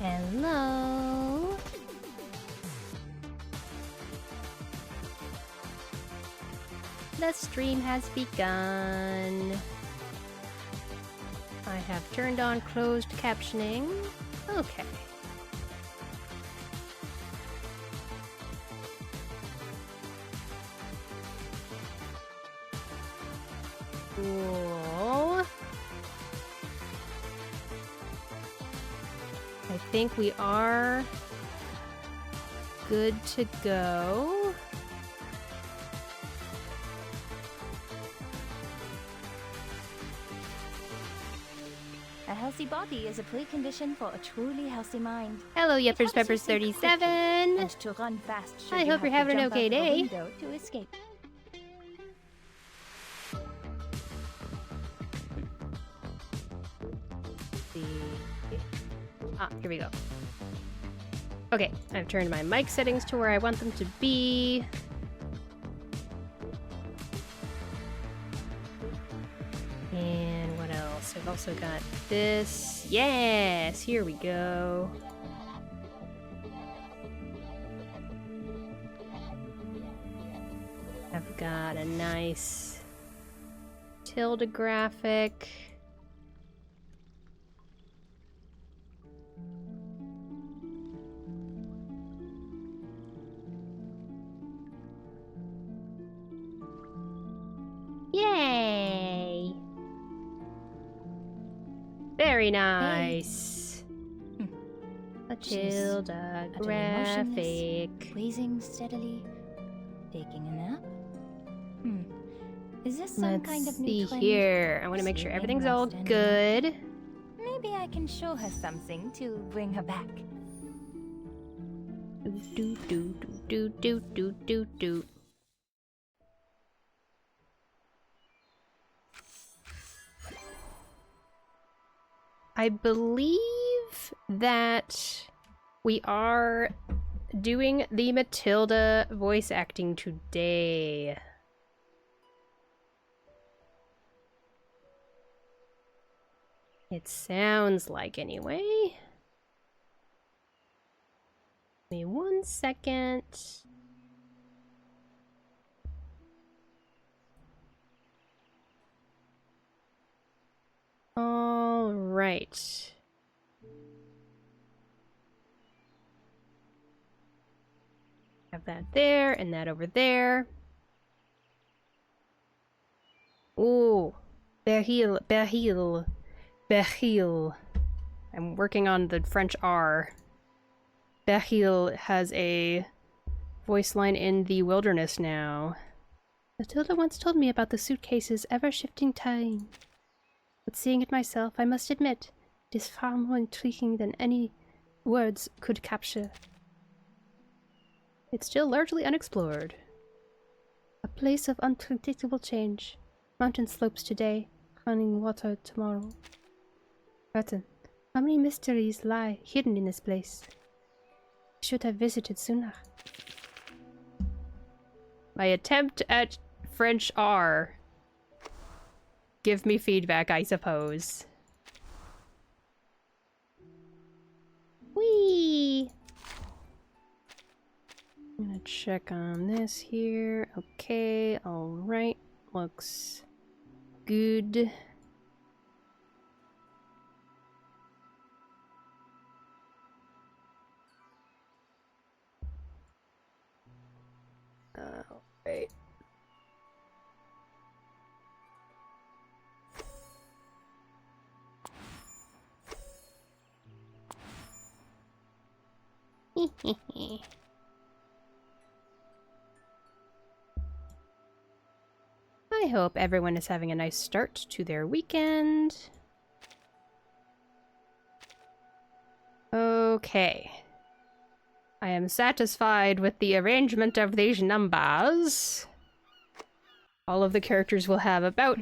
Hello. The stream has begun. I have turned on closed captioning. Okay. Cool. I think we are good to go. A healthy body is a precondition for a truly healthy mind. Hello, Yeppers Peppers 37. And to run fast. I hope you're having an okay day. To escape. Ah, here we go. Okay, I've turned my mic settings to where I want them to be. And what else? I've also got this. Yes, here we go. I've got a nice Matilda graphic. Yay! Very nice. Hey. Matilda graphic. Breathing steadily, taking a nap. Is this some kind of new Let's see trend? here. I want to make sure everything's all good. Maybe I can show her something to bring her back. Do do do do do do do. I believe that we are doing the Matilda voice acting today. It sounds like, anyway. Give me 1 second. All right. Have that there and that over there. Ooh, Berhil, Berhil, Berhil. I'm working on the French R. Berhil has a voice line in the wilderness now. Matilda once told me about the suitcase's ever-shifting time. But seeing it myself, I must admit, it is far more intriguing than any words could capture. It's still largely unexplored. A place of unpredictable change. Mountain slopes today, running water tomorrow. Curtain, how many mysteries lie hidden in this place? I should have visited sooner. My attempt at French R. Give me feedback, I suppose. Whee! I'm gonna check on this here. Okay, alright. Looks good. Alright. I hope everyone is having a nice start to their weekend. Okay. I am satisfied with the arrangement of these numbers. All of the characters will have about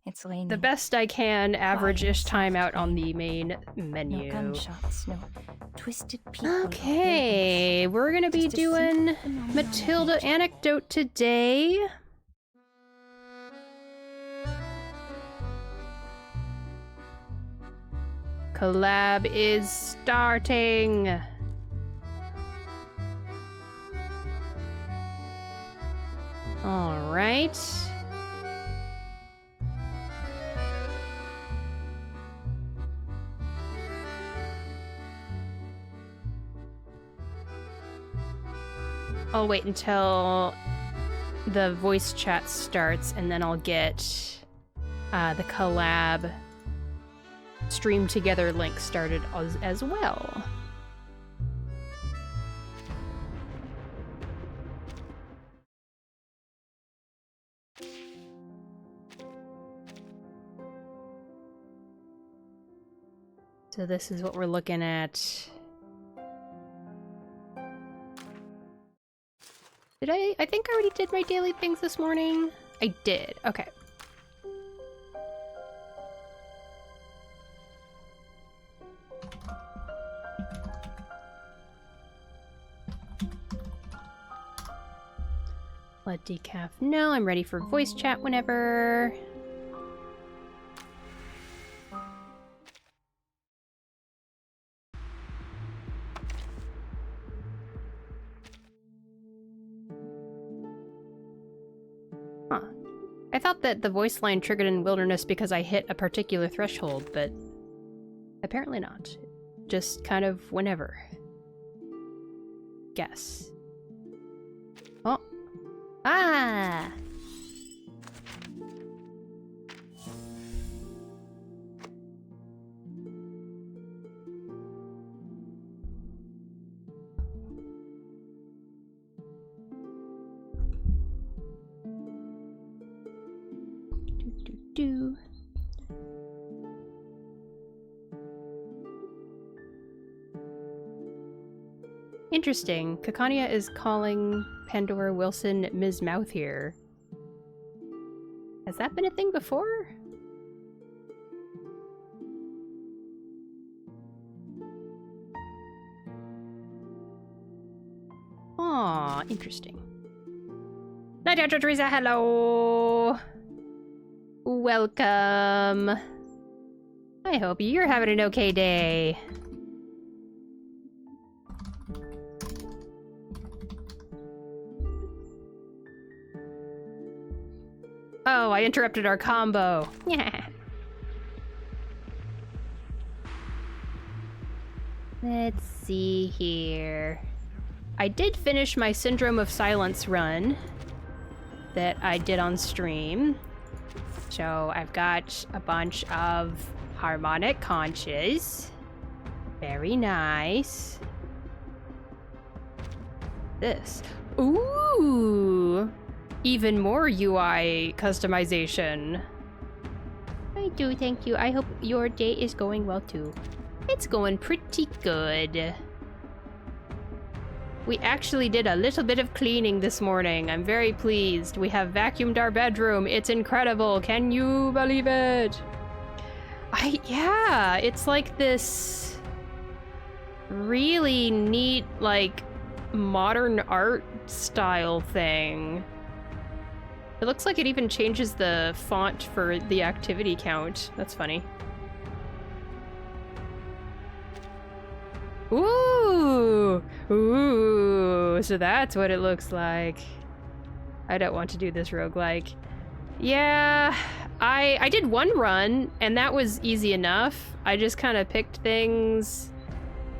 It's raining. the best I can average-ish time out on the main menu. No gunshots, no twisted people. Okay, we're gonna be doing Matilda anecdote today. collab is starting. All right. I'll wait until the voice chat starts, and then I'll get the collab stream together link started as well. So this is what we're looking at. Did I think I already did my daily things this morning? I did, okay. Let Decaf know I'm ready for voice chat whenever. Huh. I thought that the voice line triggered in Wilderness because I hit a particular threshold, but apparently not. Just kind of whenever. Guess. Oh. Ah! Do. Interesting. Kakania is calling Pandora Wilson Ms. Mouth here. Has that been a thing before? Aw, interesting. Nadia Teresa, hello! Welcome. I hope you're having an okay day. Oh, I interrupted our combo. Yeah. Let's see here. I did finish my Syndrome of Silence run that I did on stream. So I've got a bunch of harmonic conches. Very nice. This. Ooh! Even more UI customization. I do, thank you. I hope your day is going well too. It's going pretty good. We actually did a little bit of cleaning this morning. I'm very pleased. We have vacuumed our bedroom. It's incredible. Can you believe it? Yeah, it's like this really neat, like, modern art style thing. It looks like it even changes the font for the activity count. That's funny. Ooh! Ooh! So that's what it looks like. I don't want to do this roguelike. Yeah, I did one run, and that was easy enough. I just kind of picked things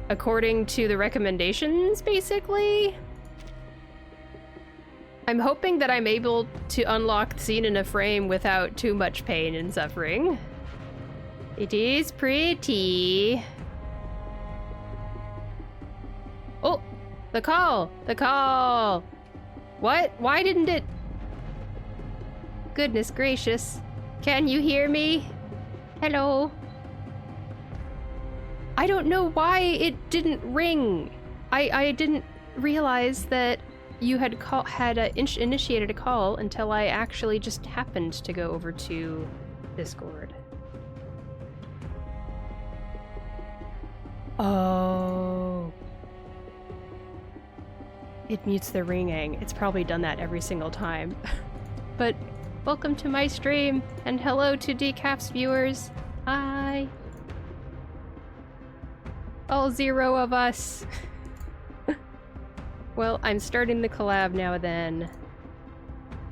according to the recommendations, basically. I'm hoping that I'm able to unlock the scene in a frame without too much pain and suffering. It is pretty. Oh, the call! The call! What? Why didn't it? Goodness gracious. Can you hear me? Hello? I don't know why it didn't ring. I didn't realize that you had initiated a call until I actually just happened to go over to Discord. Oh. It mutes the ringing. It's probably done that every single time. But welcome to my stream, and hello to Decaf's viewers. Hi. All 0 of us. Well, I'm starting the collab now then.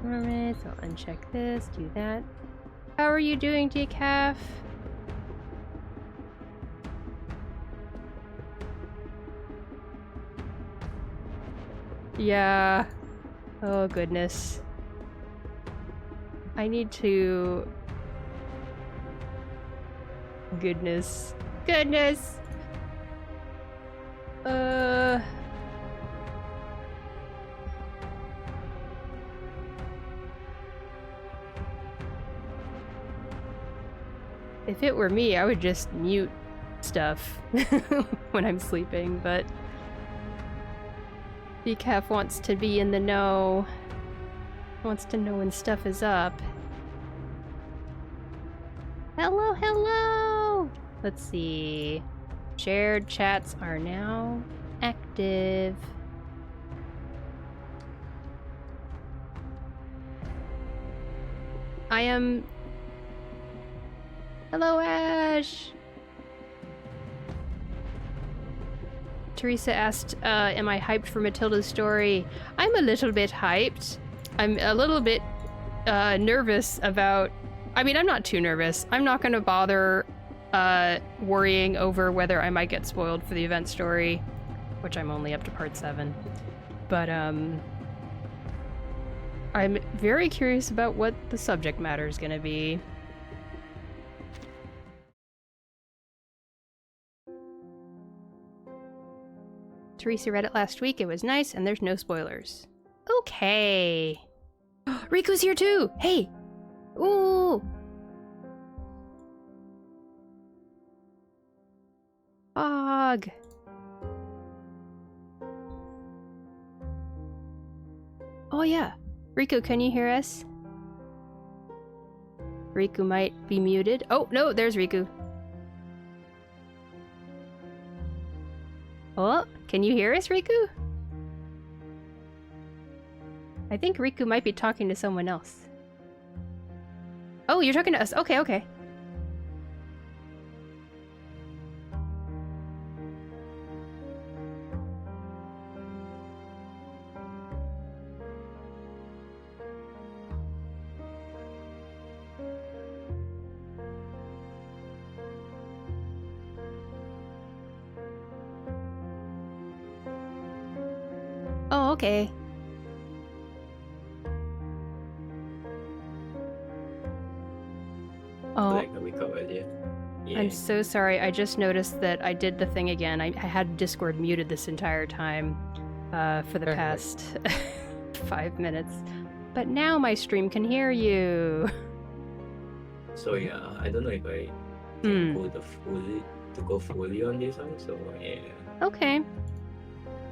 Alright, so I'll uncheck this, do that. How are you doing, Decaf? Yeah. Oh, goodness. I need to... Goodness. Goodness! If it were me, I would just mute stuff when I'm sleeping, but... Decaf wants to be in the know. Wants to know when stuff is up. Hello, hello! Let's see. Shared chats are now active. I am... Hello, Ash! Teresa asked, am I hyped for Matilda's story? I'm a little bit hyped. I'm a little bit nervous about... I mean, I'm not too nervous. I'm not gonna bother worrying over whether I might get spoiled for the event story, which I'm only up to part 7. But, I'm very curious about what the subject matter is gonna be. Teresa read it last week. It was nice, and there's no spoilers. Okay. Riku's here too! Hey! Ooh! Fog! Oh yeah. Riku, can you hear us? Riku might be muted. Oh, no, there's Riku. Oh, can you hear us, Riku? I think Riku might be talking to someone else. Oh, you're talking to us. Okay, okay. Oh, okay. Oh, Like a week earlier. Yeah. I'm so sorry. I just noticed that I did the thing again. I had Discord muted this entire time for the past 5 minutes. But now my stream can hear you. So yeah, I don't know if I can go fully on this one. So yeah. Okay.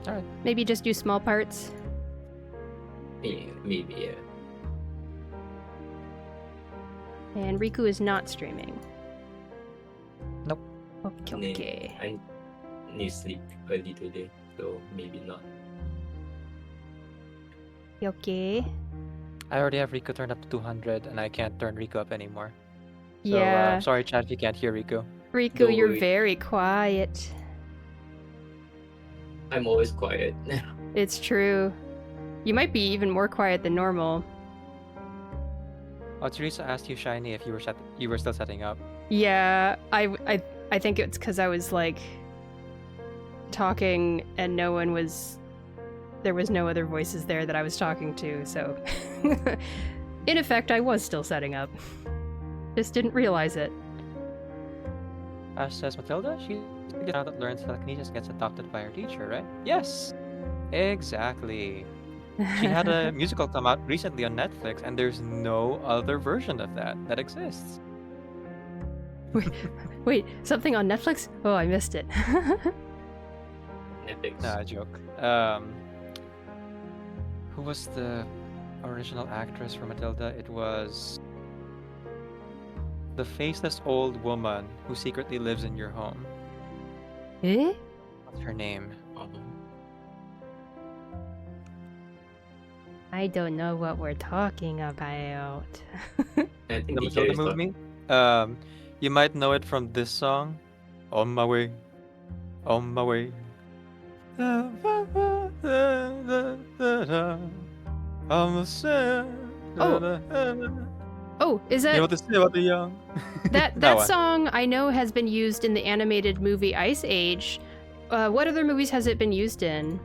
Alright. Maybe just do small parts. Yeah, maybe yeah. And Riku is not streaming. Nope. Okay, okay. I need sleep early today, so maybe not. Okay. I already have Riku turned up to 200, and I can't turn Riku up anymore. So, Yeah. I'm sorry, chat, if you can't hear Riku. Riku, Don't you're worry. very quiet. I'm always quiet. It's true. You might be even more quiet than normal. Oh, Teresa asked you, Shiny, if you were still setting up. Yeah, I think it's because I was like talking and no one was. There was no other voices there that I was talking to, so in effect, I was still setting up. Just didn't realize it. Ash says, Matilda, she's the child that learns telekinesis gets adopted by her teacher, right? Yes! Exactly. She had a musical come out recently on Netflix, and there's no other version of that exists. Wait, something on Netflix? Oh, I missed it. Netflix. Nah, joke. Who was the original actress for Matilda? It was the faceless old woman who secretly lives in your home. Eh? What's her name? I don't know what we're talking about. I think The the Matilda is movie? You might know it from this song. On my way. On my way. Oh, is You know that what to say about the young? that one. song I know has been used in the animated movie Ice Age. What other movies has it been used in?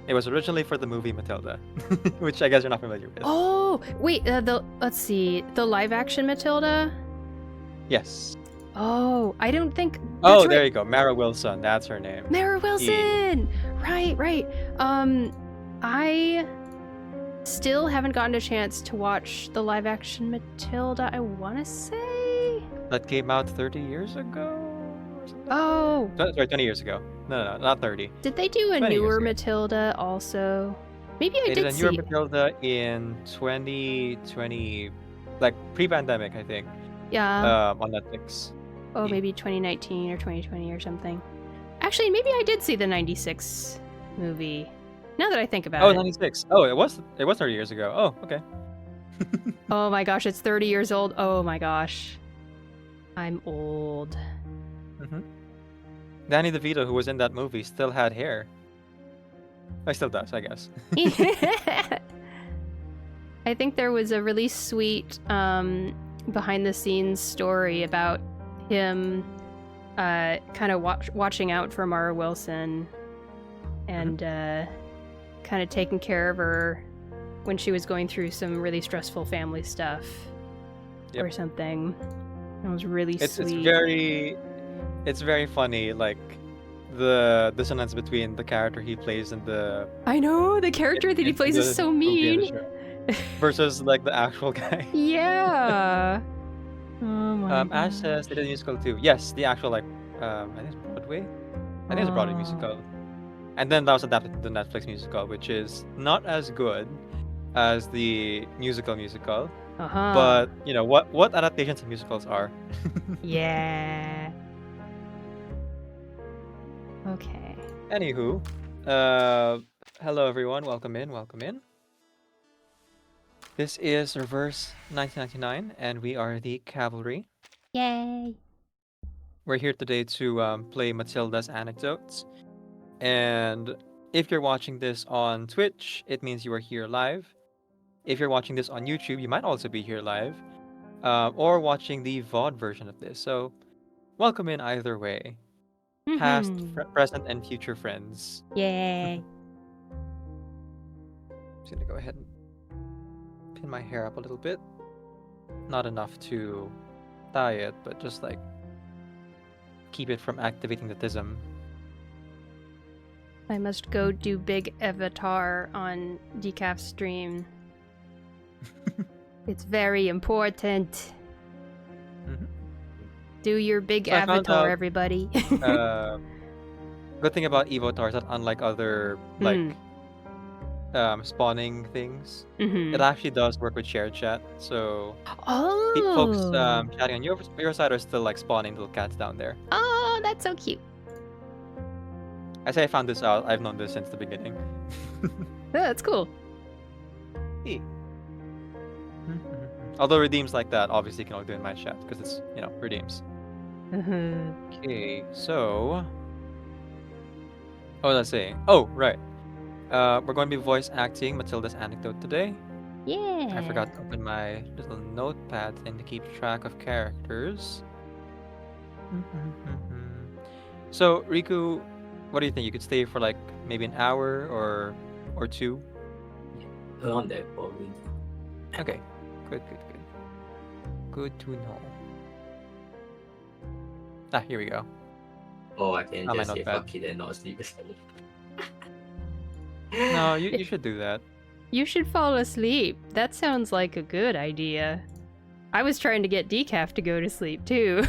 It was originally for the movie Matilda, which I guess you're not familiar with. Oh, wait, let's see. The live action Matilda? Yes. Oh, I don't think Oh, that's there right. you go. Mara Wilson. That's her name. Mara Yeah. Wilson. Right. I still haven't gotten a chance to watch the live action Matilda, I want to say. That came out 30 years ago? Or something? Oh, Sorry, 20 years ago. No, not 30. did they do a 20 years newer ago. Matilda also? Maybe I They did did a newer see. Matilda in 2020, like pre-pandemic, I think, Yeah. on Netflix. Oh, maybe 2019 or 2020 or something. Actually, maybe I did see the 96 movie. Now that I think about Oh, it. 96. Oh, it was 30 years ago. Oh, okay. Oh my gosh, it's 30 years old. Oh my gosh. I'm old. Mm-hmm. Danny DeVito, who was in that movie, still had hair. I still does, I guess. I think there was a really sweet behind the scenes story about him kind of watching out for Mara Wilson and kind of taking care of her when she was going through some really stressful family stuff or something. It was really sweet. It's very funny, like the dissonance between the character he plays and the I know the character that he plays is so movie and the mean. show versus like the actual guy. Yeah. Oh my Ash says they did a musical too. Yes, the actual like I think it's Broadway. I think it's a Broadway musical. And then that was adapted to the Netflix musical, which is not as good as the musical. But you know what adaptations of musicals are. Yeah. Okay. Anywho, hello everyone, welcome in. This is Reverse 1999, and we are the Cavalry. Yay. We're here today to play Matilda's Anecdotes. And if you're watching this on Twitch, it means you are here live. If you're watching this on YouTube, you might also be here live. Or watching the VOD version of this. So, welcome in either way. Past, present, and future friends. Yay. Just gonna go ahead and pin my hair up a little bit. Not enough to tie it, but just like keep it from activating the tism. I must go do big avatar on Decaf stream. It's very important. Mhm. Do your big So I found avatar, out, everybody. Good thing about Evotars that unlike other like spawning things, it actually does work with shared chat. So folks chatting on your side are still like spawning little cats down there. Oh, that's so cute. I say I found this out. I've known this since the beginning. Oh, that's cool. Hey. Although redeems like that, obviously you can only do in my chat because it's redeems. Okay, so let's see. Oh, right. We're going to be voice acting Matilda's Anecdote today. Yeah. I forgot to open my little notepad thing to keep track of characters. So, Riku, what do you think? You could stay for like maybe an hour or two? Around there, probably. Okay. Good. Good to know. Here we go. Oh, I can My just say notepad. fuck it and not sleep. No, you should do that. You should fall asleep. That sounds like a good idea. I was trying to get Decaf to go to sleep too.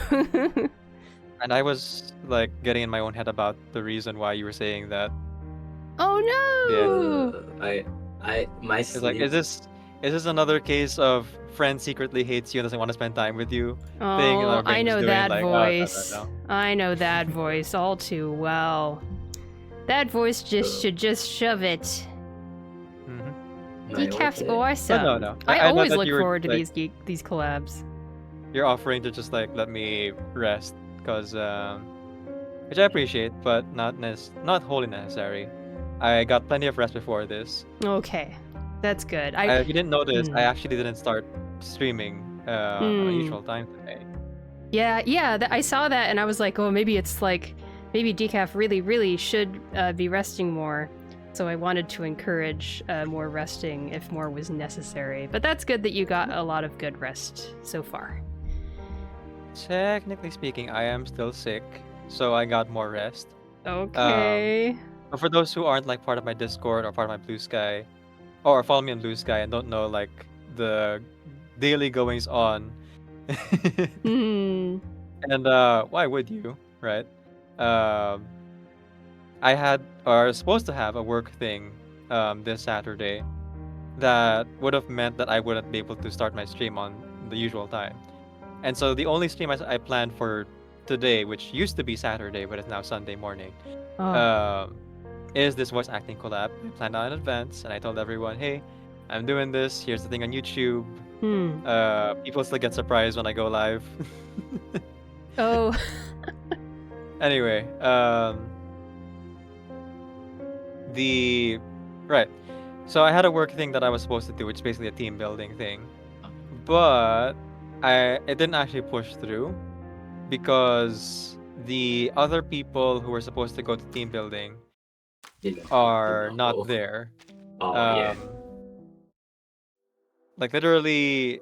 And I was like getting in my own head about the reason why you were saying that. Oh no! My It's sleep. like, is this another case of friend secretly hates you and doesn't want to spend time with you? Thing Oh, our brain I was know doing, that like, oh, voice. no. I know that voice all too well. That voice should just shove it. Decaf's awesome. But no. I know always that look you were, forward to like, these collabs. You're offering to just like let me rest because which I appreciate, but not wholly necessary. I got plenty of rest before this. Okay, that's good. If you didn't notice, I Mm. actually didn't start streaming at my usual time today. Yeah, I saw that and I was like, oh, maybe it's like, maybe Decaf really should be resting more. So I wanted to encourage more resting if more was necessary. But that's good that you got a lot of good rest so far. Technically speaking, I am still sick, so I got more rest. Okay. But for those who aren't like part of my Discord or part of my Blue Sky, or follow me on Blue Sky and don't know like the daily goings on, Hmm. and why would you, right? Um, I had or supposed to have a work thing this Saturday that would have meant that I wouldn't be able to start my stream on the usual time. And so the only stream I planned for today, which used to be Saturday but is now Sunday morning, Oh. is this voice acting collab. I planned out in advance, and I told everyone, "Hey, I'm doing this. Here's the thing on YouTube." People still get surprised when I go live. Oh. Anyway, the right. So I had a work thing that I was supposed to do, which is basically a team building thing, but it didn't actually push through because the other people who were supposed to go to team building are not there. Yeah. Like literally,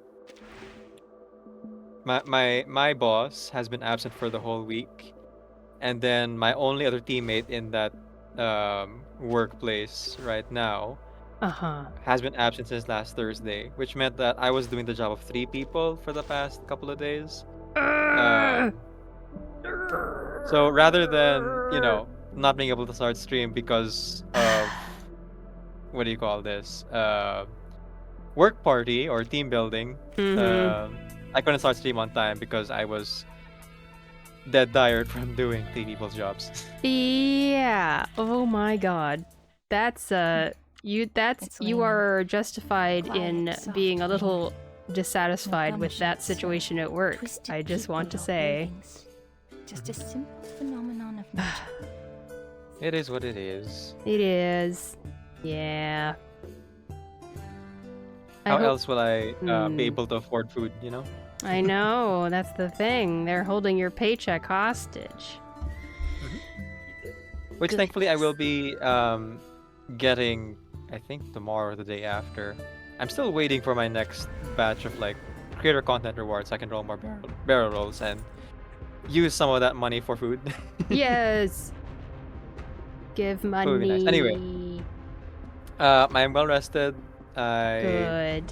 my boss has been absent for the whole week, and then my only other teammate in that workplace right now has been absent since last Thursday, which meant that I was doing the job of 3 people for the past couple of days. So rather than, not being able to start stream because of what do you call this? Work party or team building. I couldn't start stream on time because I was dead tired from doing 3 people's jobs. Yeah. Oh my god. That's you are justified in being a little dissatisfied with that situation at work. I just want to say. Just a simple phenomenon of nature. It is what it is. It is. Yeah. How else will I be able to afford food, I know, that's the thing. They're holding your paycheck hostage. Which thankfully I will be getting, I think tomorrow or the day after. I'm still waiting for my next batch of like creator content rewards so I can roll more barrel rolls and use some of that money for food. Yes. Give money. Would be nice. Anyway, I'm well rested. Good.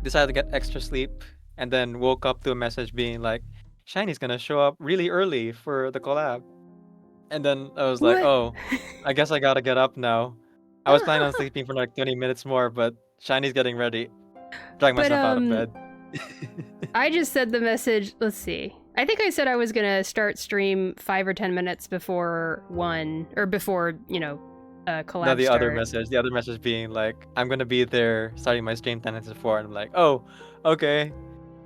Decided to get extra sleep and then woke up to a message being like, Shiny's gonna show up really early for the collab. And then I was like, oh, I guess I gotta get up now. I was planning on sleeping for like 20 minutes more, but Shiny's getting ready. Drag myself out of bed. I just said the message, let's see. I think I said I was gonna start stream 5 or 10 minutes before 1, or before, collab No, the start. other message being like, I'm gonna be there starting my stream 10 minutes before, and I'm like, oh, okay,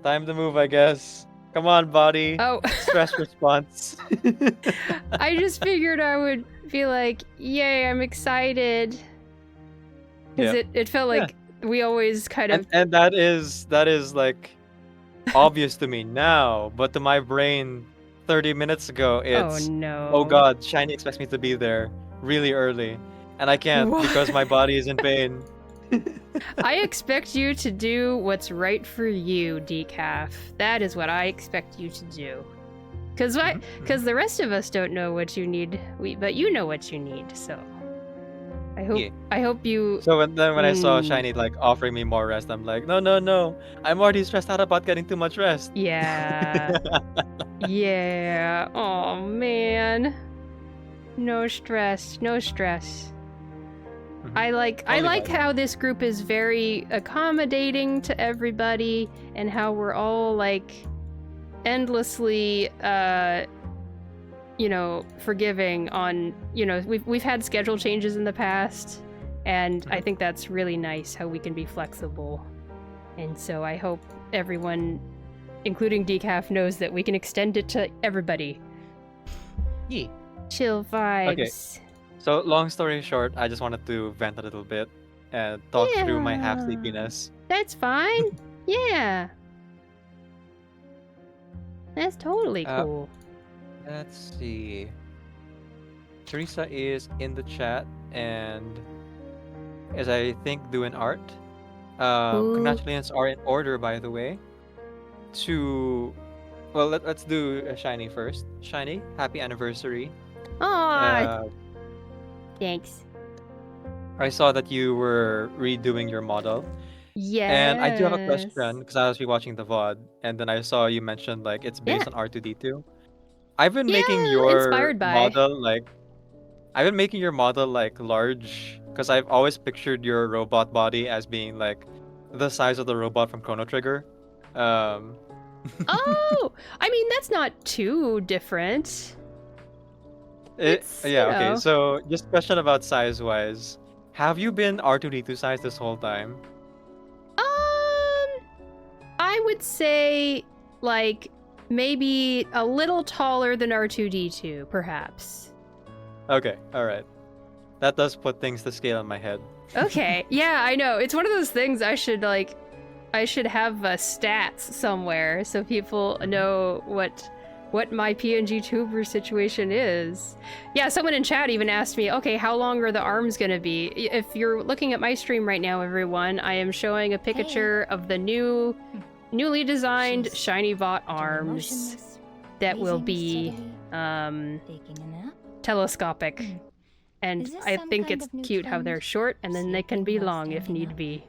time to move, I guess. Come on, body. Oh. Stress response. I just figured I would be like, yay, I'm excited. Because it felt like we always kind of... And that is like obvious to me now, but to my brain 30 minutes ago, it's, oh no. Oh god, Shiny expects me to be there really early, and I can't because my body is in pain. I expect you to do what's right for you, Decaf. That is what I expect you to do. Because the rest of us don't know what you need, but you know what you need, so... I hope you... So when I saw Shiny like offering me more rest, I'm like, no, I'm already stressed out about getting too much rest. Yeah. Yeah. Oh man. No stress. I like how this group is very accommodating to everybody and how we're all like endlessly forgiving on, we've had schedule changes in the past, and I think that's really nice how we can be flexible. And so I hope everyone, including Decaf, knows that we can extend it to everybody. Yeah. Chill vibes. So long story short, I just wanted to vent a little bit and talk through my half Yeah. sleepiness. That's fine. Yeah. That's totally Uh, cool. Let's see. Teresa is in the chat and is I think doing art. Ooh. Congratulations are in order, by the way. To well, let's do Shiny first. Shiny, happy anniversary. Aw, thanks. I saw that you were redoing your model. Yes. And I do have a question because I was rewatching the VOD, and then I saw you mentioned like it's based on R2D2. I've been making Yeah, your inspired by. model like I've been making your model like large because I've always pictured your robot body as being like the size of the robot from Chrono Trigger. Oh, I mean that's not too different. It's, Yeah, you okay. know. So just question about size wise. Have you been R2D2 size this whole time? I would say like maybe a little taller than R2D2, perhaps. Okay, alright. That does put things to scale in my head. Okay, yeah, I know. It's one of those things I should have stats somewhere so people know what my PNG tuber situation is. Yeah, someone in chat even asked me, okay, how long are the arms gonna be? If you're looking at my stream right now, everyone, I am showing a picture of the newly designed She's shiny bot doing arms motionless, that will gazing be steadily, taking a nap. telescopic. And Is this I some think kind it's of new cute how they're trend? short and then they can be Sleeping while long if standing need up? be.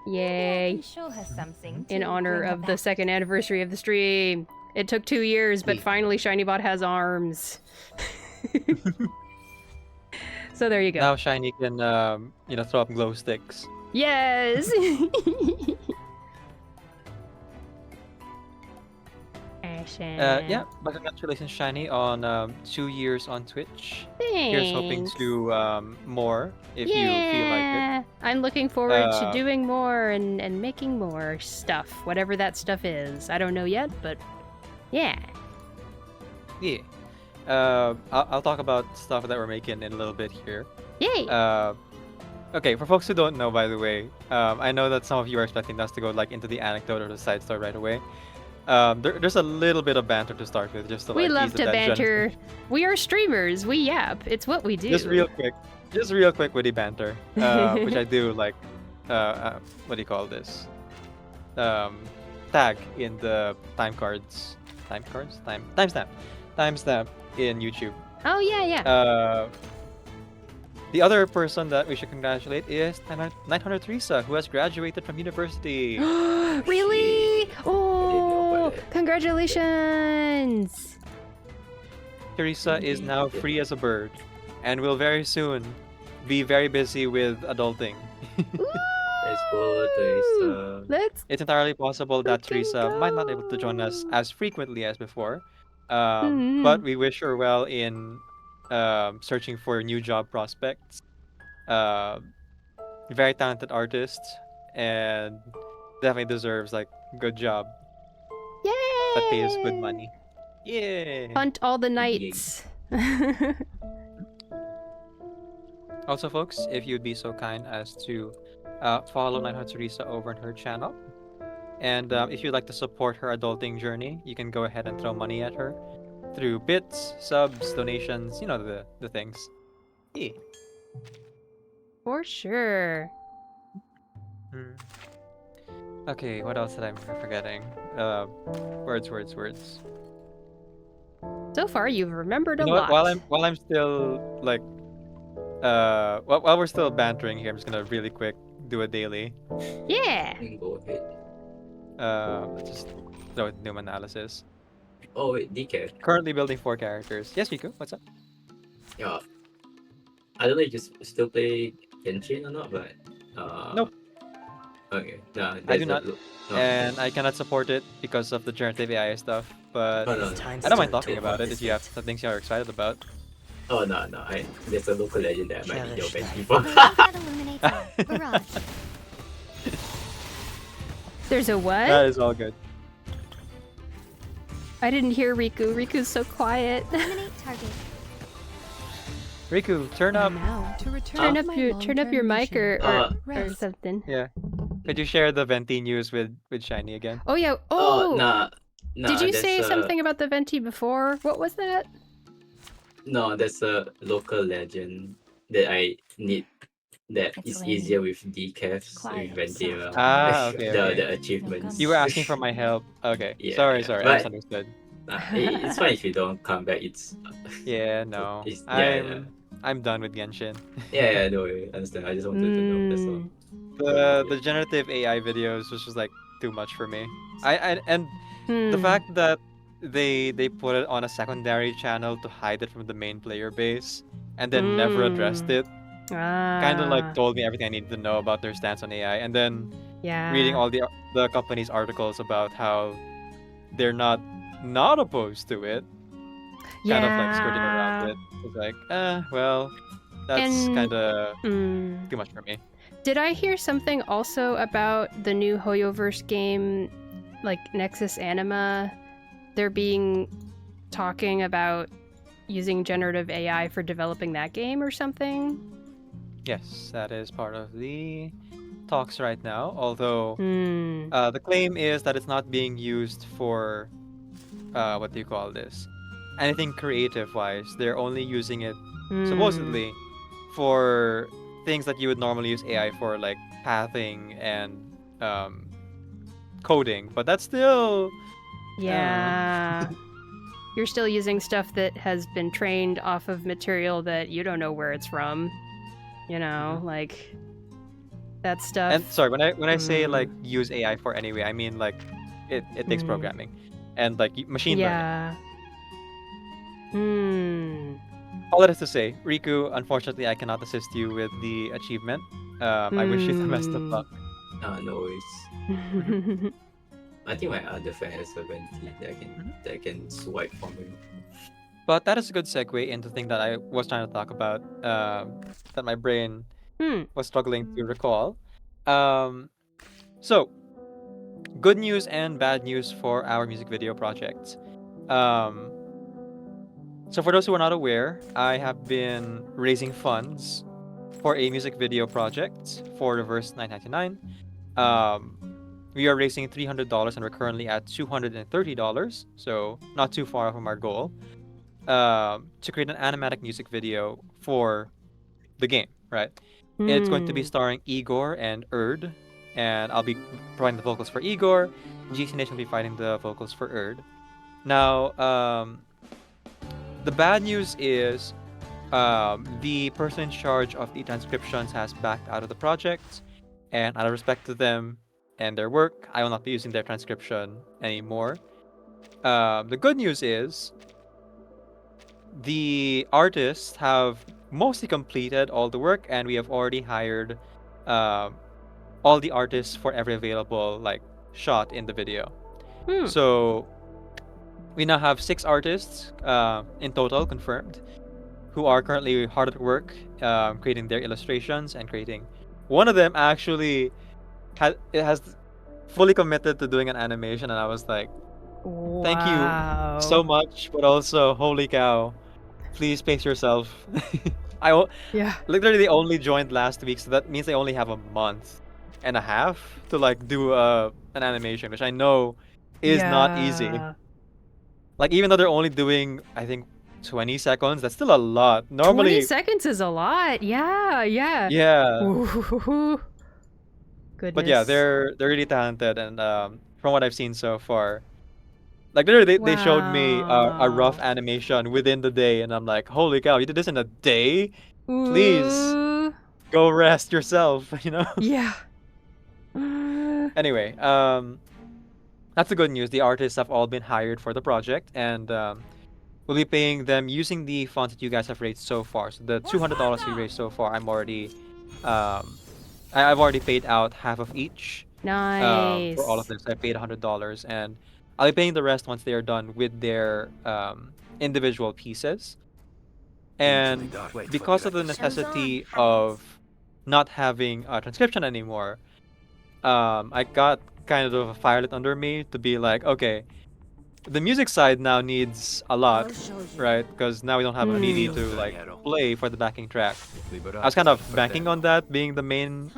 Maybe I Yay. can show her something In to honor bring her of the back. second anniversary of the stream. It took 2 years, but Yeah. finally ShinyBot has arms. So there you go. Now Shiny can throw up glow sticks. Yes! Yeah, but congratulations, Shiny, on 2 years on Twitch. Here's hoping Thanks. to more if you feel like it. Yeah, I'm looking forward to Uh, doing more and making more stuff, whatever that stuff is. I don't know yet, but yeah. Yeah. I'll talk about stuff that we're making in a little bit here. Yay! Okay, for folks who don't know, by the way, I know that some of you are expecting us to go like into the anecdote or the side story right away. There's a little bit of banter to start with, just to We like love ease the to tension. banter. We are streamers. We yap. It's what we do. Just real quick witty banter, which I do like. What do you call this? Tag in the timestamp in YouTube. Oh yeah, yeah. The other person that we should congratulate is 900 Teresa, who has graduated from university. Really? know Oh, about it. congratulations! Teresa is now free as a bird, and will very soon be very busy with adulting. Let's go, Teresa. Let's It's entirely possible that freaking Teresa might not be able to join us go. as frequently as before, Mhm. but we wish her well in searching for new job prospects. Very talented artist, and definitely deserves like good job Yay! that pays good money. Yeah. Hunt all the knights. Also, folks, if you'd be so kind as to follow 900 Teresa over on her channel, and if you'd like to support her adulting journey, you can go ahead and throw money at her through bits, subs, donations, the things. Yeah. For sure. Okay, what else did I forgetting? Words. So far, you've remembered You a know lot. what? While I'm still like, while we're still bantering here, I'm just gonna really quick do a daily. Yeah. Go ahead. Let's just throw it Doom analysis. Oh wait, Decaf. Currently building 4 characters. Yes, Riku, what's up? Yeah. I don't know if you still play Genshin or not, but Nope. Okay. Nah, I do there's not, no- and I cannot support it because of the generative AI stuff. But Oh, no. I don't mind talking about it if you have some things you're excited about. Oh no, there's a local legend that might be open people. That illuminates a barrage. There's a what? That is all good. I didn't hear Riku. Riku's so quiet. Eliminate target. Riku, turn up. Now, to return Turn to up my your long-term mic mission. or Rest. something. Yeah. Could you share the Venti news with Shiny again? Oh yeah. Oh, Oh, nah, did you that's say something about the venti before? What was that? no, that's a local legend that I need. That It's is Lane. easier with decafs Quiet, with Ventira. soft Okay, the okay. achievements. You were asking for my help. Okay. Yeah, Sorry, yeah. I But misunderstood. it's fine if you don't come back. It's Yeah, no. it's yeah. I'm done with Genshin. Yeah, no, I understand. I just wanted to know. That's all. The generative AI videos was just like too much for me. And the Hmm. fact that they put it on a secondary channel to hide it from the main player base and then never addressed it kind of like Ah. told me everything I needed to know about their stance on AI. And then reading Yeah. all the company's articles about how they're not opposed to it, kind of like skirting around Yeah. it. It's like, well, that's And kind of mm, too much for me. did I hear something also about the new Hoyoverse game, like Nexus Anima? They're being talking about using generative AI for developing that game or something. Yes, that is part of the talks right now. Although Hmm. the claim is that it's not being used for what do you call this? Anything creative wise. They're only using it Hmm. supposedly for things that you would normally use AI for, like pathing and um, coding. But that's still, I don't know. Yeah. You're still using stuff that has been trained off of material that you don't know where it's from. You know, like that stuff. And sorry, when I say like Mm. use AI for anyway, I mean like it takes Mm. programming and like machine learning. Yeah. Hmm. All that is to say, Riku, unfortunately, I cannot assist you with the achievement. I wish you the best of luck. No, it's. I think my other friend has a Venti that can swipe for me. But that is a good segue into the thing that I was trying to talk about, that my brain Hmm. was struggling to recall. Um, so, good news and bad news for our music video project. Um, so, for those who are not aware, I have been raising funds for a music video project for Reverse 999. Um, we are raising $300 and we're currently at $230, so not too far from our goal. To create an animatic music video for the game, right? It's going to be Hmm. starring Igor and Erd, and I'll be providing the vocals for Igor. GC Nation will be providing the vocals for Erd. Now, the bad news is the person in charge of the transcriptions has backed out of the project, and out of respect to them and their work, I will not be using their transcription anymore. The good news is the artists have mostly completed all the work, and we have already hired um, all the artists for every available like shot in the video. Hmm. So we now have 6 artists in total confirmed, who are currently hard at work creating their illustrations and creating. One of them actually has fully committed to doing an animation, and I was like, thank you so Wow. much, but also holy cow, please pace yourself. Yeah. Literally only joined last week, so that means I only have a month and a half to like do an animation, which I know is not easy. Yeah. Like even though they're only doing I think 20 seconds, that's still a lot. 20 Normally, seconds is a lot. Yeah. Yeah. yeah. Ooh. But yeah, Goodness. they're really talented, and from what I've seen so far, like literally they showed me a rough Wow. animation within the day, and I'm like, holy cow, you did this in a day? Please Ooh. go rest yourself, you know? Yeah. Anyway, that's the good news. The artists have all been hired for the project, and we'll be paying them using the funds that you guys have raised so far. So the $200 we raised so far, um, I've already paid out half of each. Nice. For all of this, I paid $100, and I'll be paying the rest once they are done with their individual pieces. And because of the necessity of not having a transcription anymore, I got kind of a fire lit under me to be like, okay, the music side now needs a lot, I'll show you. right? Because now we don't have a Nini to like play for the backing track. I was kind of banking on that being the main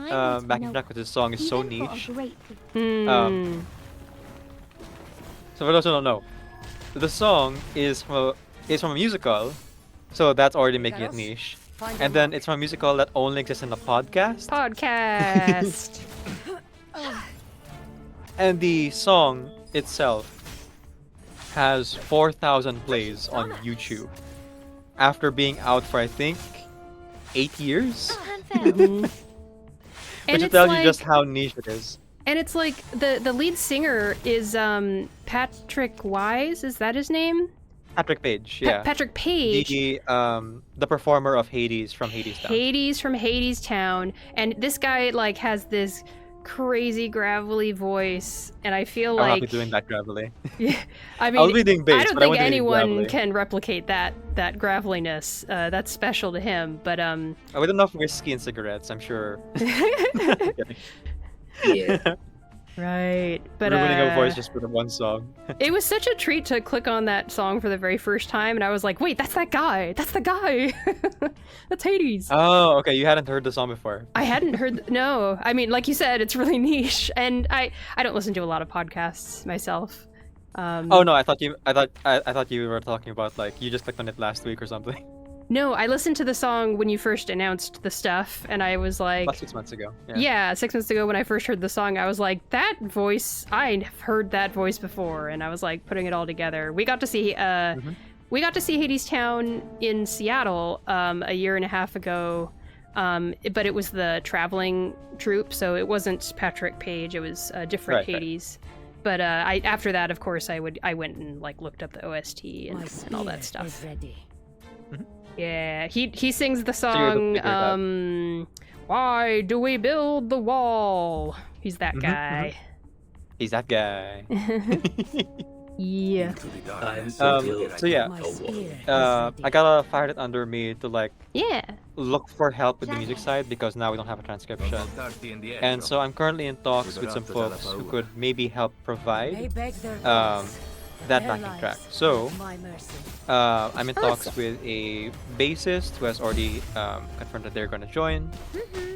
backing track, because this song is so Even for a niche. great Hmm. So for those who don't know, the song is from a musical, so that's already making it niche. And then it's from a musical that only exists in a podcast. Podcast. And the song itself has 4,000 plays on YouTube after being out for, I think, 8 years. Mhm. Which And will it's tell like, you just how niche it is. and it's like the lead singer is Patrick Wise. Is that his name? Patrick Page, yeah. Patrick Page. The performer of Hades from Hades Town. Hades from Hades Town, and this guy like has this crazy gravelly voice, and I feel I'll not like be doing that gravelly. I mean, I'll be doing bass, I don't but I think won't do anything anyone gravelly. can replicate that graveliness. That's special to him. But With enough whiskey and cigarettes, I'm sure. Yeah. right. But Ruining a voice just for the one song. it was such a treat to click on that song for the very first time, and I was like, wait, that's that guy. That's the guy. That's Hades. Oh, okay. You hadn't heard the song before. I hadn't heard. No, I mean, like you said, it's really niche, and I don't listen to a lot of podcasts myself. Oh no, I thought you were talking about like you just clicked on it last week or something. No, I listened to the song when you first announced the stuff, and I was like, About 6 months ago. yeah, 6 months ago when I first heard the song, I was like, that voice, I've heard that voice before, and I was like putting it all together. We got to see Hades Town in Seattle a year and a half ago, but it was the traveling troupe, so it wasn't Patrick Page, it was a different Right. Hades. But after that, of course, I went and like looked up the OST and all that stuff. Is ready. Yeah, he sings the you're able to song, figure it out. Why do we build the wall? He's that Mhm, guy. He's that guy. Yeah. I'm so So yeah, My Oh, whoa. spear is I ready. gotta fire it under me to like Yeah. look for help with the music side because now we don't have a transcription. And so I'm currently in talks with some folks who could maybe help They provide beg their um, gods. that Their backing track. lives So at my mercy. I'm in talks Awesome. with a bassist who has already confirmed that they're going to join.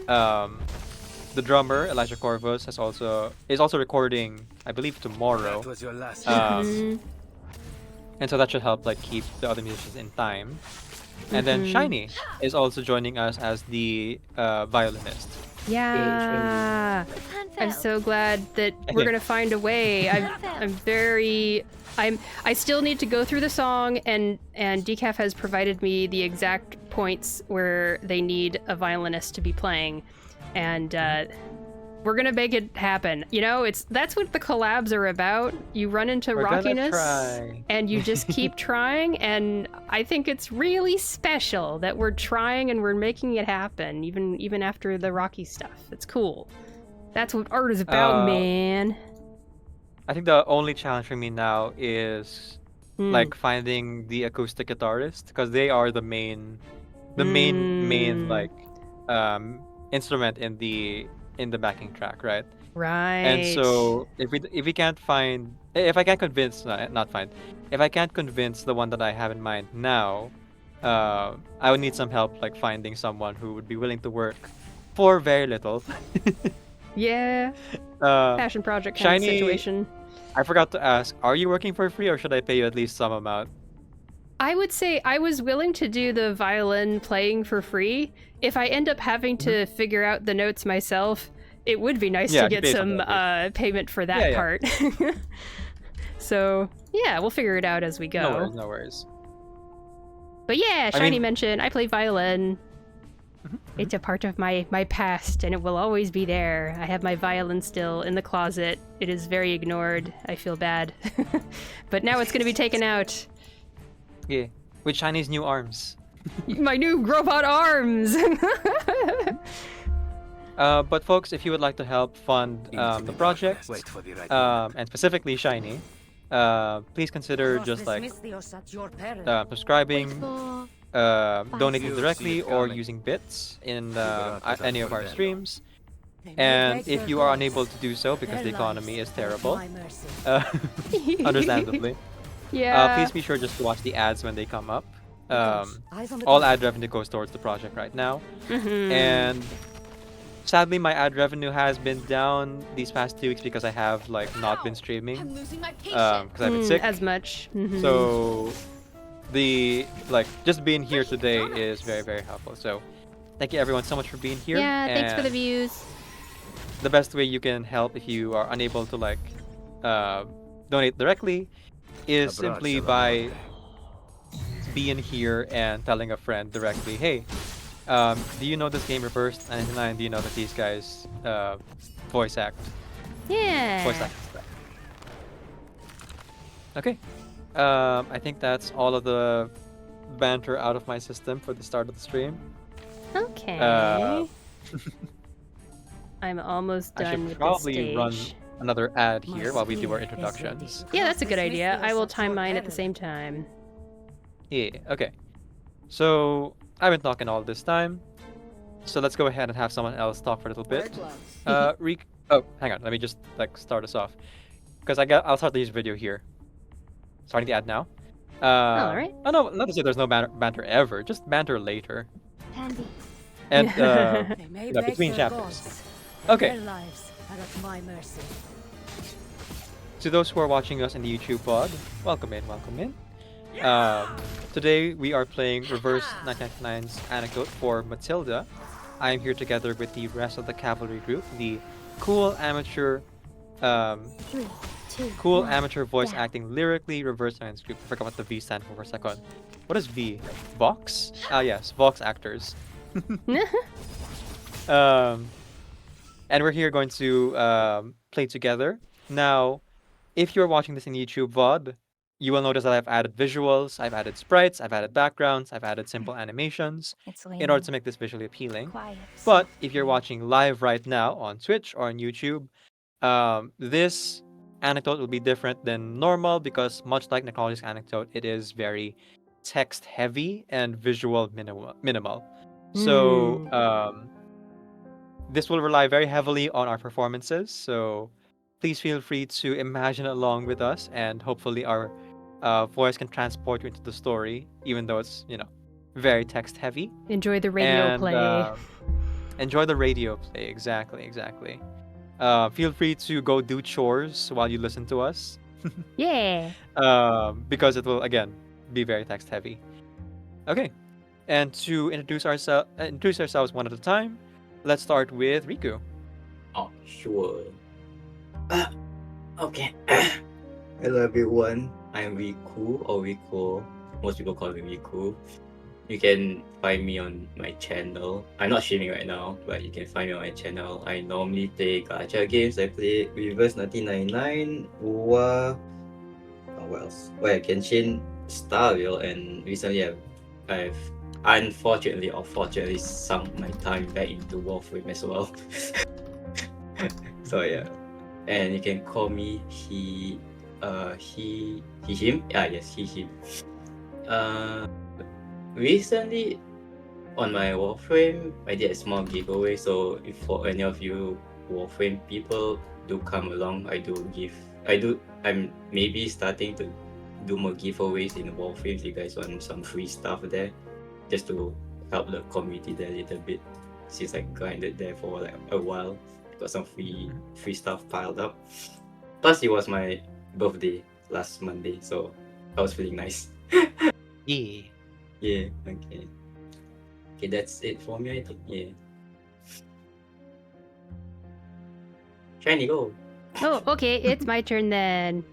The drummer Elijah Corvus is also recording, I believe, tomorrow. Mhm. And so that should help like keep the other musicians in time. And then Shiny is also joining us as the violinist. Yeah. I'm so glad that we're gonna find a way. I still need to go through the song, and Decaf has provided me the exact points where they need a violinist to be playing, and we're gonna make it happen. You know, that's what the collabs are about. You run into We're gonna rockiness, try. and you just keep trying. And I think it's really special that we're trying and we're making it happen, even after the rocky stuff. It's cool. That's what art is about, man. I think the only challenge for me now is like finding the acoustic guitarist because they are the main like instrument in the backing track, right? Right. And so if I can't convince the one that I have in mind now, I would need some help like finding someone who would be willing to work for very little. Yeah, Uh, passion project kind Shiny- of situation. I forgot to ask, are you working for free or should I pay you at least some amount? I would say I was willing to do the violin playing for free. If I end up having to figure out the notes myself, it would be nice Yeah, to get pay some something at payment for that Yeah, yeah. part. So, yeah, we'll figure it out as we go. No worries. But yeah, I Shiny mean- mentioned I play violin. It's a part of my past, and it will always be there. I have my violin still in the closet. It is very ignored. I feel bad. But now it's going to be taken out. Yeah, with Shiny's new arms. My new robot arms! But folks, if you would like to help fund the project, and specifically Shiny, please consider just like subscribing, donating directly, or using bits in any of our streams. And if you are unable to do so because the economy is terrible, understandably, Yeah. Please be sure just to watch the ads when they come up. Eyes on the All target. ad revenue goes towards the project right now. Mhm. And sadly, my ad revenue has been down these past 2 weeks because I have like not been streaming I'm losing my because I've been sick. As much. Mhm. So the just being here today is very, very helpful. So thank you everyone so much for being here. Yeah, thanks for the And views. the best way you can help if you are unable to donate directly is simply by being here and telling a friend directly, hey, do you know this game Reverse 99? Do you know that these guys voice act? Yeah. Voice act stuff. Okay. I think that's all of the banter out of my system for the start of the stream. Okay. I'm almost I done should with this probably stage. run another ad My here while we do our spear is introductions. Yeah, that's a good idea. I will time mine at the forever. same time. Yeah, okay. So, I've been talking all this time. So let's go ahead and have someone else talk for a little bit. Oh, hang on. Let me just start us off. Because I'll start this video here. Starting the ad now. Alright. Oh no, not to say there's no banter ever. Just banter later. Handy. And They may beg between their chapters. gods. Okay. Their lives are at my mercy. To those who are watching us in the YouTube pod, welcome in, welcome in. Today we are playing Reverse 999's Anecdote for Matilda. I am here together with the rest of the Cavalry group, the cool amateur, 3, 2, cool 1. amateur voice Yeah. acting lyrically Reverse 9's group. I forgot what the V stand for a second. What is V? Vox? Ah yes, Vox actors. And we're here going to play together. Now, if you're watching this in YouTube VOD, you will notice that I've added visuals, I've added sprites, I've added backgrounds, I've added simple animations It's in order to make this visually appealing. quiet. But if you're watching live right now on Twitch or on YouTube, this anecdote will be different than normal because much like Necrology's anecdote, it is very text heavy and visual minimal. So this will rely very heavily on our performances. So please feel free to imagine along with us, and hopefully our voice can transport you into the story, even though it's very text heavy. Enjoy the radio And play. enjoy the radio play. Exactly. Feel free to go do chores while you listen to us. Yeah. Because it will again be very text heavy. Okay, and to introduce ourselves one at a time, let's start with Riku. Oh, sure. Okay. Hello everyone. I'm Riku or Riku. Most people call me Riku. You can find me on my channel. I'm not streaming right now, but you can find me on my channel. I normally play gacha games. I play Reverse 1999, what else? Well, Genshin, Starville, and recently I've unfortunately or fortunately sunk my time back into Warframe as well. So yeah, and you can call me he, him. Yes, he, him. Recently on my Warframe, I did a small giveaway. So if for any of you Warframe people do come along, I'm maybe starting to do more giveaways in Warframe if you guys want some free stuff there, just to help the community there a little bit, since I grinded there for like a while. Got some free stuff piled up. Plus it was my birthday last Monday, so I was feeling nice. Yeah. Yeah, okay. Okay, that's it for me, I think. Yeah. Shiny, go. Oh, okay, it's my turn then.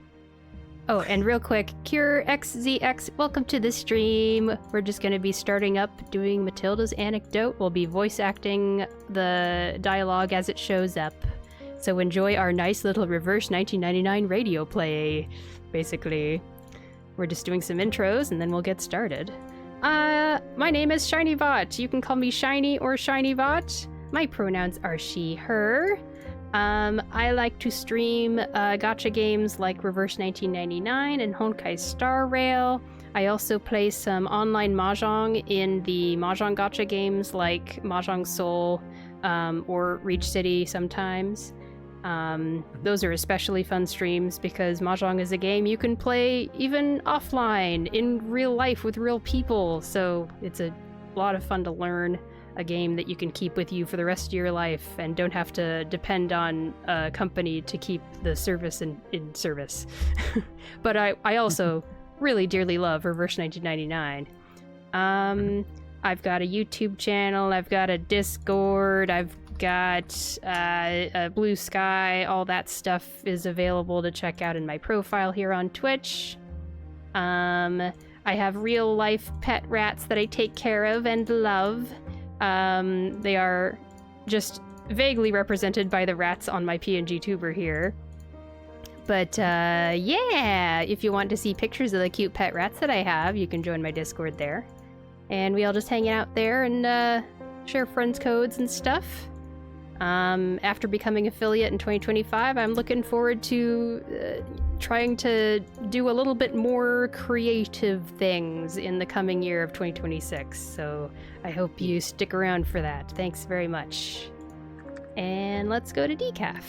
Oh, and real quick, Cure XZX, welcome to the stream. We're just going to be starting up doing Matilda's anecdote. We'll be voice acting the dialogue as it shows up. So enjoy our nice little Reverse 1999 radio play, basically. We're just doing some intros and then we'll get started. My name is ShinyVot. You can call me Shiny or ShinyVot. My pronouns are she, her. I like to stream gacha games like Reverse 1999 and Honkai Star Rail. I also play some online mahjong in the mahjong gacha games like Mahjong Soul or Reach City sometimes. Those are especially fun streams because Mahjong is a game you can play even offline in real life with real people. So it's a lot of fun to learn a game that you can keep with you for the rest of your life and don't have to depend on a company to keep the service in service. But I also really dearly love Reverse 1999. I've got a YouTube channel, I've got a Discord, I've got a Blue Sky. All that stuff is available to check out in my profile here on Twitch. I have real life pet rats that I take care of and love. They are just vaguely represented by the rats on my PNG tuber here. But yeah, if you want to see pictures of the cute pet rats that I have, you can join my Discord there. And we all just hang out there and share friends codes and stuff. After becoming affiliate in 2025, I'm looking forward to trying to do a little bit more creative things in the coming year of 2026. So I hope you stick around for that. Thanks very much. And let's go to Decaf.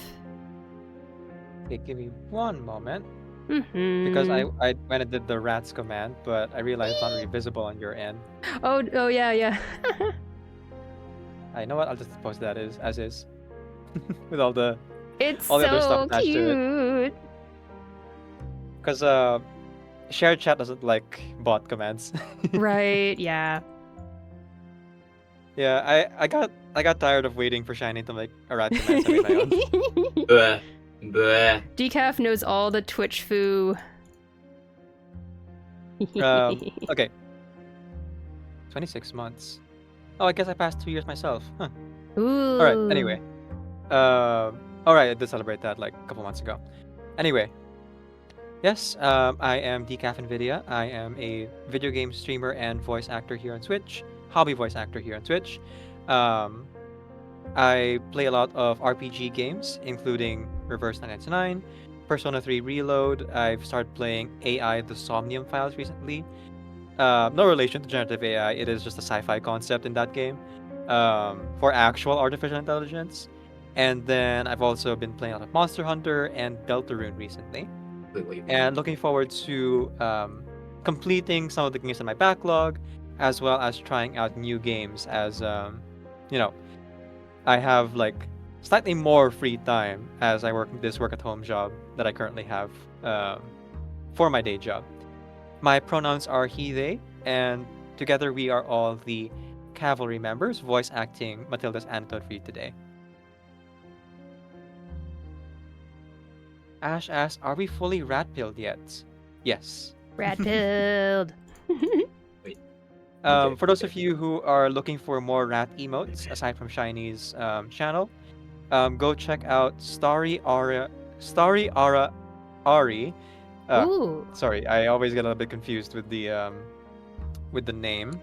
Okay, give me one moment. Mm-hmm. Because I went and did the rats command, but I realized it's not really visible on your end. Oh yeah. I know what, I'll just post that as is. With all the It's all the other so stuff attached to it. cute. Because shared chat doesn't like bot commands. Right, yeah. Yeah, I got tired of waiting for Shiny to make a rat command, so I made my own. Bruh. Bruh. Decaf knows all the Twitch foo. Okay. 26 months. Oh, I guess I passed 2 years myself. Huh. Ooh. Alright, anyway. Alright, I did celebrate that like a couple months ago. Anyway. Yes, I am Decaf and Vidya. I am a video game streamer and voice actor here on Twitch. Hobby voice actor here on Twitch. I play a lot of RPG games, including Reverse 999, Persona 3 Reload. I've started playing AI The Somnium Files recently. No relation to generative AI, it is just a sci-fi concept in that game for actual artificial intelligence. And then I've also been playing a lot of Monster Hunter and Deltarune recently. Wait. And looking forward to completing some of the games in my backlog, as well as trying out new games as, you know, I have like slightly more free time as I work this work-at-home job that I currently have for my day job. My pronouns are he, they, and together we are all the Cavalry members voice acting Matilda's anecdote for you today. Ash asks, are we fully rat-pilled yet? Yes. Rat-pilled. For those of you who are looking for more rat emotes, aside from Shiny's channel, go check out Starry Ara Ari. Ooh. Sorry, I always get a little bit confused with the name.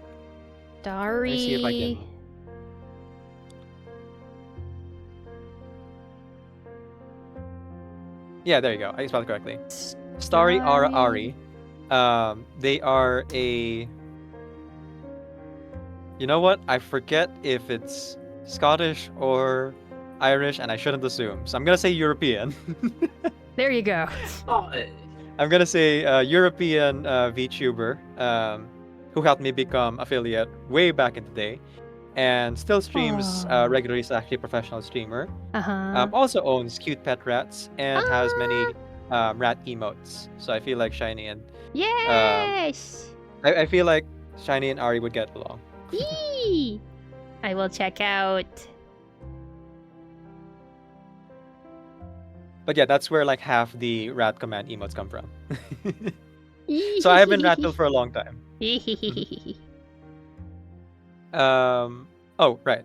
Let me see if I Dari. can. Yeah, there you go. I spelled it correctly. Starry Ara Ari. They are a. You know what? I forget if it's Scottish or Irish, and I shouldn't assume. So I'm gonna say European. There you go. Oh, I'm gonna say European VTuber who helped me become affiliate way back in the day, and still streams Aw. regularly. Is actually a professional streamer. Uh-huh. Also owns cute pet rats and has many rat emotes. So I feel like Shiny and Yes! I feel like Shiny and Ari would get along. Yee! I will check out. But yeah, that's where like half the rat command emotes come from. So I have been rat-pilled for a long time. Oh, right.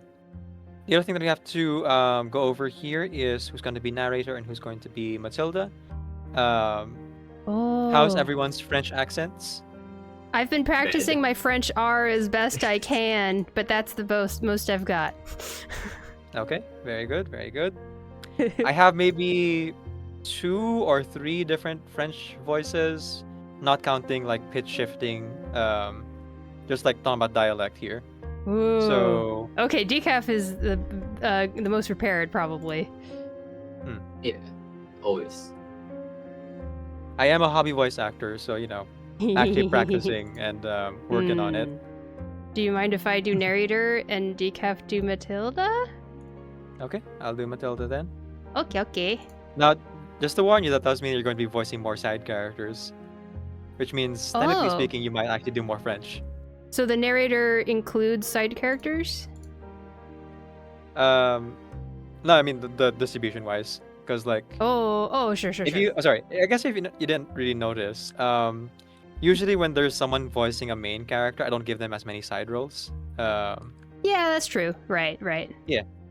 The other thing that we have to go over here is who's going to be narrator and who's going to be Matilda. How's everyone's French accents? I've been practicing my French R as best I can, but that's the most I've got. Okay, very good, very good. I have maybe 2 or 3 different French voices, not counting like pitch shifting, just like talking about dialect here. Ooh. So Okay, Decaf is the most prepared, probably. Yeah, always. I am a hobby voice actor, so actually practicing and working on it. Do you mind if I do narrator and Decaf do Matilda? Okay, I'll do Matilda then. Okay. Now, just to warn you, that does mean you're going to be voicing more side characters, which means, technically Oh. speaking, you might actually do more French. So the narrator includes side characters? No, I mean the distribution wise, because like Oh, sure. if you, sorry, I guess if you didn't really notice, usually when there's someone voicing a main character, I don't give them as many side roles. Yeah, that's true. Right.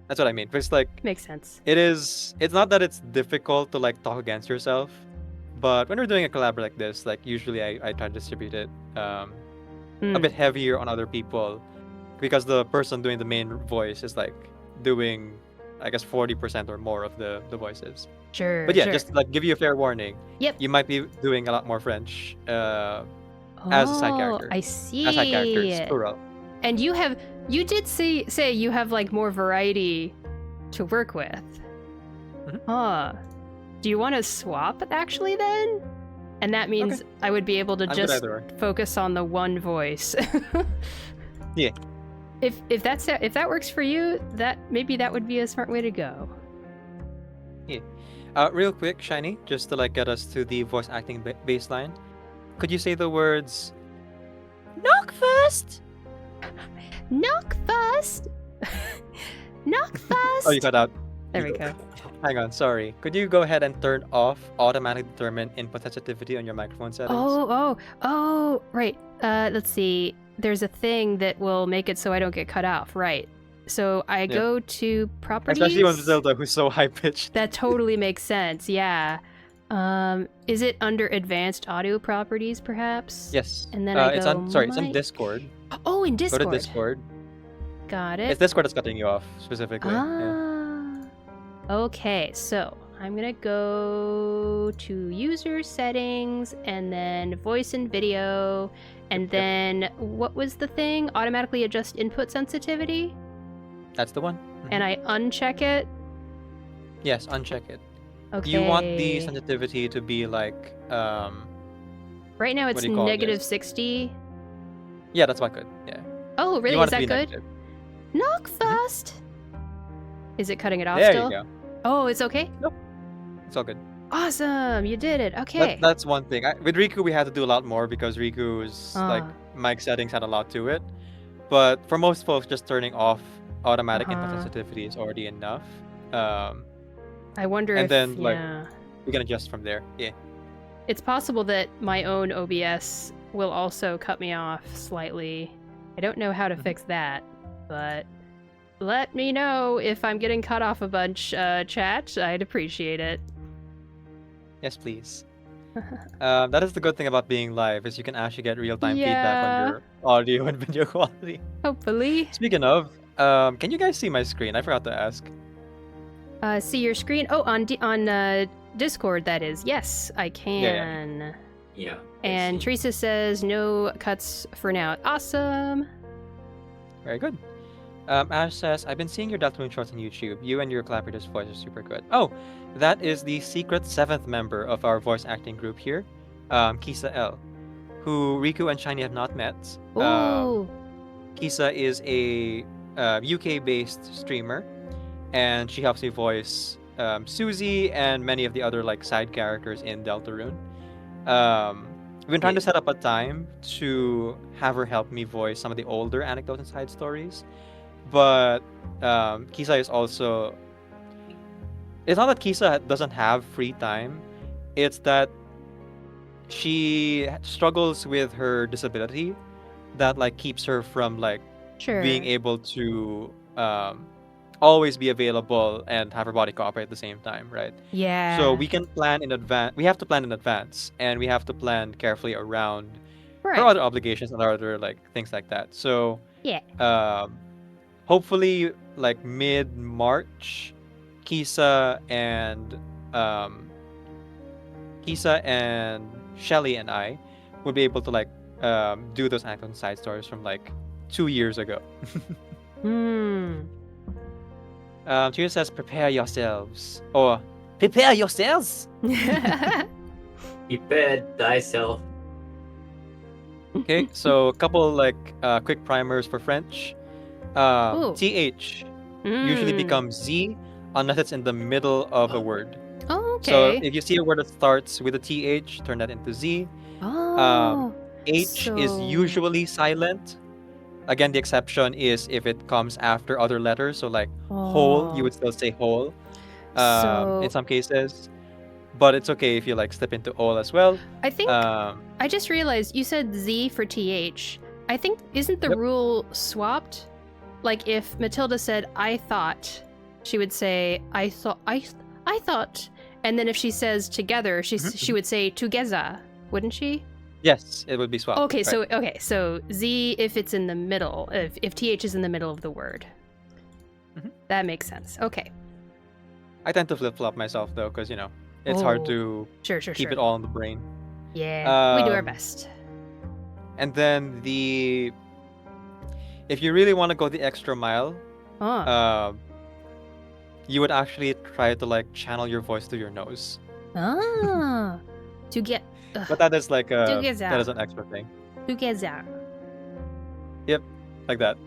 That's what I mean. Because like Makes sense. it's not that it's difficult to like talk against yourself, but when we're doing a collab like this, like usually I try to distribute it a bit heavier on other people, because the person doing the main voice is like doing, I guess, 40% or more of the voices. Sure. But yeah, sure. just like give you a fair warning. Yep. You might be doing a lot more French as a side character. I see. As side characters, plural. And you did say you have like more variety to work with. Mhm. Do you want to swap actually then? And that means I would be able to I'm good just either way. focus on the one voice. Yeah. If that works for you, maybe that would be a smart way to go. Real quick, Shiny, just to like get us to the voice acting baseline. Could you say the words "knock first"? Knock first. Knock first. Oh, you cut out. There we go. Hang on, sorry. Could you go ahead and turn off automatic determine input sensitivity on your microphone settings? Oh, right. Let's see. There's a thing that will make it so I don't get cut off, right? So I go to properties. Especially when Matilda, who's so high pitched. That totally makes sense. Yeah. Is it under advanced audio properties, perhaps? Yes. And then it's in mic. Discord. Oh, in Discord. Go to Discord. Got it. It's Discord that's cutting you off specifically. Yeah. Okay, so I'm gonna go to user settings and then voice and video, and then what was the thing? Automatically adjust input sensitivity? That's the one. And I uncheck it? Yes, uncheck it. Okay. You want the sensitivity to be like right now it's what do you call negative this? 60. Yeah, that's not good. Yeah. Oh, really? You want Is it to that be good? negative. Knock first. Is it cutting it off There still? you go. Oh, it's okay? It's all good. Awesome, you did it. Okay. That's one thing. With Riku, we had to do a lot more because Riku's like Ah. mic settings had a lot to it. But for most folks, just turning off automatic input Uh-huh. sensitivity is already enough. I wonder and if then, like- yeah. We can adjust from there. Yeah. It's possible that my own OBS will also cut me off slightly. I don't know how to fix that, but let me know if I'm getting cut off a bunch, chat. I'd appreciate it. Yes, please. That is the good thing about being live, is you can actually get real-time feedback on your audio and video quality. Hopefully. Speaking of, can you guys see my screen? I forgot to ask. See your screen? Oh, on Discord, that is. Yes, I can. Yeah. And I see. Teresa says no cuts for now. Awesome. Very good. Ash says, I've been seeing your Deltarune shorts on YouTube. You and your collaborator's voice are super good. Oh, that is the secret 7th member of our voice acting group here, Kisa L, who Riku and Shiny have not met. Ooh. Kisa is a UK-based streamer, and she helps me voice Susie and many of the other like side characters in Deltarune. We've been trying to set up a time to have her help me voice some of the older anecdotes and side stories, but Kisa is also. It's not that Kisa doesn't have free time; it's that she struggles with her disability that like keeps her from like Sure. being able to always be available and have her body cooperate at the same time, right? Yeah. So we can plan in advance. We have to plan in advance, and we have to plan carefully around right. her other obligations and other like things like that. So Yeah. hopefully like mid-March, Kisa and Shelly and I will be able to like do those anecdote and side stories from like 2 years ago. Hmm. Cheer says, prepare yourselves. Or Prepare yourselves. Prepare thyself. Okay, so a couple quick primers for French. Ooh. TH usually Mm. becomes Z unless it's in the middle of a word. Oh, So okay. if you see a word that starts with a TH, turn that into Z. Oh. H is So- usually silent. Again, the exception is if it comes after other letters. So like whole, you Oh. would still say whole So in some cases. But it's okay if you like slip into all as well. I think Um, I just realized you said Z for TH. I think isn't the Yep. rule swapped? Like if Matilda said I thought, she would say I thought, and then if she says together, she would say together, wouldn't she? yes, it would be swapped. Okay, right. so Z if it's in the middle, if TH is in the middle of the word. Mhm. That makes sense. Okay. I tend to flip flop myself though, because it's hard Oh. to Sure. keep it all in the brain. Yeah, we do our Um, best. And then if you really want to go the extra mile, Oh. you would actually try to like channel your voice through your nose. Ah. To get But that is like that Together. is an extra thing. together. Like that.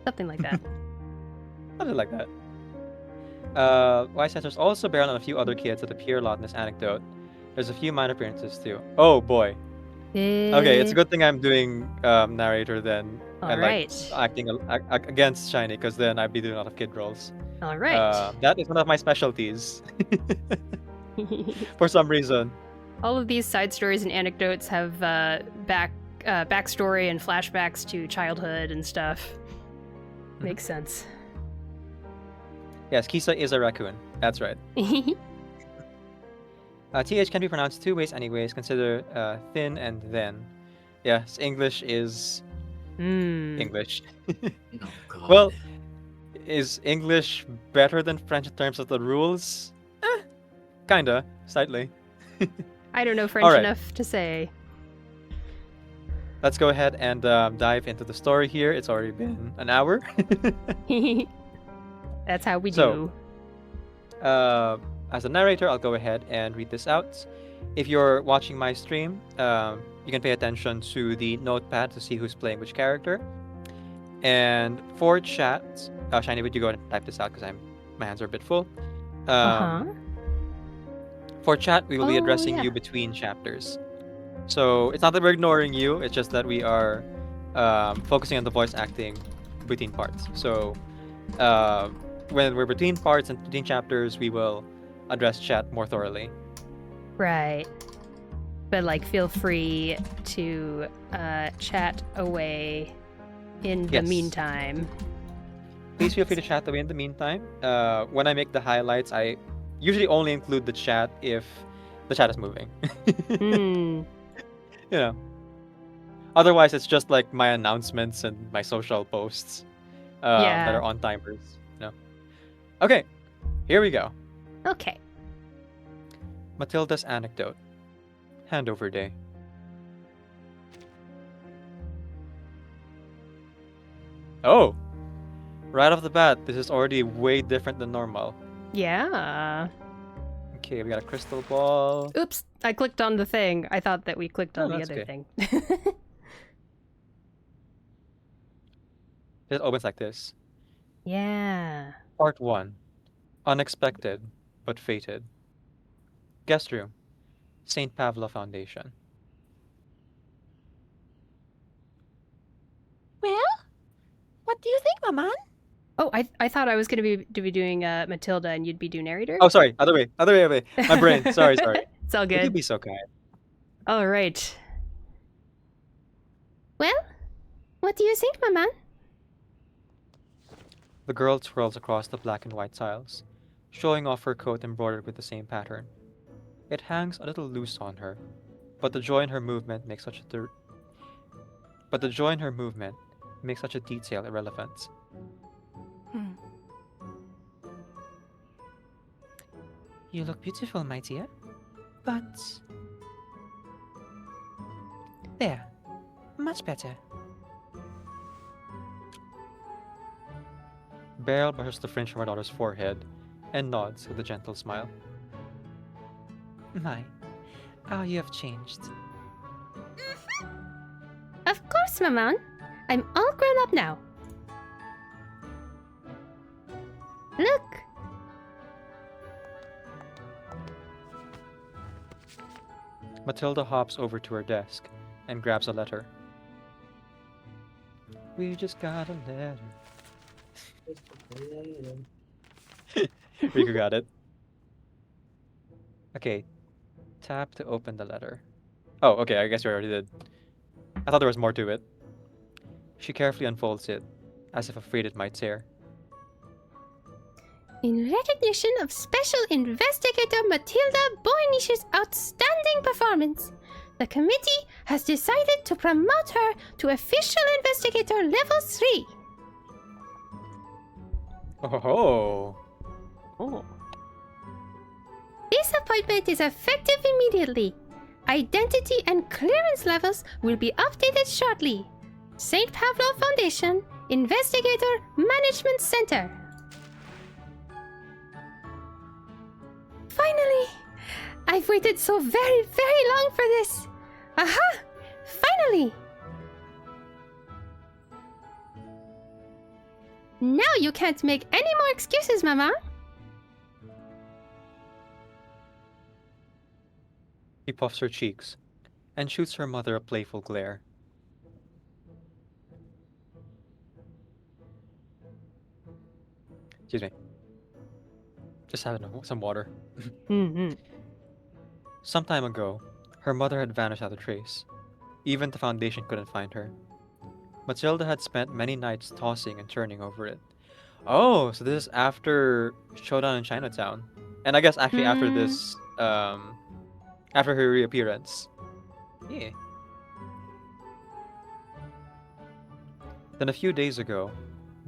Something like that. Something like that. Wise Sensors also bear on a few other kids that appear a lot in this anecdote. There's a few minor appearances too. Oh boy. Okay, it's a good thing I'm doing narrator then. And like Alright. acting against Shiny, because then I'd be doing a lot of kid roles. Alright. That is one of my specialties. For some reason. All of these side stories and anecdotes have backstory and flashbacks to childhood and stuff. Makes sense. Yes, Kisa is a raccoon. That's right. TH can be pronounced two ways anyways. Consider thin and then. Yes, English is English. Oh god. Well, is English better than French in terms of the rules? Kinda, slightly. I don't know French Alright. enough to say. Let's go ahead and dive into the story here. It's already been an hour. That's how we So, do. As a narrator, I'll go ahead and read this out. If you're watching my stream, you can pay attention to the notepad to see who's playing which character. And for chat, Shiny, would you go ahead and type this out because my hands are a bit full. For chat, we will be Oh, addressing yeah. you between chapters. So it's not that we're ignoring you; it's just that we are focusing on the voice acting between parts. So when we're between parts and between chapters, we will address chat more thoroughly. Right. But like feel free to chat away in the Yes. meantime. Please feel free to chat away in the meantime. When I make the highlights, I usually only include the chat if the chat is moving. You know. Otherwise, it's just like my announcements and my social posts that are on timers. Okay, here we go. Okay. Matilda's anecdote. Handover day. Oh! Right off the bat, this is already way different than normal. Yeah. Okay, we got a crystal ball. Oops, I clicked on the thing. I thought that we clicked on the that's other okay. thing. It opens like this. Yeah. Part 1. Unexpected, but fated. Guest room. St. Pavla Foundation. Well, what do you think, Maman? Oh, I thought I was gonna be doing Matilda and you'd be doing narrator. Oh, sorry. Other way. My brain. Sorry. It's all Would you good. be so kind? All right. Well, what do you think, Maman? The girl twirls across the black and white tiles, showing off her coat embroidered with the same pattern. It hangs a little loose on her, but the joy in her movement makes such a detail irrelevant. You look beautiful, my dear. But there, much better. Beryl brushes the fringe from her daughter's forehead and nods with a gentle smile. My, how you have changed. Of course, Maman. I'm all grown up now. Look! Matilda hops over to her desk and grabs a letter. We just got a letter. Riku got it. Okay, tap to open the letter. Oh, okay, I guess you already did. I thought there was more to it. She carefully unfolds it, as if afraid it might tear. In recognition of Special Investigator Matilda Boynish's outstanding performance, the committee has decided to promote her to Official Investigator Level 3. Oh. Oh. This appointment is effective immediately. Identity and clearance levels will be updated shortly. St. Pablo Foundation, Investigator Management Center. Finally! I've waited so very, very long for this! Aha! Finally! Now you can't make any more excuses, Mama! She puffs her cheeks and shoots her mother a playful glare. Excuse me. Just having some water. Some time ago, her mother had vanished without a trace. Even the Foundation couldn't find her. Matilda had spent many nights tossing and turning over it. Oh, so this is after Showdown in Chinatown. And I guess actually after this, after her reappearance. Yeah. Then a few days ago,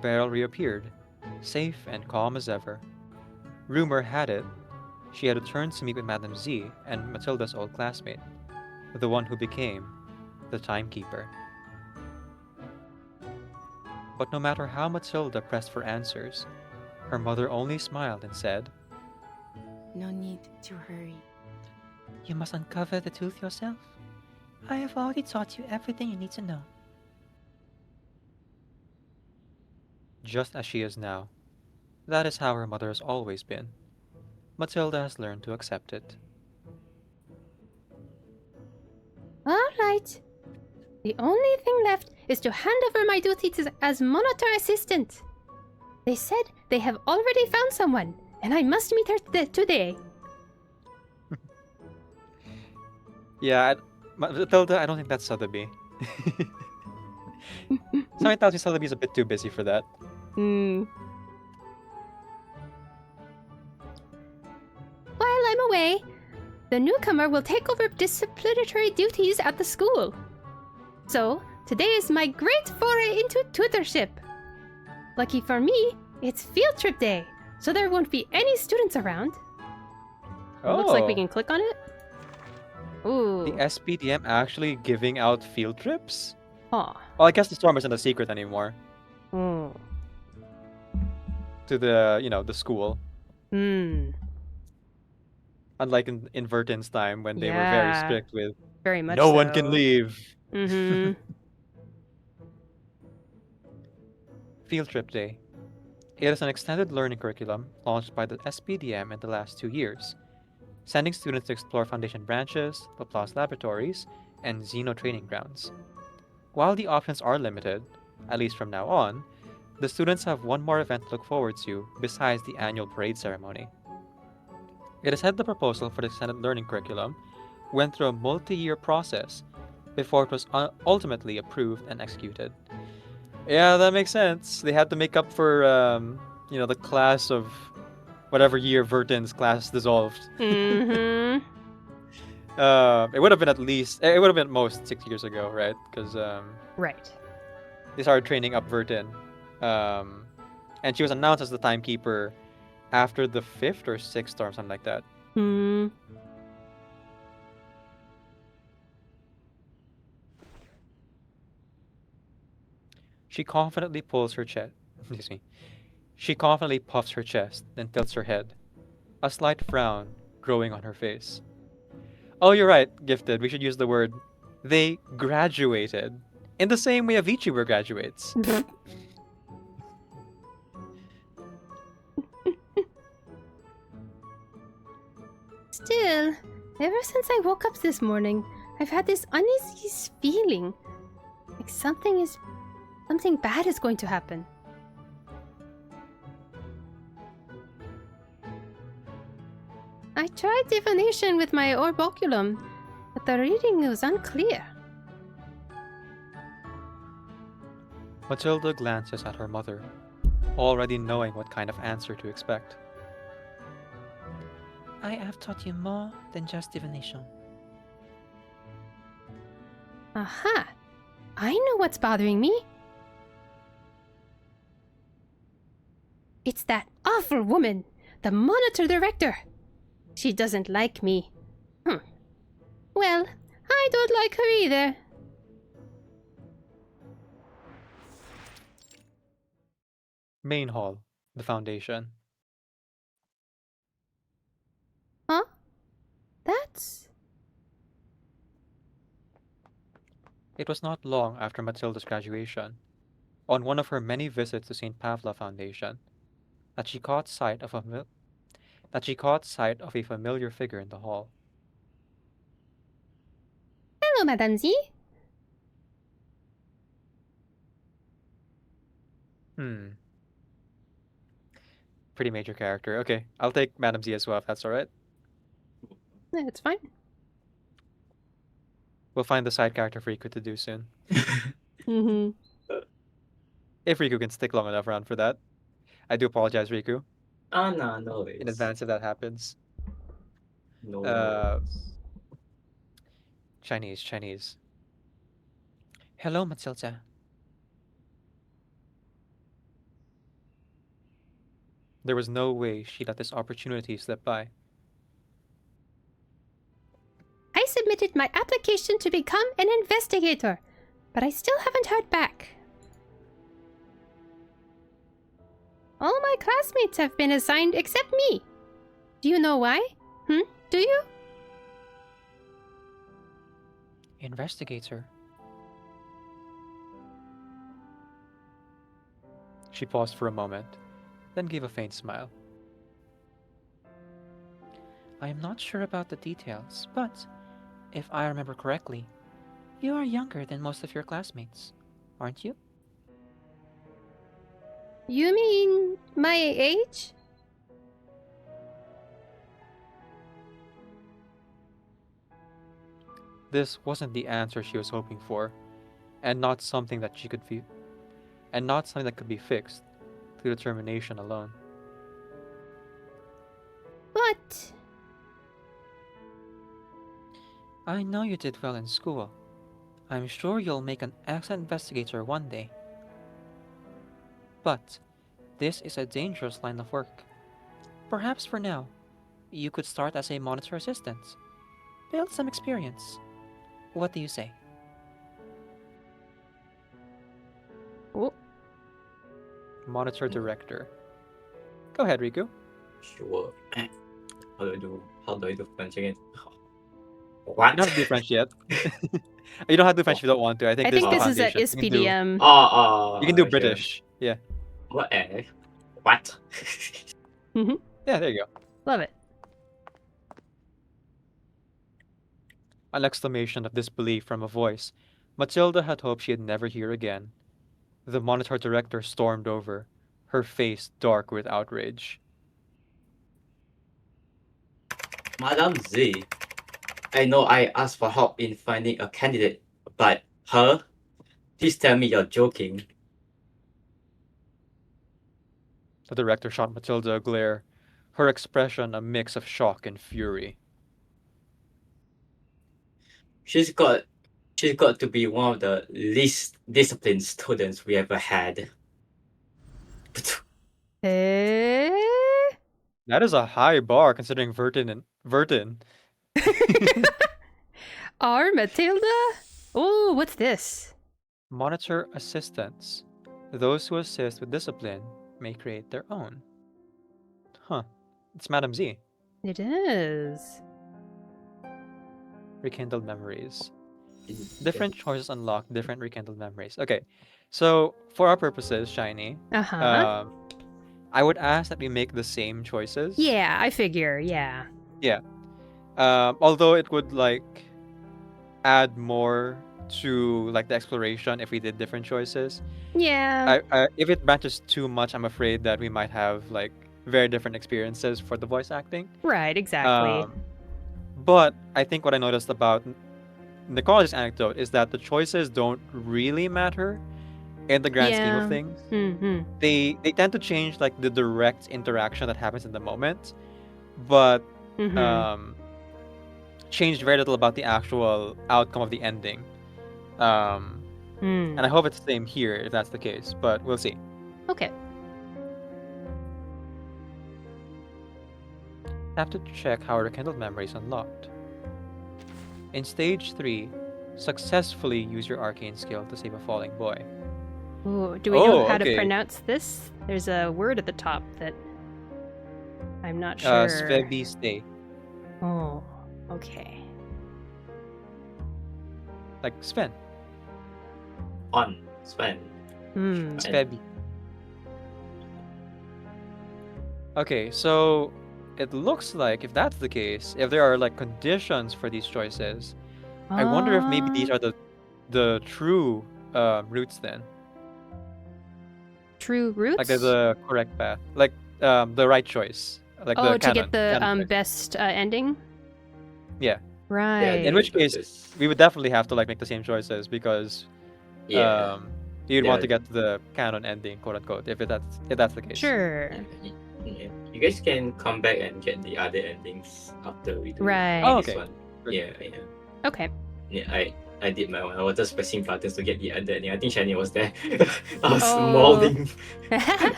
Beryl reappeared, safe and calm as ever. Rumor had it, she had returned to meet with Madame Z and Matilda's old classmate, the one who became the timekeeper. But no matter how Matilda pressed for answers, her mother only smiled and said, No need to hurry. You must uncover the truth yourself. I have already taught you everything you need to know. just as she is now. That is how her mother has always been. Matilda has learned to accept it. All right. The only thing left is to hand over my duties as monitor assistant. They said they have already found someone, and I must meet her today. Yeah, Matilda, I don't think that's Sotheby. Something tells me Sotheby's a bit too busy for that. While I'm away, the newcomer will take over disciplinary duties at the school. So, today is my great foray into tutorship. Lucky for me, it's field trip day, so there won't be any students around. Oh, Looks like we can click on it. Ooh. The SPDM actually giving out field trips? Aw. Well, I guess the storm isn't a secret anymore. Mm. To the, the school. Hmm. Unlike in Verton's time when they were very Yeah. strict with Very much no one so. can leave. Mm-hmm. Field Trip Day. It is an extended learning curriculum launched by the SPDM in the last 2 years, sending students to explore Foundation branches, Laplace laboratories, and Xeno training grounds. While the options are limited, at least from now on, the students have one more event to look forward to besides the annual parade ceremony. It is said the proposal for the extended learning curriculum went through a multi-year process before it was ultimately approved and executed. Yeah, that makes sense. They had to make up for, the class of whatever year Verton's class dissolved. Mm-hmm. It would have been at most 6 years ago, right? Because Right. they started training up Verton. And she was announced as the timekeeper after the 5th or 6th storm, something like that. Hmm. She confidently pulls her chest. Excuse me. She confidently puffs her chest, then tilts her head, a slight frown growing on her face. Oh, you're right, Gifted. We should use the word they graduated. In the same way Avicii were graduates. Still, ever since I woke up this morning, I've had this uneasy feeling. Like something bad is going to happen. I tried divination with my orboculum, but the reading was unclear. Matilda glances at her mother, already knowing what kind of answer to expect. I have taught you more than just divination. Aha! I know what's bothering me. It's that awful woman, the monitor director. She doesn't like me. Well, I don't like her either. Main hall, the foundation. Huh? That's... It was not long after Matilda's graduation, on one of her many visits to St. Pavla Foundation, that she caught sight of a familiar figure in the hall. Hello, Madame Z. Pretty major character. Okay, I'll take Madam Z as well if that's alright. Yeah, it's fine. We'll find the side character for Riku to do soon. Mm-hmm. If Riku can stick long enough around for that. I do apologize, Riku, Ah, no in worries. advance if that happens. No Uh, worries. Chinese. Hello, Matilda. There was no way she let this opportunity slip by. I submitted my application to become an investigator, but I still haven't heard back. All my classmates have been assigned except me. Do you know why? Do you? Investigator. She paused for a moment, then gave a faint smile. I am not sure about the details, but if I remember correctly, you are younger than most of your classmates, aren't you? You mean my age? This wasn't the answer she was hoping for, and not something that could be fixed through determination alone. But... I know you did well in school. I'm sure you'll make an excellent investigator one day. But this is a dangerous line of work. Perhaps for now, you could start as a monitor assistant. Build some experience. What do you say? Oh, Monitor director. Go ahead, Riku. Sure. How do I do French again? You What? don't have to do French yet. You don't have to do French if you don't want to. I think I this think is the this is a foundation. You can do- ISPDM. Oh, You can do sure. British. Yeah. What? What? Yeah, there you go. Love it. An exclamation of disbelief from a voice Matilda had hoped she'd never hear again. The monitor director stormed over, her face dark with outrage. Madame Z, I know I asked for help in finding a candidate, but her? Please tell me you're joking. The director shot Matilda a glare, her expression a mix of shock and fury. She's got to be one of the least disciplined students we ever had. Eh? That is a high bar considering Vertin. Our Matilda? Oh, what's this? Monitor assistants. Those who assist with discipline may create their own. Huh. It's Madam Z. It is. Rekindled memories. Yeah. Different choices unlock different rekindled memories. Okay, so for our purposes, Shiny, Uh-huh. I would ask that we make the same choices. Yeah, I figure, yeah. Yeah. Although it would like add more to like the exploration if we did different choices. Yeah. If it branches too much, I'm afraid that we might have like very different experiences for the voice acting. Right, exactly. Um, but I think what I noticed about Nicola's anecdote is that the choices don't really matter in the grand scheme of Yeah. things. Mm-hmm. They tend to change like the direct interaction that happens in the moment, but Mm-hmm. changed very little about the actual outcome of the ending. And I hope it's the same here if that's the case, but we'll see. Okay. Have to check how rekindled memory is unlocked. In stage 3, successfully use your arcane skill to save a falling boy. Ooh, do we know how to okay. pronounce this? There's a word at the top that I'm not sure. Svebi stay. Oh, okay. Like Sven. On Sven. Hmm. Svebi. Okay, so it looks like if that's the case, if there are like conditions for these choices, I wonder if maybe these are the true routes then. True roots? Like the correct path. Like the right choice. Like the to canon. get the canon choice. best ending? Yeah. Right. Yeah, In which case, choices. we would definitely have to like make the same choices because Yeah. you'd want to Yeah. get to the canon ending, quote unquote, if that's the case. Sure. Yeah. You guys can come back and get the other endings after we do Right. Oh, this okay. one. Good. Yeah. Okay. Yeah, I did my one. I was just pressing buttons to get the other ending. I think Shani was there. I was Oh. molding.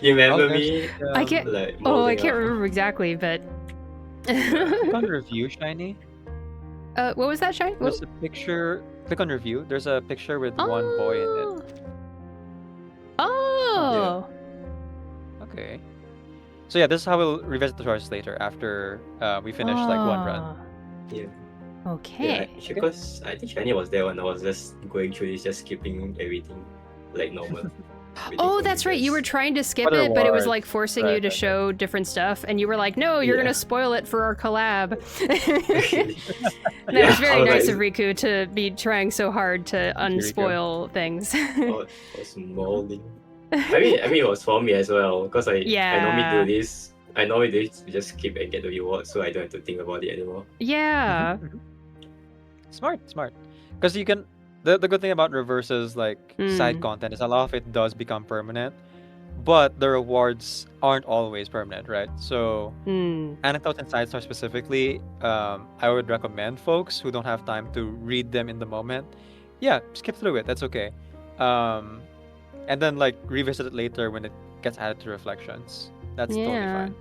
You remember there's me? the, I can't. Like Oh, I molding can't up. remember exactly, but. click on review, Shiny. What was that, Shine? There's a picture. Click on review. There's a picture with one boy in it. Oh. Okay. So yeah, this is how we'll revisit the choices later after we finish like one run. Yeah. Okay. Yeah, because I think Shani was there when I was just going through this, just skipping everything like normal. Waiting Oh, for that's you right. You guys. were trying to skip Other it, but it was words. like forcing you Right, to right, show different stuff, and you were like, "No, you're Yeah. gonna spoil it for our collab." Actually. That Yeah, was very I was nice like- of Riku to be trying so hard to Riku. unspoil things. I was molding. I mean, it was for me as well because I normally Yeah. do this. I normally do it to just skip and get the reward, so I don't have to think about it anymore. Yeah. Smart. Because you can. The good thing about reverses like side Mm. content is a lot of it does become permanent, but the rewards aren't always permanent, right? So Mm. anecdotes and side stories specifically, I would recommend folks who don't have time to read them in the moment. Yeah, skip through it. That's okay. And then like revisit it later when it gets added to reflections. That's totally Yeah. fine.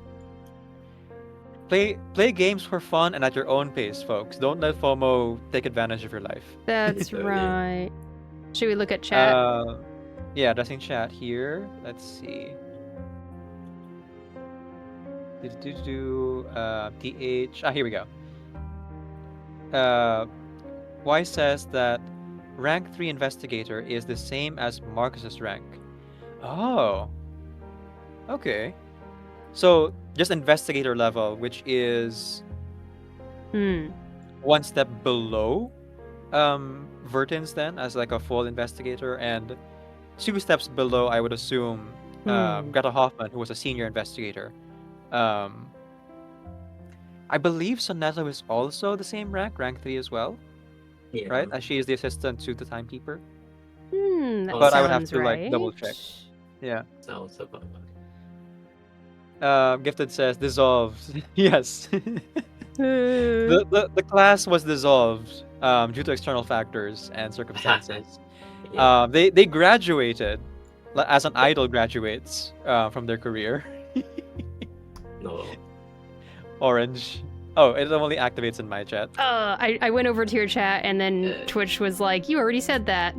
Play games for fun and at your own pace, folks. Don't let FOMO take advantage of your life. That's Okay. right. Should we look at chat? Yeah, addressing chat here. Let's see. TH. Here we go. Y says that rank 3 investigator is the same as Marcus's rank. Oh. Okay. So just investigator level, which is one step below Vertin's then as like a full investigator, and 2 steps below I would assume Greta Hoffman, who was a senior investigator. I believe Sonetto is also the same rank 3 as well, Yeah. right? As she is the assistant to the timekeeper. That But I would have sounds to, like, right. double check. Yeah. Sounds about right. Gifted says dissolved. Yes. Uh, the class was dissolved due to external factors and circumstances. Yeah. They graduated as an idol graduates from their career. No. Orange. Oh, it only activates in my chat. I went over to your chat and then Uh. Twitch was like, "You already said that."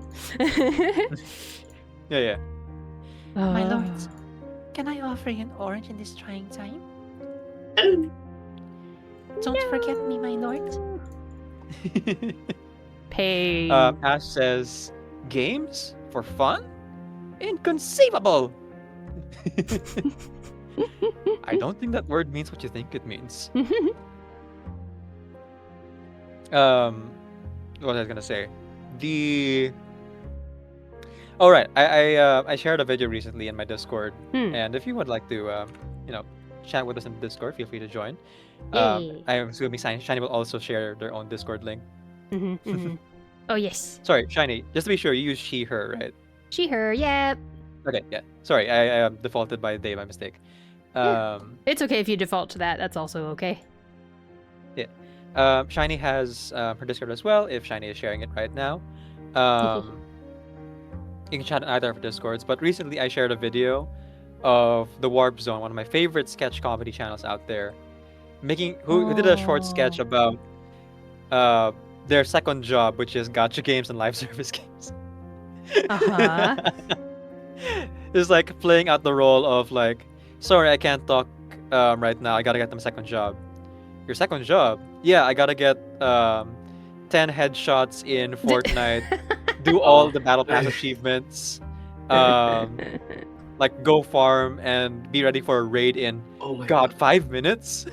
Yeah. My Uh, lords, can I offer you an orange in this trying time? Don't forget me, my lords. Pay. Ash says, games? For fun? Inconceivable! I don't think that word means what you think it means. What was I gonna say? Oh right, I shared a video recently in my Discord, and if you would like to chat with us in Discord, feel free to join. Yay. I'm assuming Shiny will also share their own Discord link. Oh yes. Sorry, Shiny. Just to be sure, you use she, her, right? She, her. Yep. Okay, yeah. Sorry, I defaulted by day by mistake. It's okay if you default to that. That's also okay. Shiny has her Discord as well. If Shiny is sharing it right now, you can chat in either of our Discords. But recently, I shared a video of the Warp Zone, one of my favorite sketch comedy channels out there, who did a short sketch about their second job, which is gacha games and live service games. It's like playing out the role of like, sorry, I can't talk right now. I gotta get them a second job. Your second job? Yeah, I gotta get 10 headshots in Fortnite, do all the battle pass achievements, like go farm and be ready for a raid in 5 minutes.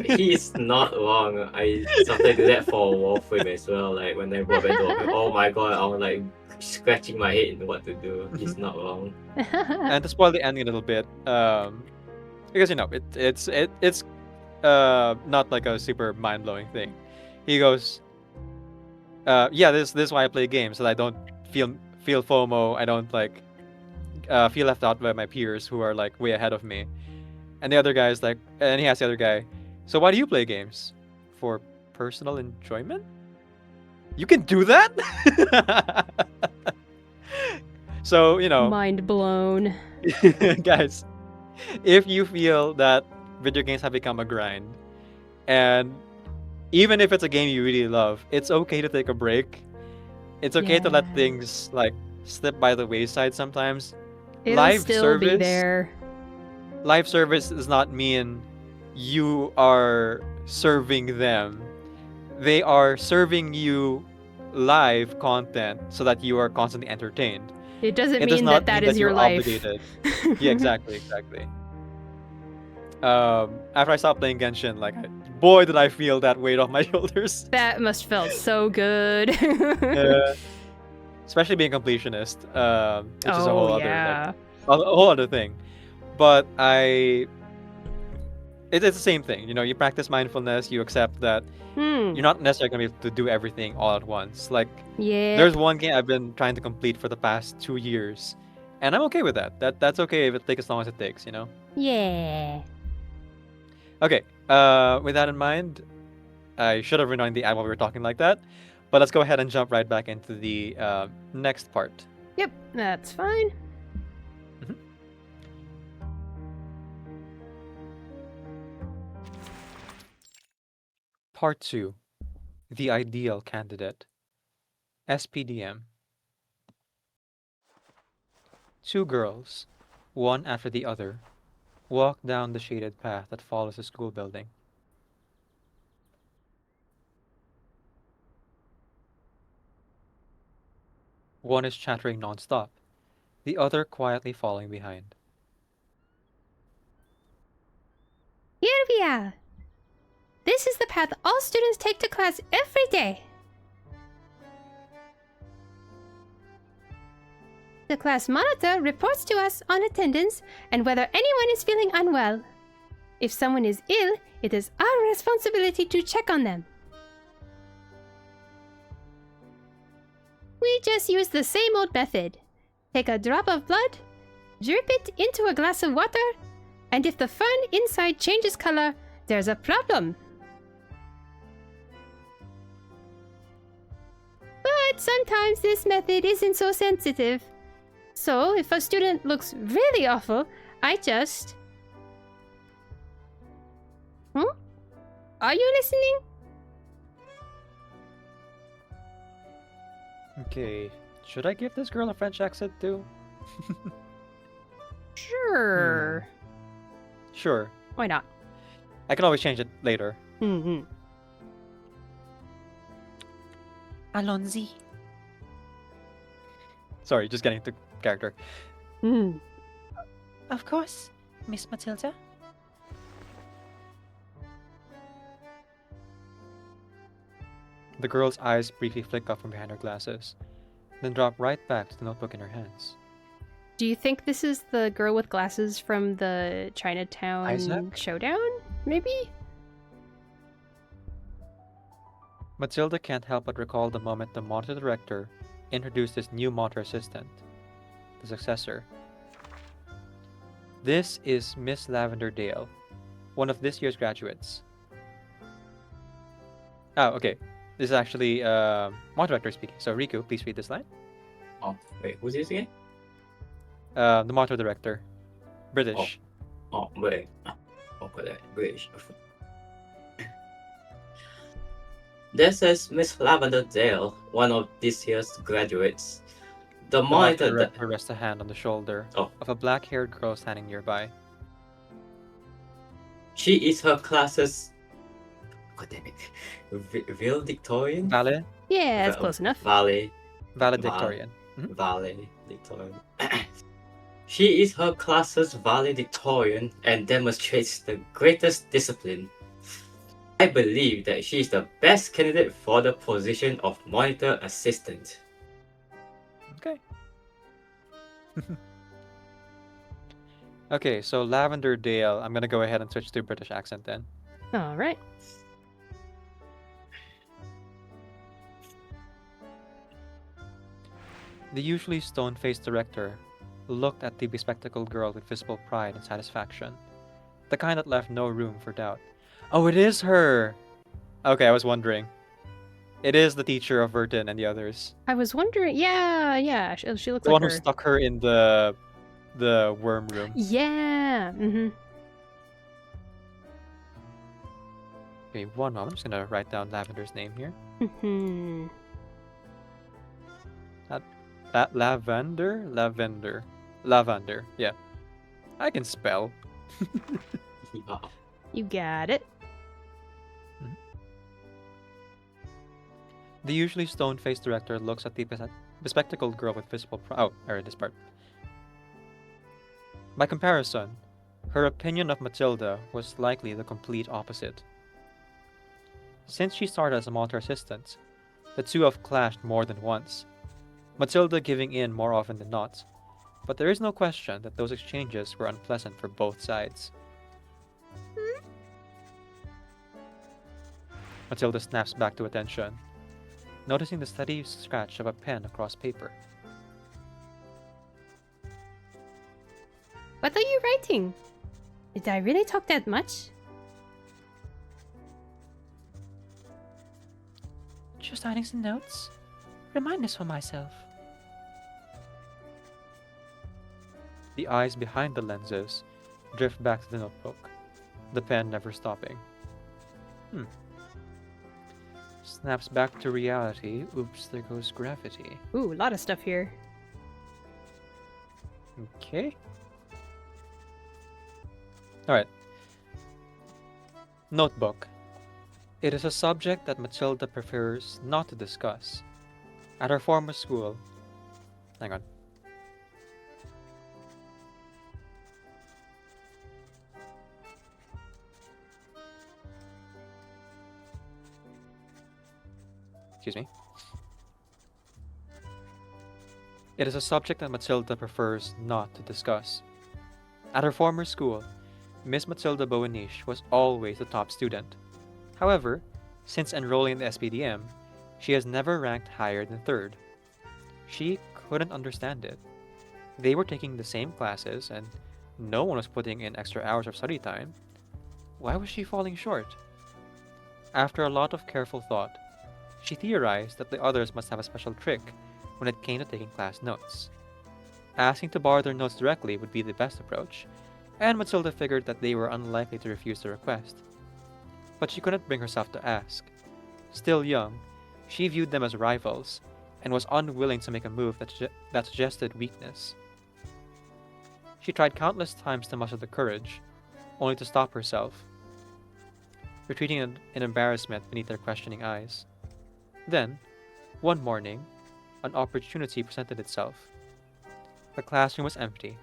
He's not wrong. I sometimes do that for Warframe as well. Like when I brought back to oh my god, I'm like scratching my head in what to do. He's not wrong. And to spoil the ending a little bit, because it's not like a super mind-blowing thing. He goes, yeah, this is why I play games, so that I don't feel FOMO. I don't like feel left out by my peers who are like way ahead of me. And the other guy's like, and he asks the other guy, so why do you play games? For personal enjoyment? You can do that? So, mind blown. guys, if you feel that video games have become a grind, and even if it's a game you really love, it's okay to take a break. It's okay to let things like slip by the wayside sometimes. It'll still be there. Live service does not mean you are serving them. They are serving you live content so that you are constantly entertained. It doesn't mean that is your life. Obligated. Yeah, exactly. After I stopped playing Genshin, like, boy, did I feel that weight off my shoulders. That must felt so good. Especially being completionist, which is a whole other thing. But it's the same thing. You practice mindfulness. You accept that you're not necessarily going to be able to do everything all at once. Like, there's one game I've been trying to complete for the past 2 years, and I'm okay with that. That's okay if it takes as long as it takes. Yeah. Okay. With that in mind, I should have remind the ad while we were talking like that, but let's go ahead and jump right back into the next part. Yep, that's fine. Part 2. The Ideal Candidate. SPDM. 2 girls, one after the other, walk down the shaded path that follows the school building. One is chattering non-stop, the other quietly following behind. Here we are. This is the path all students take to class every day. The class monitor reports to us on attendance and whether anyone is feeling unwell. If someone is ill, it is our responsibility to check on them. We just use the same old method. Take a drop of blood, drip it into a glass of water, and if the fern inside changes color, there's a problem. But sometimes this method isn't so sensitive. So if a student looks really awful, I just... Are you listening? Okay, should I give this girl a French accent too? Sure. Sure. Why not? I can always change it later. Alonzi. Sorry, just getting to character. Mm. Of course, Miss Matilda. The girl's eyes briefly flick up from behind her glasses, then drop right back to the notebook in her hands. Do you think this is the girl with glasses from the Chinatown Isaac? showdown? Maybe? Matilda can't help but recall the moment the monitor director introduced his new monitor assistant, the successor. This is Miss Lavender Dale, one of this year's graduates. Oh, okay. This is actually monitor director speaking. So Riku, please read this line. Oh, wait, who's this again? The monitor director, British. Oh, wait. Oh, British. This is Miss Lavender Dale, one of this year's graduates. The The monitor monitor. director rests a hand on the shoulder Oh. of a black-haired girl standing nearby. She is her class's. God damn it. Valedictorian? Valet? Yeah, that's Va- close enough. Valedictorian. Valedictorian. She is her class's valedictorian and demonstrates the greatest discipline. I believe that she is the best candidate for the position of monitor assistant. Okay. Okay, so Lavender Dale. I'm gonna go ahead and switch to British accent then. All right. The usually stone-faced director looked at the bespectacled girl with visible pride and satisfaction, the kind that left no room for doubt. Oh, it is her! Okay, I was wondering. It is the teacher of Verton and the others. I was wondering. Yeah. She looks The like one her. who stuck her in the worm room. Yeah. Mm-hmm. Okay, one moment. I'm just gonna write down Lavender's name here. Mm-hmm. Lavender. Yeah, I can spell. Yeah. You got it. The usually stone-faced director looks at the bespectacled girl with visible pride. Oh, I read this part. By comparison, her opinion of Matilda was likely the complete opposite. Since she started as a monitor assistant, the two have clashed more than once, Matilda giving in more often than not, but there is no question that those exchanges were unpleasant for both sides. Matilda snaps back to attention, noticing the steady scratch of a pen across paper. What are you writing? Did I really talk that much? Just adding some notes. Reminders for myself. The eyes behind the lenses drift back to the notebook, the pen never stopping. Snaps back to reality. Oops, there goes gravity. Ooh, a lot of stuff here. Okay. Alright. Notebook. It is a subject that Matilda prefers not to discuss. At her former school. Hang on. Excuse me. It is a subject that Matilda prefers not to discuss. At her former school, Miss Matilda Bowenish was always the top student. However, since enrolling in the SPDM, she has never ranked higher than third. She couldn't understand it. They were taking the same classes and no one was putting in extra hours of study time. Why was she falling short? After a lot of careful thought, she theorized that the others must have a special trick when it came to taking class notes. Asking to borrow their notes directly would be the best approach, and Matilda figured that they were unlikely to refuse the request. But she couldn't bring herself to ask. Still young, she viewed them as rivals, and was unwilling to make a move that suggested weakness. She tried countless times to muster the courage, only to stop herself, retreating in embarrassment beneath their questioning eyes. Then, One morning, an opportunity presented itself. The classroom was empty,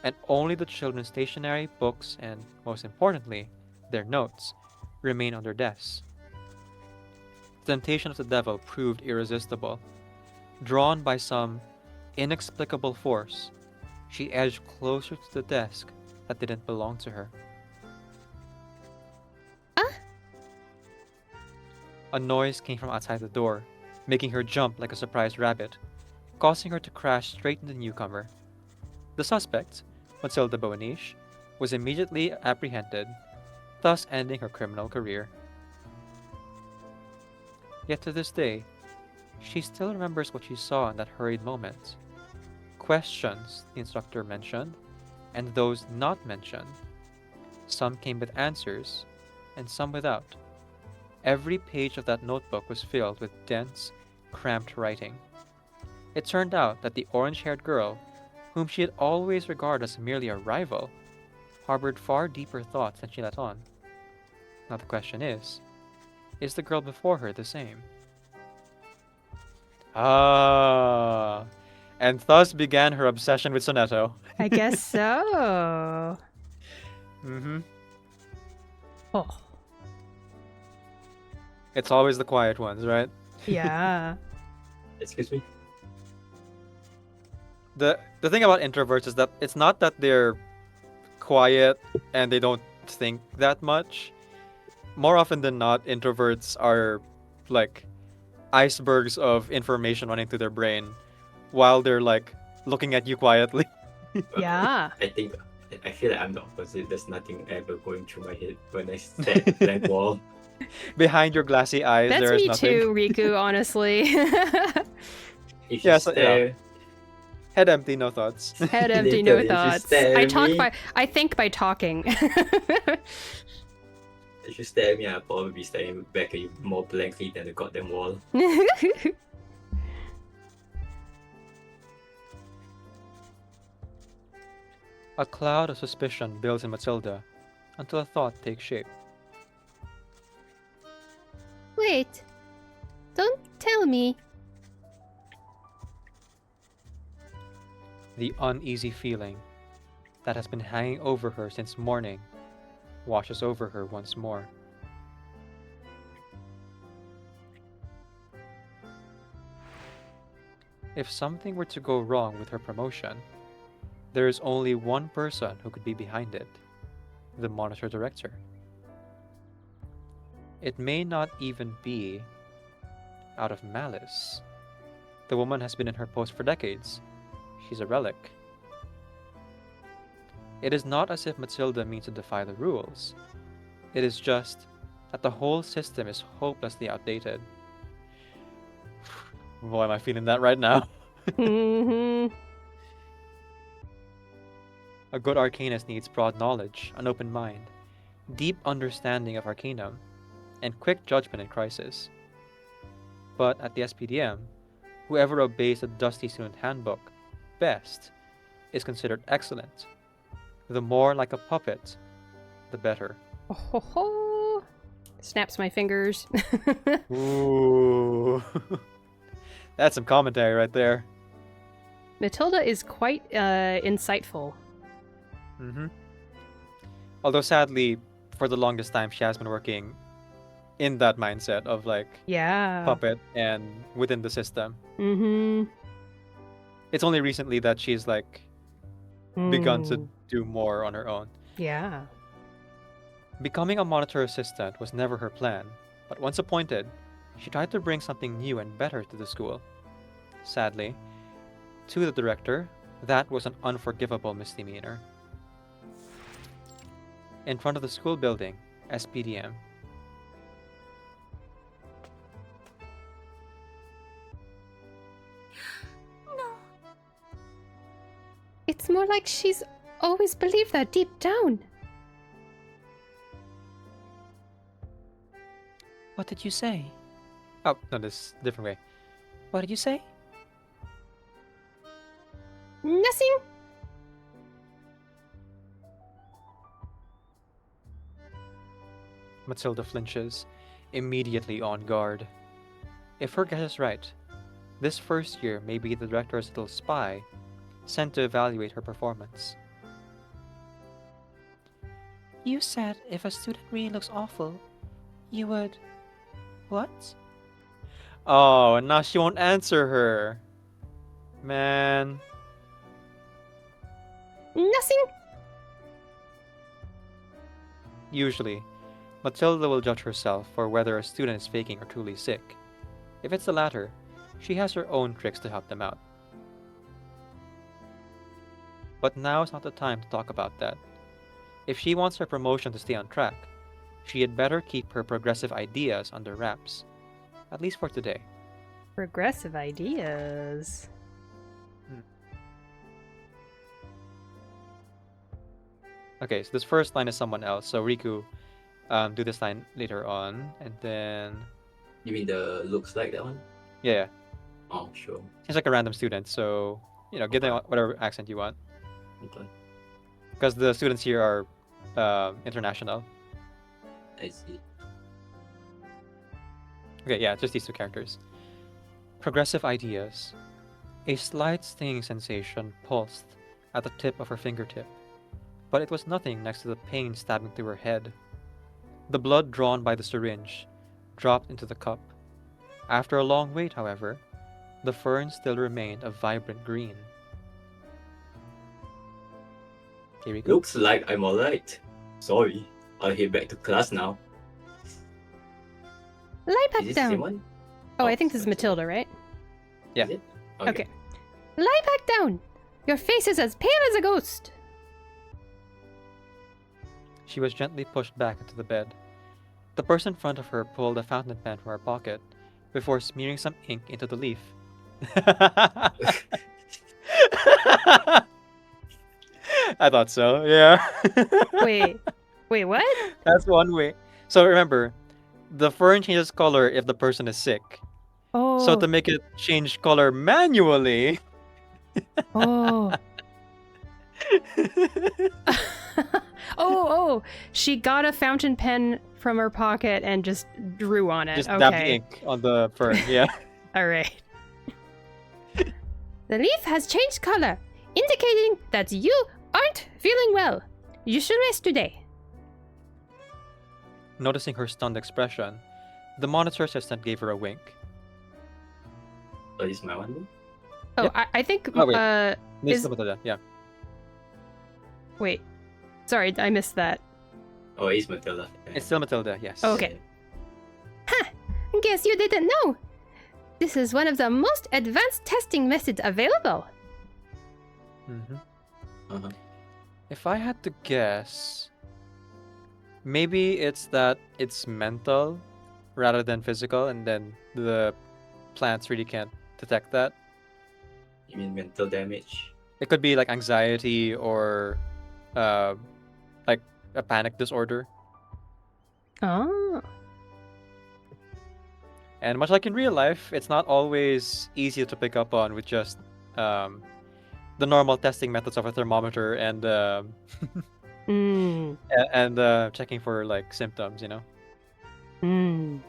and only the children's stationery, books, and, most importantly, their notes remained on their desks. The temptation of the devil proved irresistible. Drawn by some inexplicable force, she edged closer to the desk that didn't belong to her. A noise came from outside the door, making her jump like a surprised rabbit, causing her to crash straight into the newcomer. The suspect, Matilda Boaniche, was immediately apprehended, thus ending her criminal career. Yet to this day, she still remembers what she saw in that hurried moment. Questions the instructor mentioned, and those not mentioned. Some came with answers, and some without. Every page of that notebook was filled with dense, cramped writing. It turned out that the orange-haired girl, whom she had always regarded as merely a rival, harbored far deeper thoughts than she let on. Now the question is the girl before her the same? Ah, and thus began her obsession with Sonetto. I guess so. Mm-hmm. Oh, It's always the quiet ones, right? yeah. Excuse me? The thing about introverts is that it's not that they're quiet and they don't think that much. More often than not, introverts are like icebergs of information running through their brain while they're like looking at you quietly. Yeah. I feel like I'm the opposite. There's nothing ever going through my head when I stare at the blank wall. Behind your glassy eyes, That's there is me nothing. too, Riku, honestly. If Yeah, you so, stare, Head empty, no thoughts. Head empty, no Literally, if you thoughts. stare at me- I think by talking. if you stare at me, I'll probably be staring back at you more blankly than the goddamn wall. A cloud of suspicion builds in Matilda until a thought takes shape. Wait. Don't tell me. The uneasy feeling that has been hanging over her since morning washes over her once more. If something were to go wrong with her promotion, there is only one person who could be behind it: the monitor director. It may not even be out of malice. The woman has been in her post for decades. She's a relic. It is not as if Matilda means to defy the rules. It is just that the whole system is hopelessly outdated. Boy, am I feeling that right now. Mm-hmm. A good arcanist needs broad knowledge, an open mind, deep understanding of arcanum, and quick judgment in crisis. But at the SPDM, whoever obeys the dusty student handbook best is considered excellent. The more like a puppet, the better. Oh, ho, ho. Snaps my fingers. Ooh. That's some commentary right there. Matilda is quite insightful. Mm-hmm. Although sadly, for the longest time, she has been working in that mindset of like Yeah. puppet and within the system. Mm-hmm. It's only recently that she's like begun to Mm. do more on her own. Yeah. Becoming a monitor assistant was never her plan, but once appointed, she tried to bring something new and better to the school. Sadly, to the director, that was an unforgivable misdemeanor. In front of the school building, SPDM. No. It's more like she's always believed that deep down. What did you say? Oh, no, this different way. What did you say? Nothing. Matilda flinches, immediately on guard. If her guess is right, This first year may be the director's little spy, sent to evaluate her performance. You said if a student really looks awful, you would. What? Oh, and now she won't answer her. Man. Nothing. Usually, Matilda will judge herself for whether a student is faking or truly sick. If it's the latter, she has her own tricks to help them out. But now is not the time to talk about that. If she wants her promotion to stay on track, she had better keep her progressive ideas under wraps. At least for today. Progressive ideas. Okay, so this first line is someone else. So Riku, do this line later on, and then You mean the looks like that one? yeah, Oh, sure. he's like a random student. So give them whatever accent you want, Okay. because the students here are international. I see. Okay, yeah, just these two characters. Progressive ideas. A slight stinging sensation pulsed at the tip of her fingertip, but it was nothing next to the pain stabbing through her head. The blood drawn by the syringe dropped into the cup. After a long wait, however, the fern still remained a vibrant green. Here we go. Looks like I'm alright. Sorry. I'll head back to class now. Lie Is back this the same down. one? Oh, I think this is sorry. Matilda, right? Yeah. Is it? Okay. Lie back down. Your face is as pale as a ghost. She was gently pushed back into the bed. The person in front of her pulled a fountain pen from her pocket before smearing some ink into the leaf. I thought so, yeah. Wait, what? That's one way. So remember, the fern changes color if the person is sick. Oh, So to make it change color manually, oh. oh, she got a fountain pen from her pocket and just drew on it. just dab the Okay. ink on the fern. Yeah. All right. The leaf has changed color, indicating that you aren't feeling well. You should rest today. Noticing her stunned expression, the monitor assistant gave her a wink. Oh, this is my one then? Oh, Yep. I think. Oh, wait. Miss Is- Matilda, yeah. Wait. Sorry, I missed that. Oh, it's Matilda. It's still Matilda, yes. Okay. Guess you didn't know. This is one of the most advanced testing methods available. Hmm. Uh-huh. If I had to guess, maybe it's that it's mental rather than physical, and then the plants really can't detect that. You mean mental damage? It could be like anxiety or like a panic disorder. Oh. And much like in real life, it's not always easy to pick up on with just the normal testing methods of a thermometer and Mm. checking for like symptoms, Mm.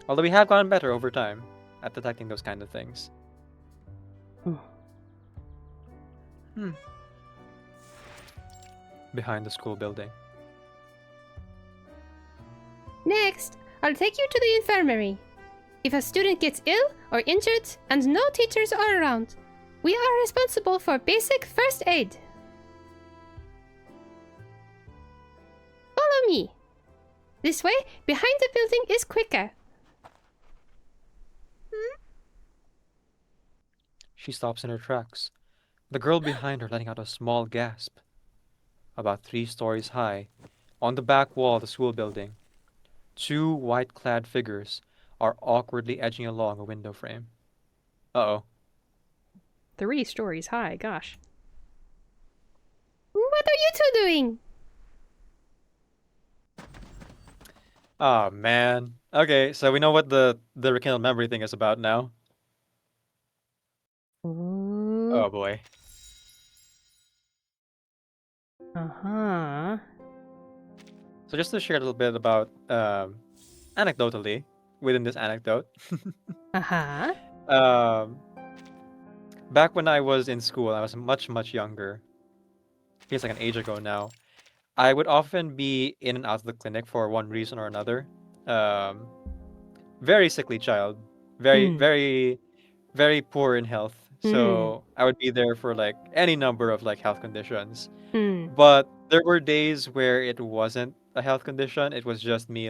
Although we have gotten better over time at detecting those kind of things. Behind the school building. Next, I'll take you to the infirmary. If a student gets ill or injured and no teachers are around, we are responsible for basic first aid. Follow me. This way, behind the building is quicker. She stops in her tracks, the girl behind her letting out a small gasp. About 3 stories high, on the back wall of the school building, 2 white-clad figures are awkwardly edging along a window frame. Uh-oh. 3 stories high, gosh. What are you two doing? Oh, man. Okay, so we know what the rekindled memory thing is about now. Ooh. Oh, boy. Uh-huh. So just to share a little bit about, anecdotally, within this anecdote, Uh-huh. Um, back when I was in school, I was much younger. Feels like an age ago now. I would often be in and out of the clinic for one reason or another. Um, very sickly child, very Hmm. very poor in health. Hmm. So I would be there for like any number of like health conditions. Hmm. But there were days where it wasn't a health condition. It was just me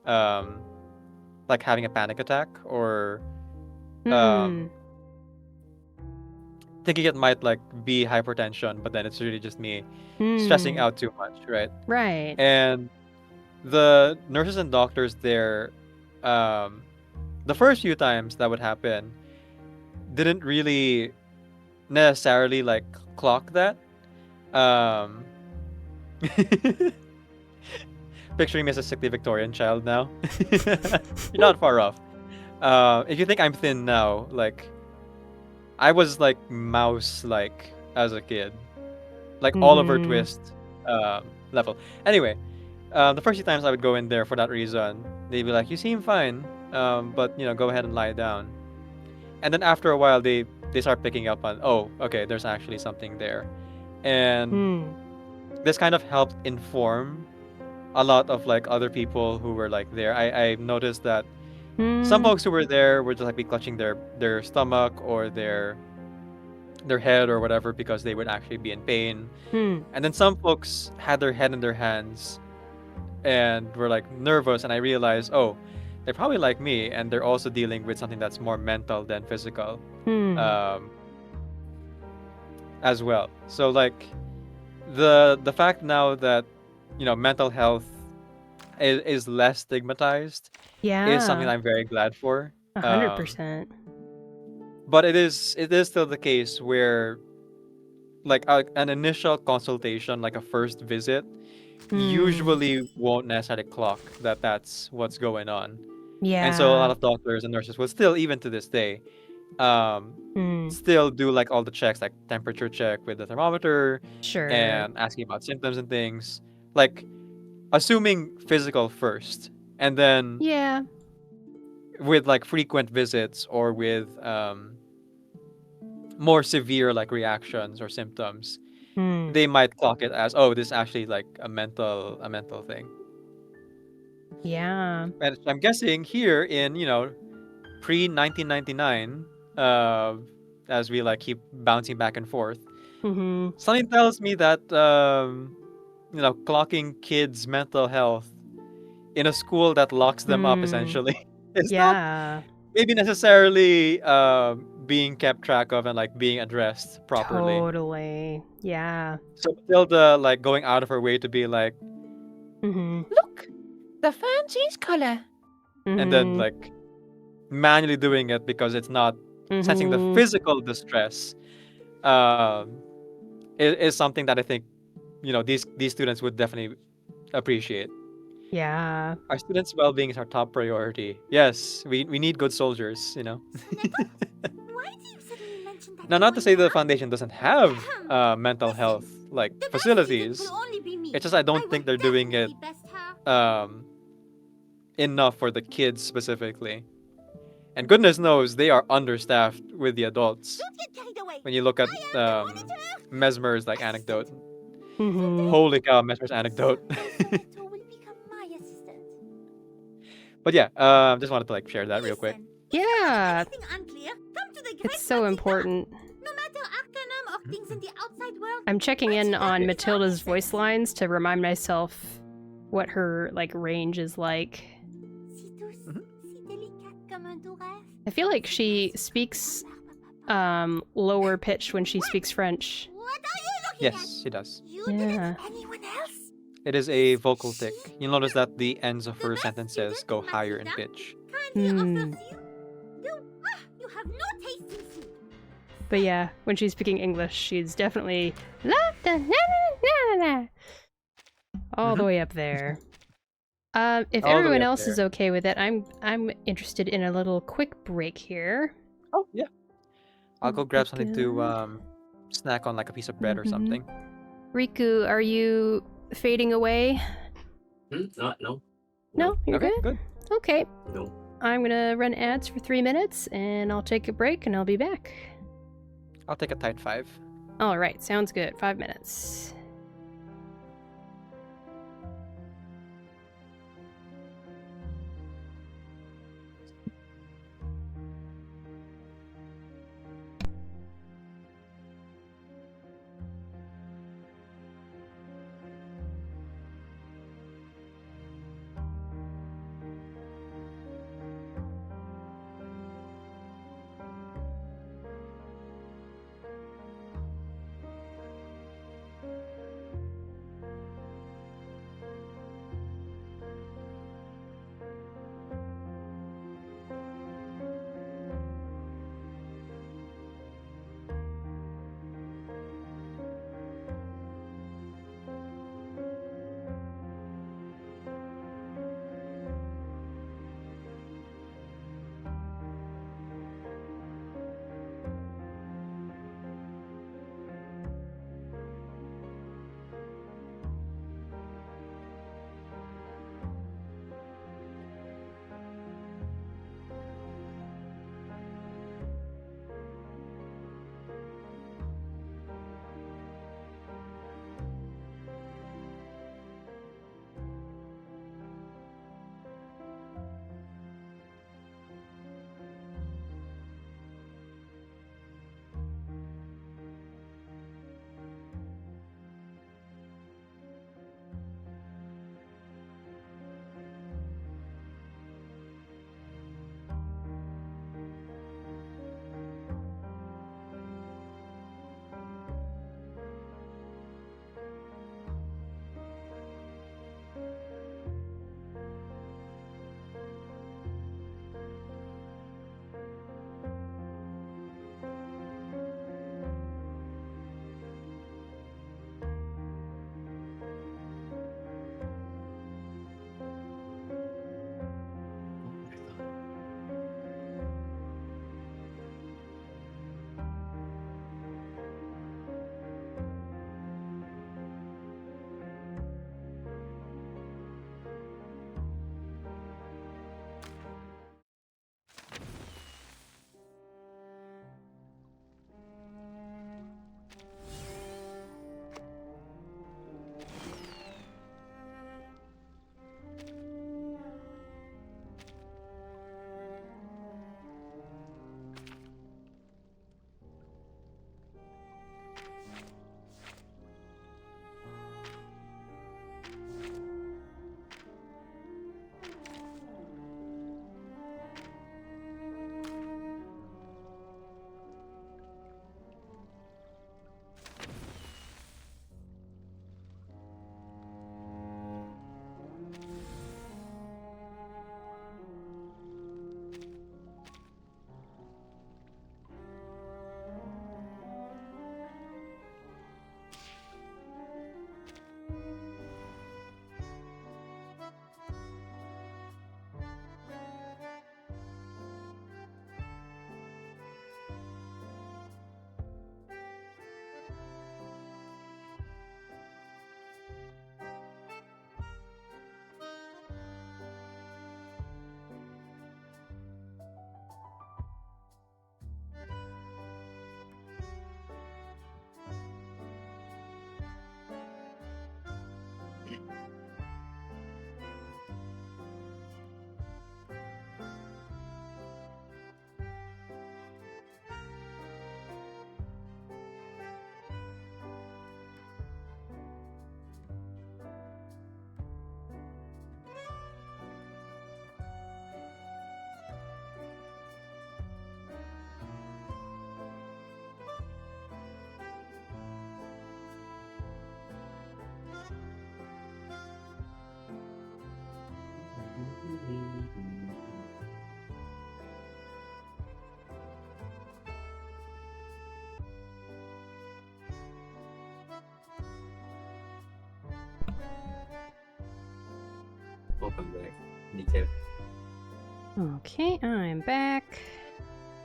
um like having a panic attack or Hmm. um thinking it might like be hypertension, but then it's really just me stressing Hmm. out too much, right? Right. And the nurses and doctors there, um, the first few times that would happen, didn't really necessarily like clock that. Um, picturing me as a sickly Victorian child now. You're not far off. If you think I'm thin now, like I was like mouse like as a kid, like Oliver Mm-hmm. Twist level. Anyway, the first few times I would go in there for that reason, they'd be like, "You seem fine, but you know, go ahead and lie down." And then after a while, they start picking up on, "Oh, okay, there's actually something there," and Hmm. this kind of helped inform a lot of like other people who were like there. I noticed that some Hmm. folks who were there would just like be clutching their stomach or their head or whatever because they would actually be in pain. Hmm. And then some folks had their head in their hands and were like nervous, and I realized, oh, they're probably like me and they're also dealing with something that's more mental than physical Hmm. um, as well. So like the fact now that mental health is less stigmatized is something Yeah. I'm very glad for. hundred Um, percent. but it is still the case where like an initial consultation, like a first visit, Hmm. usually won't necessarily clock that that's what's going on. And so a lot Yeah. of doctors and nurses will still, even to this day, um, Hmm. still do like all the checks, like temperature check with the thermometer Sure. and asking about symptoms and things, like assuming physical first, and then Yeah. with like frequent visits or with more severe like reactions or symptoms, Hmm. they might clock it as, oh, this is actually like a mental thing. Yeah. And I'm guessing here in pre 1999, uh, as we like keep bouncing back and forth, Mm-hmm. something tells me that clocking kids' mental health in a school that locks them up Hmm. essentially is not Yeah. maybe necessarily being kept track of and like being addressed properly. Totally. Yeah. So Matilda like going out of her way to be like, Mm-hmm. Look, the fan change color. and then Mm-hmm. like manually doing it because it's not sensing the Mm-hmm. physical distress, um, is something that I think these students would definitely appreciate. Yeah. Our students' well-being is our top priority. Yes, we need good soldiers. Why do you suddenly mention that Now, to not to my say the mom? foundation doesn't have mental health Listen, like the best student facilities. will only be me. It's just I I don't will think they're doing it definitely best her. um, enough for the kids specifically. And goodness knows they are understaffed with the adults. Don't get carried away. When you look at I am the monitor. Mesmer's like anecdote, Assistant. Mm-hmm. Someday, holy cow, Mesmer's anecdote. this mentor will become my assistant. But yeah, just wanted to like share that real quick. Listen, if you Yeah. have anything unclear, come to the great It's so Matilda. important. No matter arcanum of things in the outside world, I'm checking in Matilda on is Matilda's our voice lines to remind myself what her like range is like. Si douce, Mhm. si délicate comme un doux rêve. I feel like she speaks lower pitched when she speaks French. What are you looking Yes, she does. at? You Yeah. did it to anyone else? It is a vocal tick. You'll notice that the ends of The her best sentences student, go higher in Matilda, pitch. kindly Hmm. offers you have no taste in food. But yeah, when she's speaking English, she's definitely la da na na na na all the Mhm. way up there. If All the way everyone up else there. is okay with it, I'm interested in a little quick break here. Oh yeah. I'll go Would grab be something good. to snack on, like a piece of bread or Mhm. something. Riku, are you fading away? No, No, you're Okay, good. good. Okay. no. I'm gonna run ads for 3 minutes, and I'll take a break, and I'll be back. I'll take a tight 5. All right, sounds good. 5 minutes. Welcome back, Decaf. Okay, I'm back.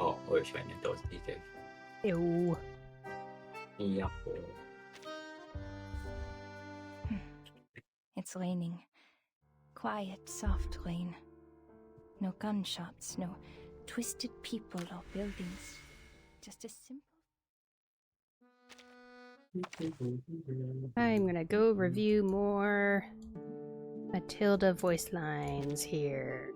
Oh, which one? That was Decaf. Ew. Yeah. It's raining. Quiet, soft rain. No gunshots, no twisted people or buildings. Just a simple. I'm gonna go review more Matilda voice lines here.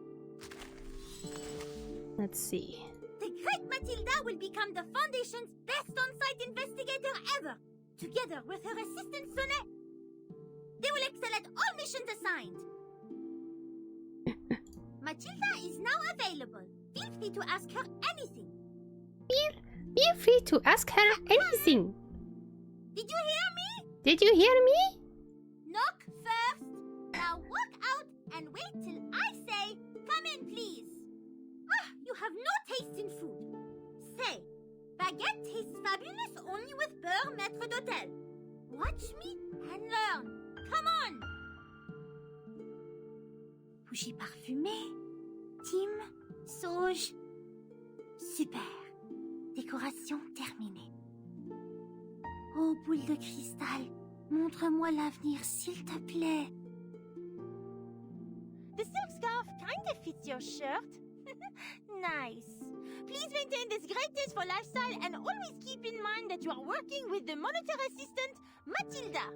Let's see. The great Matilda will become the Foundation's best on-site investigator ever, together with her assistant Sonnet. They will excel at all missions assigned. Matilda is now available. Feel free to ask her anything. Feel free to ask her anything. Did you hear me? Did you hear me? Knock first. Now walk out and wait till I say, come in, please. Ah, you have no taste in food. Say, baguette tastes fabulous only with beurre maître d'hôtel. Watch me and learn. Come on. Bougie parfumée. Tim, sauge. Super. Décoration terminée. Oh, boule de cristal, montre-moi l'avenir, s'il te plaît. The silk scarf kinda fits your shirt. Nice. Please maintain this great taste for lifestyle and always keep in mind that you are working with the monitor assistant, Matilda.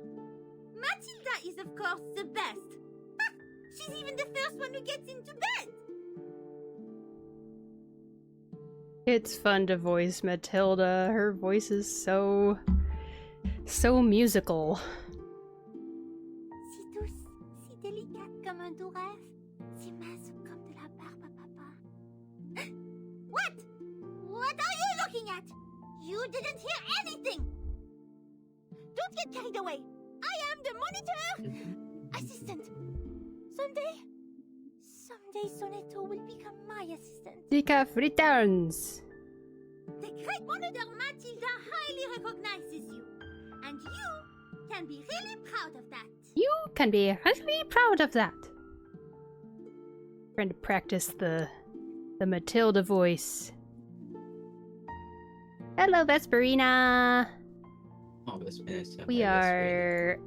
Matilda is, of course, the best. Ha! She's even the first one who gets into bed. It's fun to voice Matilda. Her voice is so musical. Si douce, si délicate comme un doux rêve, si mince comme de la barbe à papa. What? What are you looking at? You didn't hear anything. Don't get carried away. I am the monitor assistant. Someday Sonetto will become my assistant. Decaf returns. The great monitor Matilda highly recognizes you. And you can be really proud of that. You can be really proud of that. Trying to practice the Matilda voice. Hello, Vesperina. Oh, that's finished. We are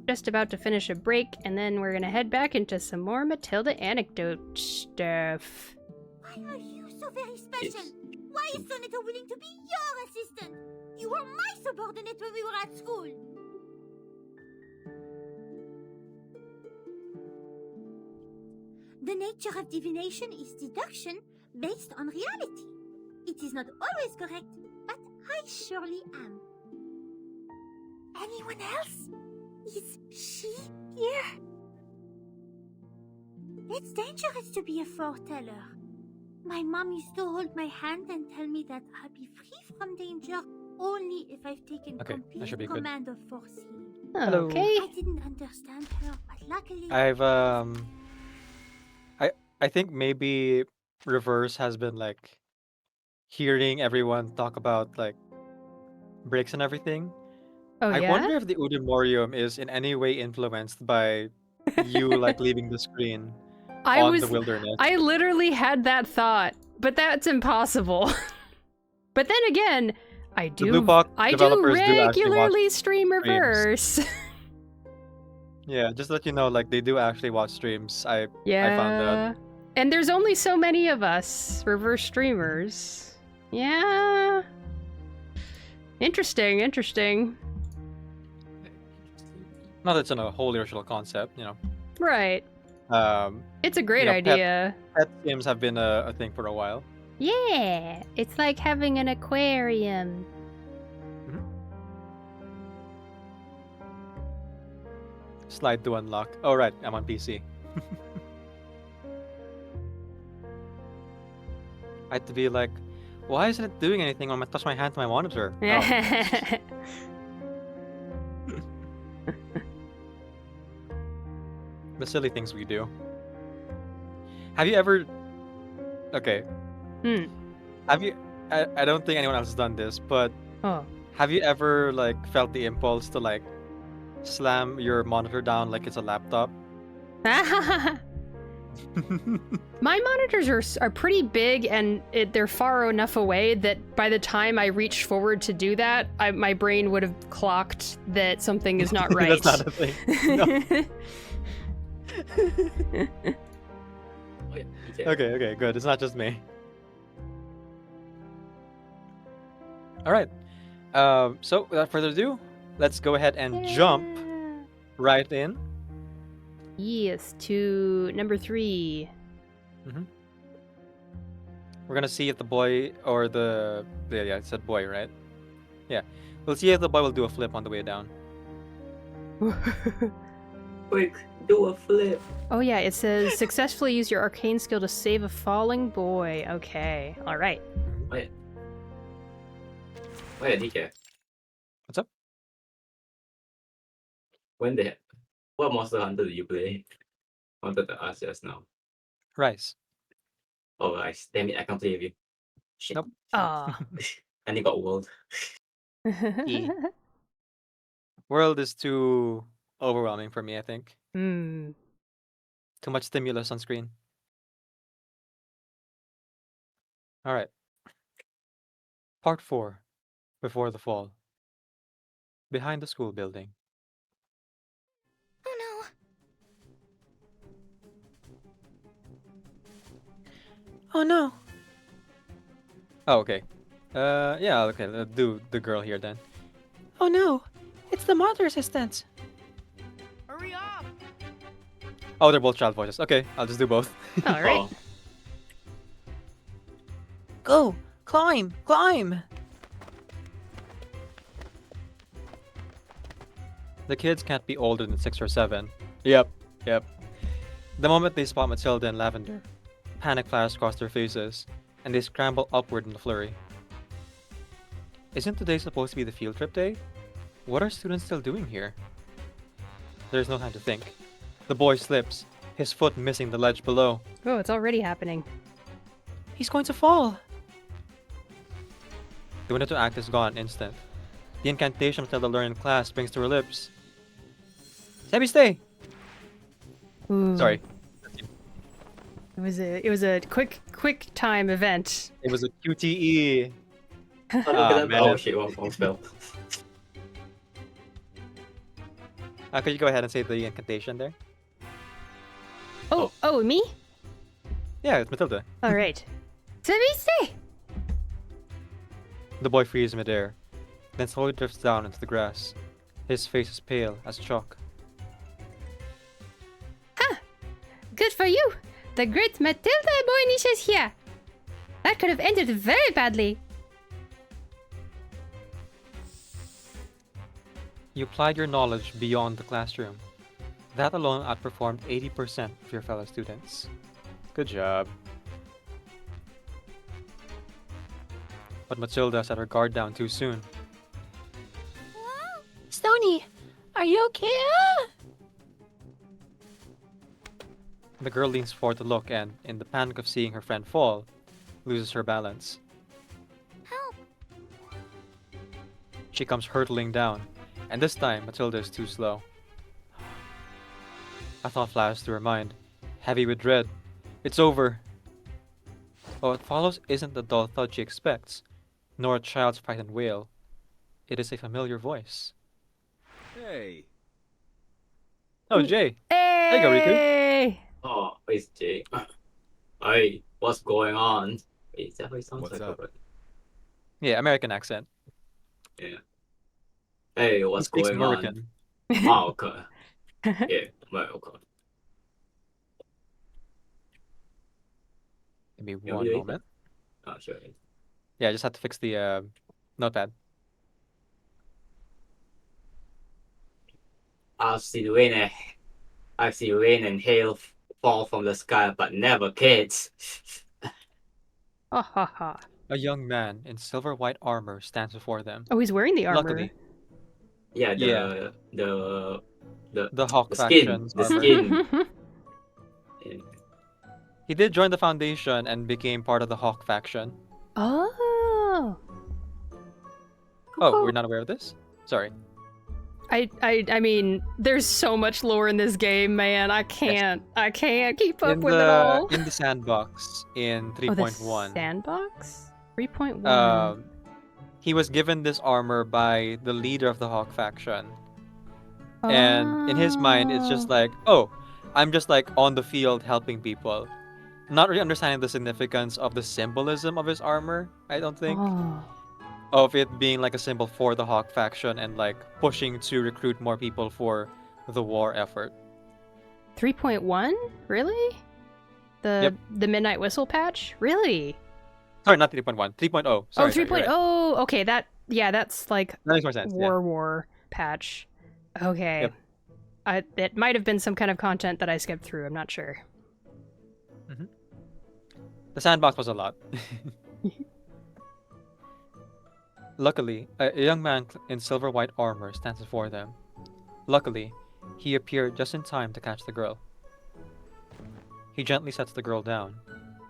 just about to finish a break, and then we're gonna head back into some more Matilda anecdote stuff. Why are you so very special? Yes. Why is Sonetto willing to be your assistant? You were my subordinate when we were at school. The nature of divination is deduction based on reality. It is not always correct, but I surely am. Anyone else? Is she here? It's dangerous to be a foreteller. My mom used to hold my hand and tell me that I'll be free from danger only if I've taken Okay, that should be complete good. command of Force Healing. Hello. Okay. I didn't understand her, but luckily... I think maybe Reverse has been like hearing everyone talk about like breaks and everything. Oh I yeah. wonder if the Udemorium is in any way influenced by you like leaving the screen on the wilderness. I literally had that thought, but that's impossible. But then again, I do Blue Box developers do actually watch regularly stream Reverse. Yeah, just to let you know, like they do actually watch streams. I found Yeah. And there's only so many of us Reverse streamers. Yeah. Interesting. not that it's a wholly original concept, you know. Right. It's a great you know, idea. Pet games have been a thing for a while. Yeah. It's like having an aquarium. Slide to unlock. Oh right, I'm on PC. I had to be like, why isn't it doing anything when I touch my hand to my monitor? Oh. The silly things we do. Have you ever... Okay. Have you... I don't think anyone else has done this, but Oh. have you ever like felt the impulse to like slam your monitor down like it's a laptop? My monitors are pretty big, and they're far enough away that by the time I reached forward to do that, my brain would have clocked that something is not right. That's not a thing. No. Oh, yeah. Okay. Okay, good. It's not just me. All right. So without further ado, let's go ahead and jump Yeah. right in. Yes, to number 3. We're gonna see if the boy or yeah, it said boy, right? Yeah. We'll see if the boy will do a flip on the way down. Quick, do a flip. Oh yeah, it says successfully use your arcane skill to save a falling boy. Okay, all right. Wait, DK. What's up? What Monster Hunter do you play? Wanted to ask just now. Rise. Oh, nice. Damn it, I can't play with you. Shit. Nope. Ah. And you got world. World is too overwhelming for me, I think. Hmm. Too much stimulus on screen. All right. Part 4. Before the fall. Behind the school building. Oh no. Oh no. Oh, okay. Yeah, okay. Let's do the girl here then. Oh no. It's the mother assistant. Hurry up! Oh, they're both child voices. Okay, I'll just do both. All right. Oh, Go. Climb. Climb. The kids can't be older than 6 or 7. Yep. The moment they spot Matilda and Lavender, panic flashes across their faces, and they scramble upward in a flurry. Isn't today supposed to be the field trip day? What are students still doing here? There's no time to think. The boy slips, his foot missing the ledge below. Oh, it's already happening. He's going to fall. The window to act is gone in an instant. The incantation Matilda learned in class springs to her lips. Sebby, stay! Ooh. Sorry. It was a quick time event. It was a QTE. oh, look at that. man. Oh shit, wrong spell. Could you go ahead and say the incantation there? Oh, me? Yeah, it's Matilda. All right. Saviste! The boy freezes midair, then slowly drifts down into the grass. His face is pale as chalk. Good for you! The great Matilda Boynish is here! That could have ended very badly. You applied your knowledge beyond the classroom. That alone outperformed 80% of your fellow students. Good job. But Matilda set her guard down too soon. Stony, are you okay? The girl leans forward to look and, in the panic of seeing her friend fall, loses her balance. Help! She comes hurtling down, and this time Matilda is too slow. A thought flashes through her mind, heavy with dread. It's over. But what follows isn't the dull thud she expects, nor a child's frightened wail. It is a familiar voice. Hey, Oh, Jay. Hey! you go, Riku. Oh, it's Jay. Hey, what's going on? Wait, is that how he sounds What's like? up? Yeah, American accent. Yeah. Hey, He what's speaks going American. on? Oh, okay. Yeah, okay. Give me Yeah, one we do moment. Oh, sure. Yeah, I just have to fix the notepad. I've seen rain and hail fall from the sky, but never kids. Ha ha ha. A young man in silver white armor stands before them. Oh, he's wearing the armor. Luckily, Yeah, Yeah. the Hawk skin, faction's the armor. skin. Yeah. He did join the Foundation and became part of the Hawk faction. Oh. Oh, we're not aware of this? Sorry. I mean, there's so much lore in this game, man. I can't keep up with it all. In the sandbox in Oh, the 3.1, sandbox? 3.1. he was given this armor by the leader of the Hawk faction. And in his mind, it's just Oh. like, oh, I'm just like on the field helping people. not really understanding the significance of the symbolism of his armor, I don't think. Oh. Of it being like a symbol for the Hawk faction and like pushing to recruit more people for the war effort. 3.1? Really? Yep. The Midnight Whistle patch? Really? Sorry, not 3.1. 3.0. Sorry, oh, 3.0. Sorry, you're right. Okay, that's like That makes more sense. Yeah. war patch. Okay. Yep. It might have been some kind of content that I skipped through. I'm not sure. The sandbox was a lot. Luckily, a young man in silver white armor stands before them. Luckily, he appeared just in time to catch the girl. He gently sets the girl down.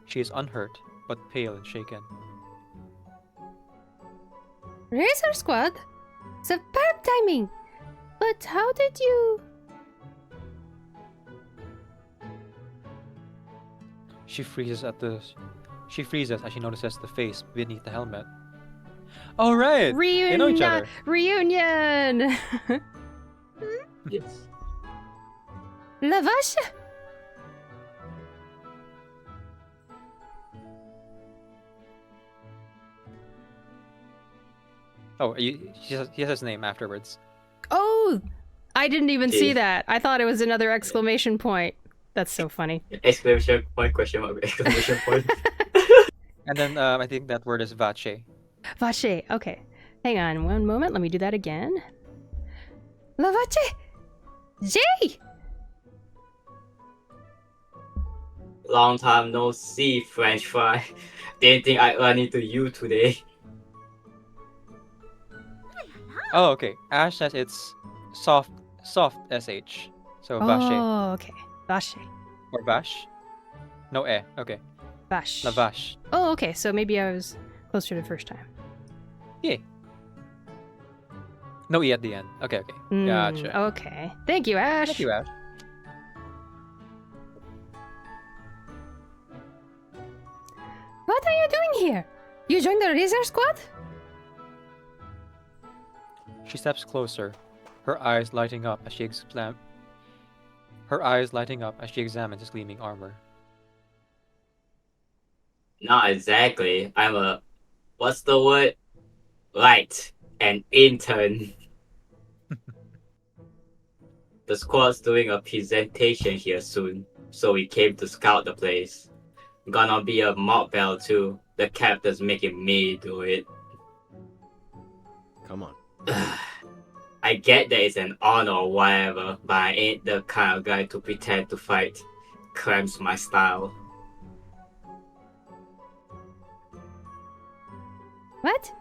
She is unhurt, but pale and shaken. Razor Squad? Superb timing! But how did you... She freezes as she notices the face beneath the helmet. Oh right! They know each other. Reunion! Yes. La vache! Oh, he has his name afterwards. Oh! I didn't even see Jeez. that. I thought it was another exclamation point. That's so funny. Exclamation point, question mark, exclamation point. And then I think that word is vache. Vache. Okay. Hang on one moment. Let me do that again. La vache! Jay! Long time no see, French fry. Didn't think I'd run into you today. Oh, okay. Ash says it's soft sh. So vache Oh, okay. Vache. or vache. No okay. Vache. La vache. Oh, okay. So maybe I was closer the first time. Yeah. No e at the end. Okay. Gotcha. Okay. Thank you, Ash. Thank you, Ash. What are you doing here? You joined the Razor Squad? She steps closer, her eyes lighting up as she examines his gleaming armor. Not exactly. I'm a, what's the word? Light, an intern. The squad's doing a presentation here soon, so we came to scout the place. Gonna be a mock bell too. The captain's making me do it. Come on. I get that it's an honor or whatever, but I ain't the kind of guy to pretend to fight. Cramps my style. What?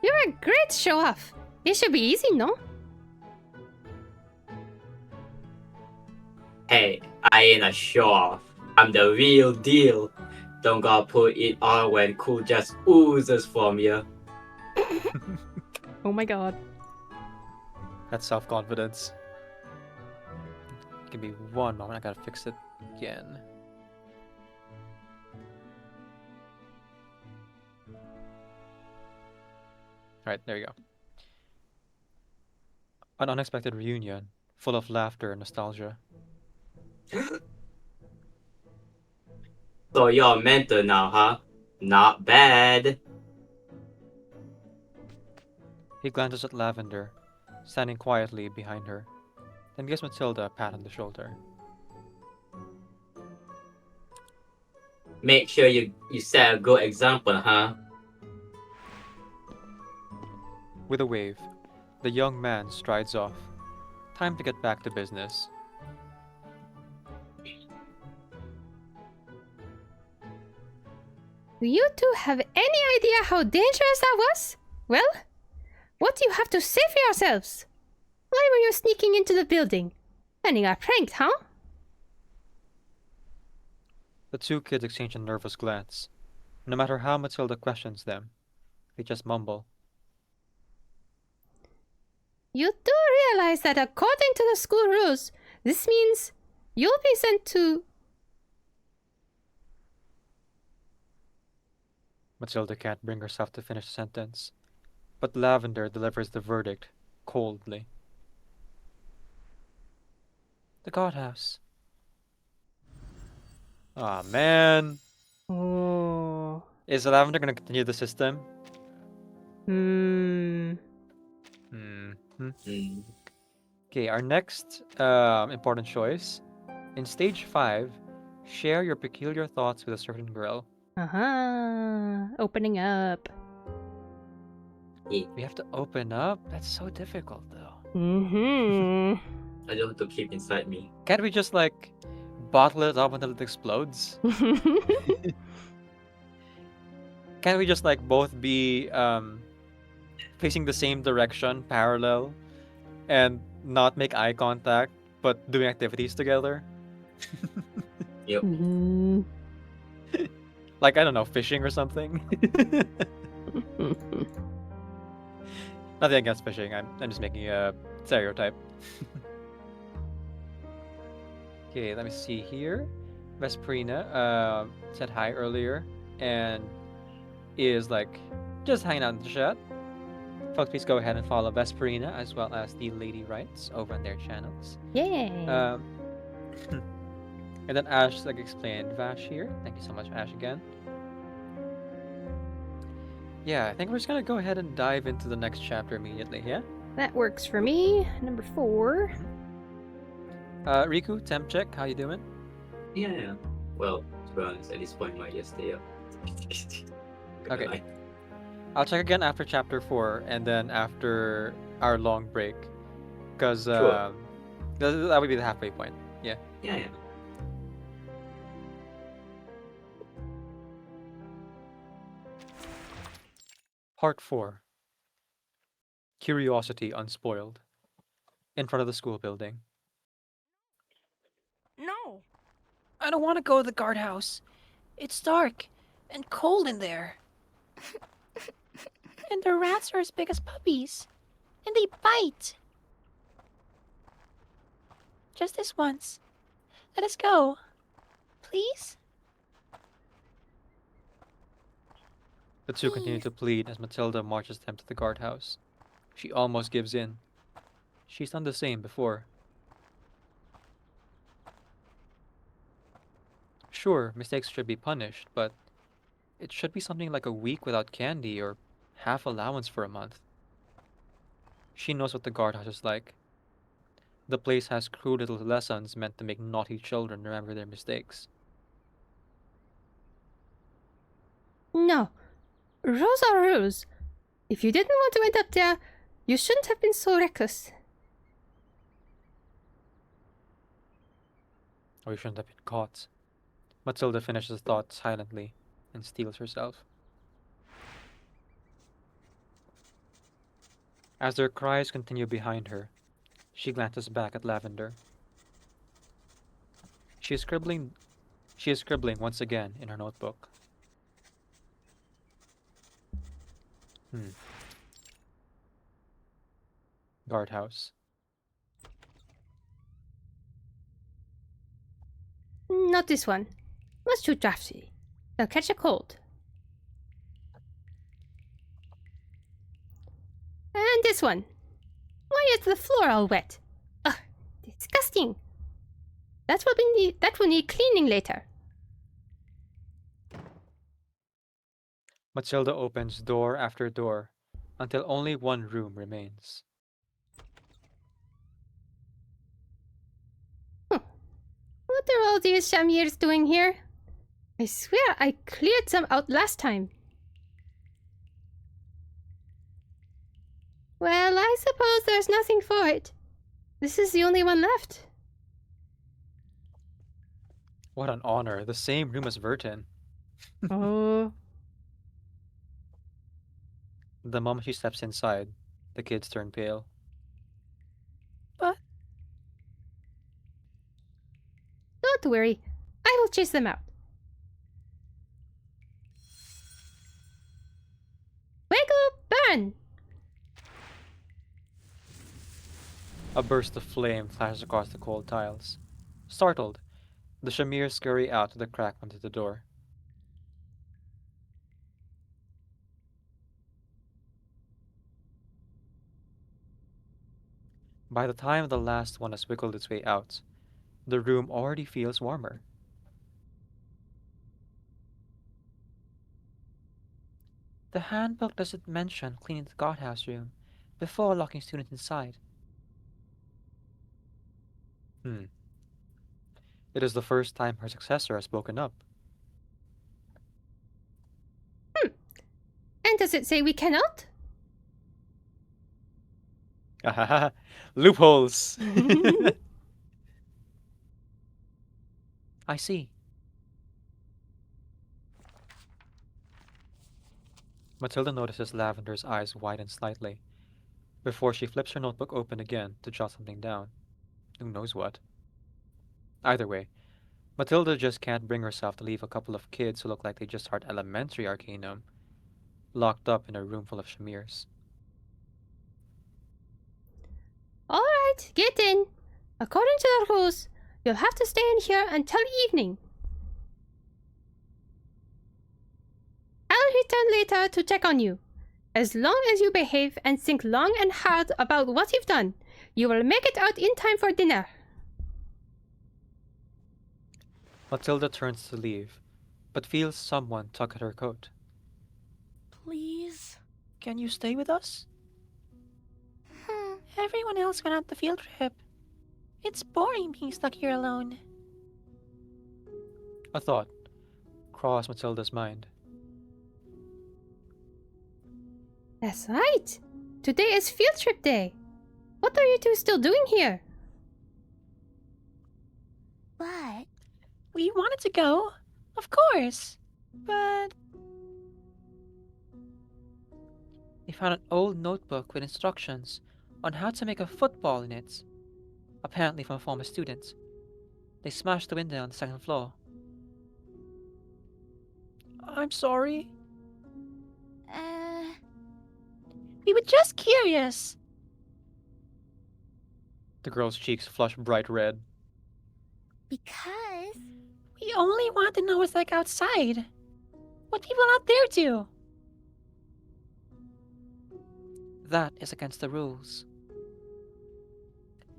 You're a great show-off. It should be easy, no? Hey, I ain't a show-off. I'm the real deal. Don't gotta put it on when cool just oozes from you. Oh my god. That's self-confidence. Give me one moment, I gotta fix it again. Alright, there you go. An unexpected reunion, full of laughter and nostalgia. So you're a mentor now, huh? Not bad. He glances at Lavender, standing quietly behind her, then gives Matilda a pat on the shoulder. Make sure you set a good example, huh? With a wave, the young man strides off. Time to get back to business. Do you two have any idea how dangerous that was? Well, what do you have to say for yourselves? Why were you sneaking into the building? Planning a prank, huh? The two kids exchange a nervous glance. No matter how Matilda questions them, they just mumble. You do realize that according to the school rules, this means you'll be sent to... Matilda can't bring herself to finish the sentence, but Lavender delivers the verdict coldly. The guardhouse. Aw, man. Oh. Is Lavender gonna continue the system? Hmm. Mm. Okay, our next important choice. In stage 5, share your peculiar thoughts with a certain girl. Opening up. Yeah. We have to open up? That's so difficult, though. Mm-hmm. I don't want to keep inside me. Can't we just, like, bottle it up until it explodes? Can't we just, like, both be facing the same direction, parallel, and not make eye contact, but doing activities together? Yep. Mhm. Like, I don't know, fishing or something? Nothing against fishing, I'm just making a stereotype. Okay, let me see here. Vesperina said hi earlier and is like just hanging out in the chat. Folks, please go ahead and follow Vesperina as well as the Lady Rights over on their channels. Yeah. And then Ash like explained Vash here. Thank you so much, Ash, again. Yeah, I think we're just gonna go ahead and dive into the next chapter immediately, yeah? That works for me. Number 4. Riku, temp check, how you doing? Yeah. Well, to be honest, at this point, might just stay up. Okay. Lie. I'll check again after chapter 4 and then after our long break. Because Sure. that would be the halfway point. Yeah. Yeah. Part 4. Curiosity unspoiled. In front of the school building. No. I don't want to go to the guardhouse. It's dark and cold in there. And the rats are as big as puppies. And they bite. Just this once. Let us go. Please? The two continue to plead as Matilda marches them to the guardhouse. She almost gives in. She's done the same before. Sure, mistakes should be punished, but it should be something like a week without candy or half allowance for a month. She knows what the guardhouse is like. The place has crude little lessons meant to make naughty children remember their mistakes. No. Rules are rules. If you didn't want to end up there, you shouldn't have been so reckless. Or you shouldn't have been caught. Matilda finishes the thought silently and steels herself. As their cries continue behind her, she glances back at Lavender. She is scribbling once again in her notebook. Guardhouse. Not this one. Much too drafty. They'll catch a cold. And this one. Why is the floor all wet? Ugh, disgusting. That will need cleaning later. Matilda opens door after door until only one room remains. What are all these Shamirs doing here? I swear I cleared some out last time. Well, I suppose there's nothing for it. This is the only one left. What an honor, the same room as Vertin. Oh. The moment she steps inside, the kids turn pale. But Don't worry. I will chase them out. Wake up, burn! A burst of flame flashes across the cold tiles. Startled, the Shamir scurry out to the crack under the door. By the time the last one has wiggled its way out, the room already feels warmer. The handbook doesn't mention cleaning the guardhouse room before locking students inside. Hmm. It is the first time her successor has spoken up. And does it say we cannot? Ahaha. Loopholes! I see. Matilda notices Lavender's eyes widen slightly before she flips her notebook open again to jot something down. Who knows what? Either way, Matilda just can't bring herself to leave a couple of kids who look like they just started elementary arcanum locked up in a room full of chimers. Alright, get in. According to the rules, you'll have to stay in here until evening. I'll return later to check on you. As long as you behave and think long and hard about what you've done, you will make it out in time for dinner. Matilda turns to leave, but feels someone tug at her coat. Please? Can you stay with us? Everyone else went on the field trip. It's boring being stuck here alone. A thought crossed Matilda's mind. That's right. Today is field trip day. What are you two still doing here? But We wanted to go, of course, but... They found an old notebook with instructions on how to make a football in it, apparently from a former student. They smashed the window on the second floor. I'm sorry. We were just curious. The girl's cheeks flush bright red. because We only want to know what's like outside. What people out there do. That is against the rules.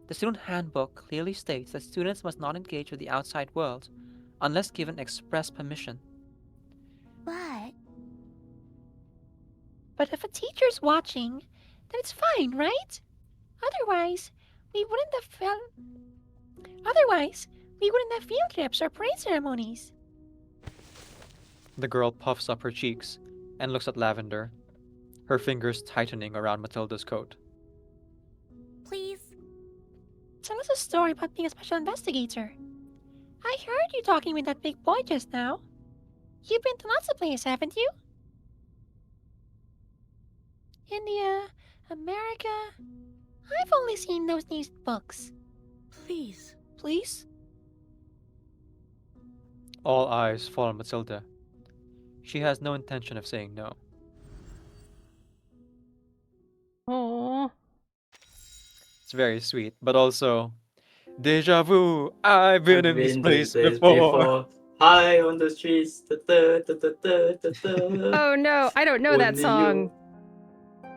The student handbook clearly states that students must not engage with the outside world unless given express permission. but But if a teacher's watching, then it's fine, right? Otherwise, we wouldn't have field trips or parade ceremonies. The girl puffs up her cheeks and looks at Lavender, her fingers tightening around Matilda's coat. please, Tell us a story about being a special investigator. I heard you talking with that big boy just now. You've been to lots of places, haven't you? India, America. I've only seen those news books. please. Please? All eyes fall on Matilda. She has no intention of saying no. Oh, It's very sweet, but also, deja vu. I've been in this place before. High on the streets. Da, da, da, da, da, da, da. oh no, I don't know that Only song.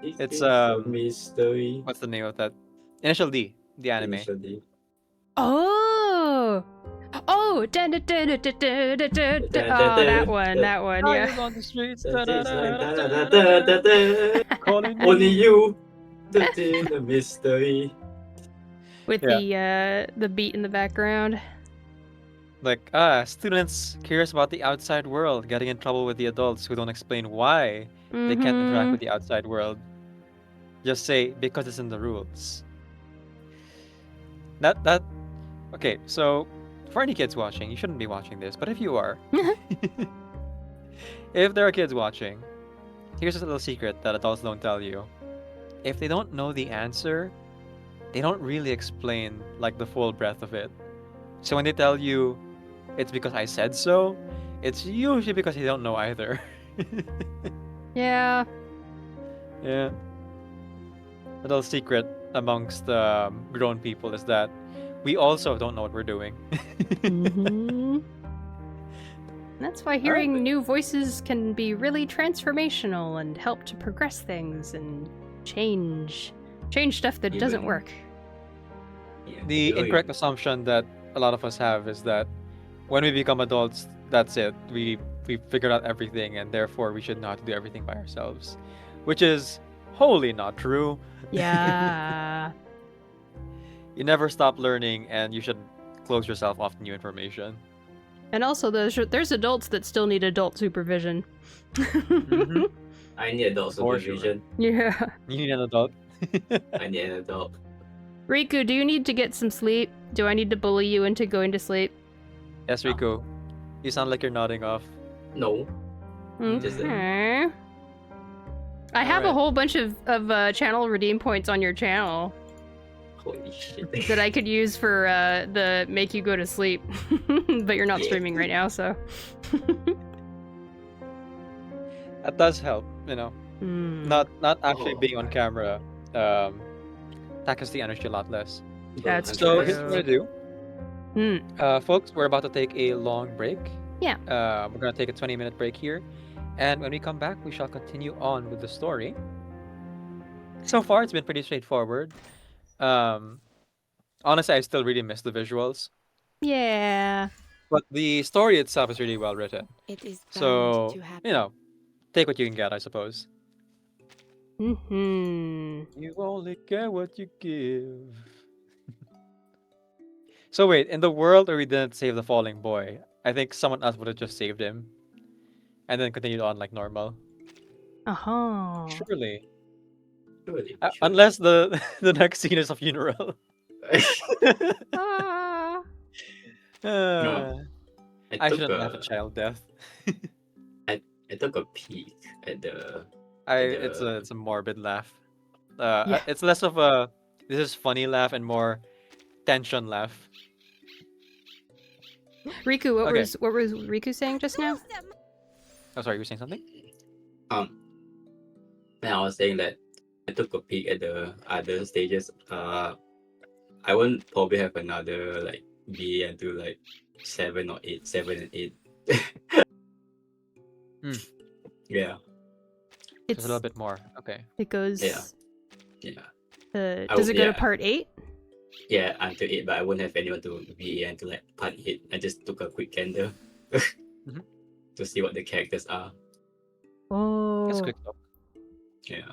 It's, a mystery. What's the name of that? Initial D, the anime. Initial D. Oh, oh, da da da da da da da da. Oh, that one, yeah. on the streets. Da, da, da, da, da, da, da. Calling Only you. Da, da, the mystery. With the beat in the background. Like, students curious about the outside world, getting in trouble with the adults who don't explain why they can't interact with the outside world. Just say, because it's in the rules. Okay, so, for any kids watching, you shouldn't be watching this, but if you are, if there are kids watching, here's a little secret that adults don't tell you. If they don't know the answer, they don't really explain, like, the full breadth of it. So when they tell you, it's because I said so, it's usually because they don't know either. Yeah. Yeah. A little secret amongst grown people is that we also don't know what we're doing. Mhm. That's why hearing new voices can be really transformational and help to progress things and change stuff that doesn't work. Yeah, The oh, incorrect assumption that a lot of us have is that when we become adults, that's it. We we figured out everything and therefore we should know how to do everything by ourselves, which is wholly not true. Yeah. You never stop learning, and you should close yourself off to new information. And also, there's adults that still need adult supervision. Mhm. I need adult For sure. supervision. Yeah. You need an adult. I need an adult. Riku, do you need to get some sleep? Do I need to bully you into going to sleep? Yes, Riku. You sound like you're nodding off. No. Just Okay. I have a Alright. whole bunch of channel redeem points on your channel Holy shit. that I could use for the make you go to sleep. But you're not streaming right now, so. That does help, you know. Not actually Oh. being on camera tackles the energy a lot less. That's So true. here's what we're gonna do. Folks, we're about to take a long break. Yeah. We're gonna take a 20-minute break here, and when we come back, we shall continue on with the story. So far, it's been pretty straightforward. Honestly, I still really miss the visuals, Yeah. but the story itself is really well written. It is bound So to happen. you know, take what you can get, I suppose. Mm-hmm. You only get what you give. So wait, in the world where we didn't save the falling boy, I think someone else would have just saved him, and then continued on like normal. Uh-huh. Surely, Surely, unless the the next scene is a funeral. Ah. I shouldn't laugh at child death. I took a peek at the. It's a morbid laugh. Yeah. It's less of a this is funny laugh and more tension laugh. Riku, what Okay. was Riku saying just now? Oh, sorry, you were saying something? And I was saying that I took a peek at the other stages. I won't probably have another like B until like 7 or 8, 7 and 8. Yeah. Just a little bit more. Okay. It goes. Yeah. Does it go to part 8? Yeah, until 8, but I won't have anyone to be until like part 8. I just took a quick gander to see what the characters are. Oh. That's a quick look. Yeah.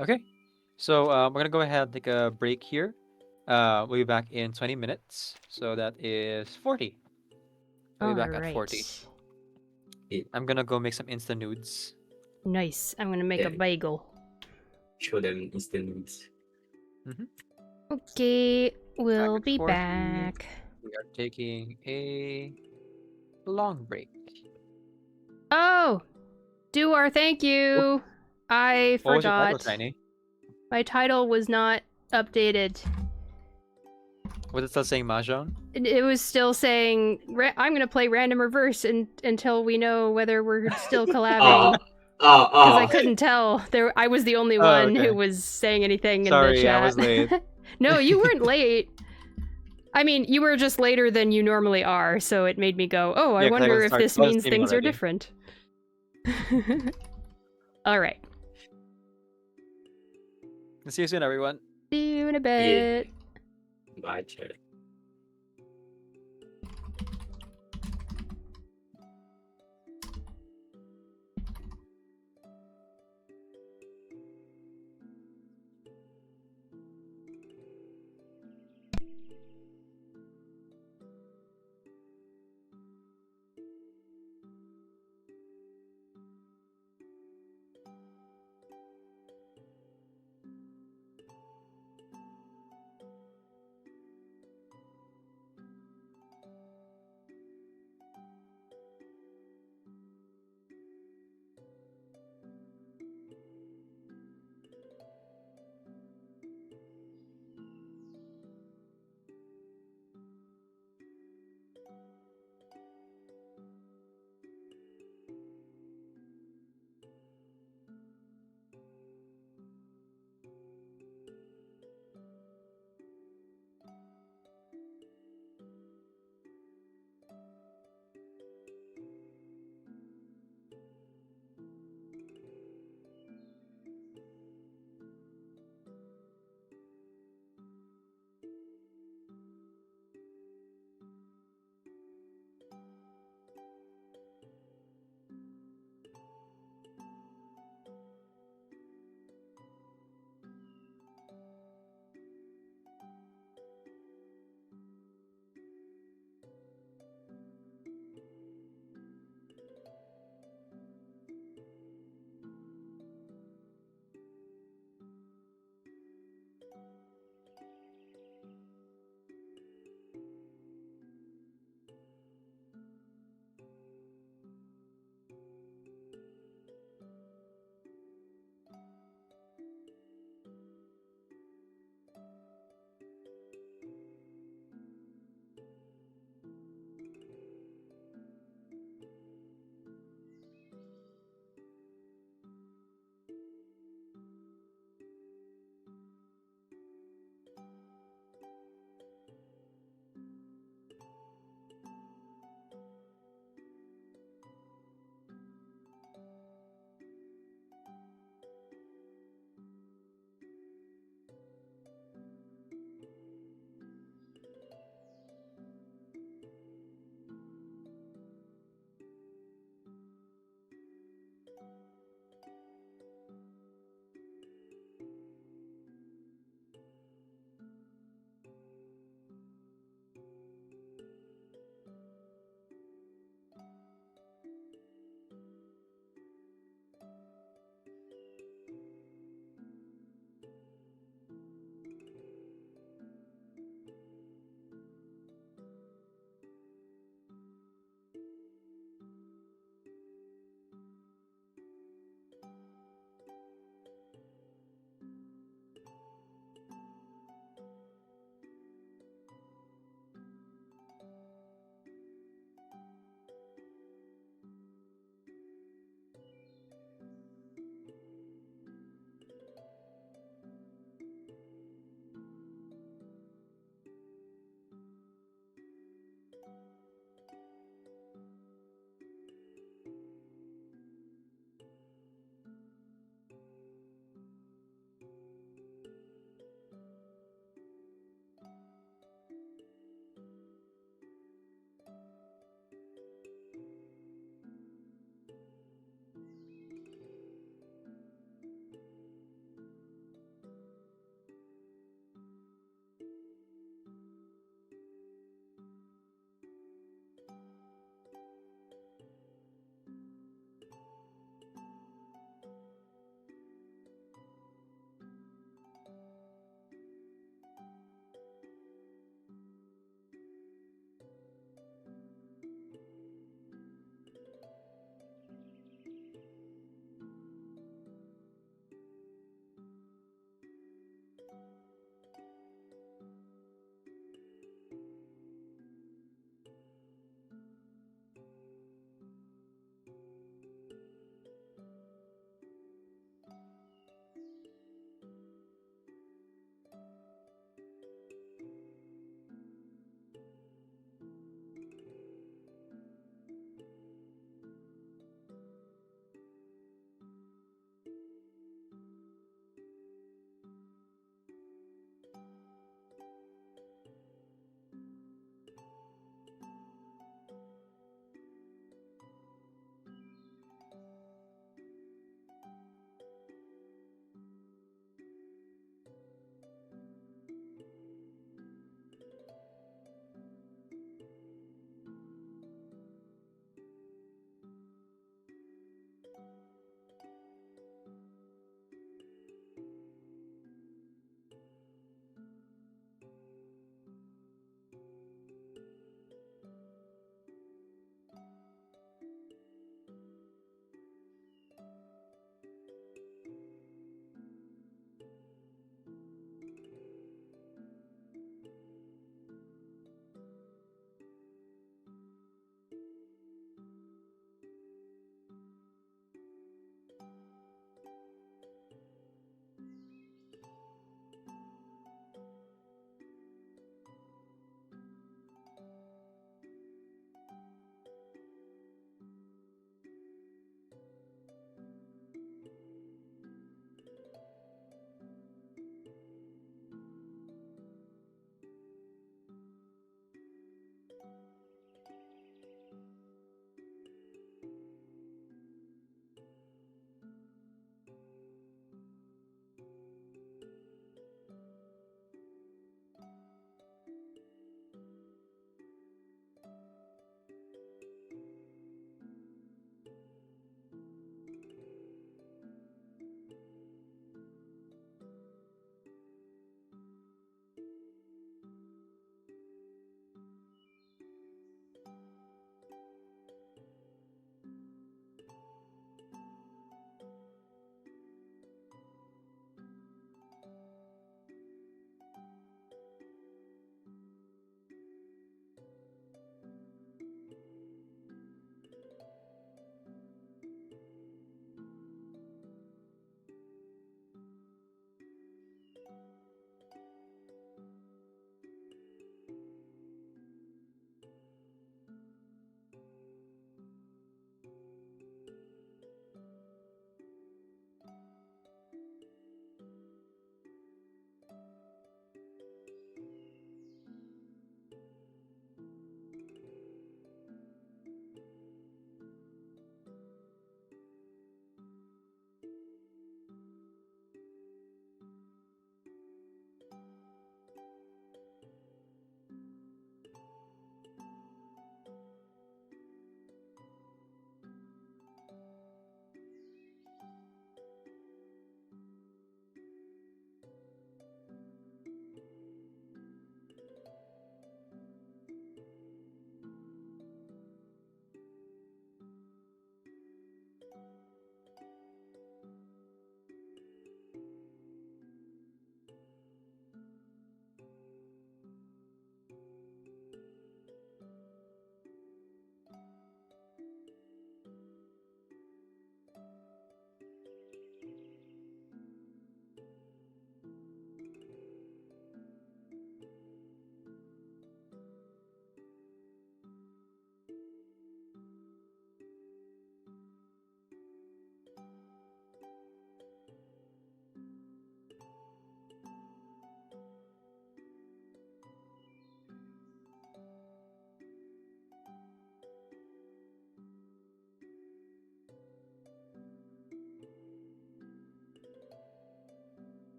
Okay. So we're gonna go ahead and take a break here. We'll be back in 20 minutes. So that is 40. We'll be back at 40. I'm gonna go make some instant nudes. Nice. I'm gonna make a bagel. Show them instant nudes. Okay, we'll at be 40. back. We are taking a long break. Oh! Do our thank you! I What was your title, forgot. Shiny? My title was not updated. Was it still saying Mahjong? It was still saying, I'm gonna play random reverse until we know whether we're still collabing. Because I couldn't tell. I was the only one who was saying anything in the chat. Sorry, I was late. No, you weren't late. I mean, you were just later than you normally are, so it made me go, oh, I Yeah, 'cause I wonder was if start- this I was means streaming things are already. different. Alright. See you soon, everyone. See you in a bit. Bye, chat.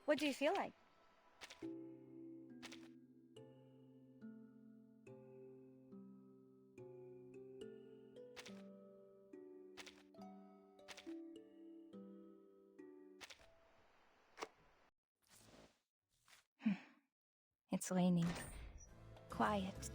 What do you feel like? It's raining. Quiet.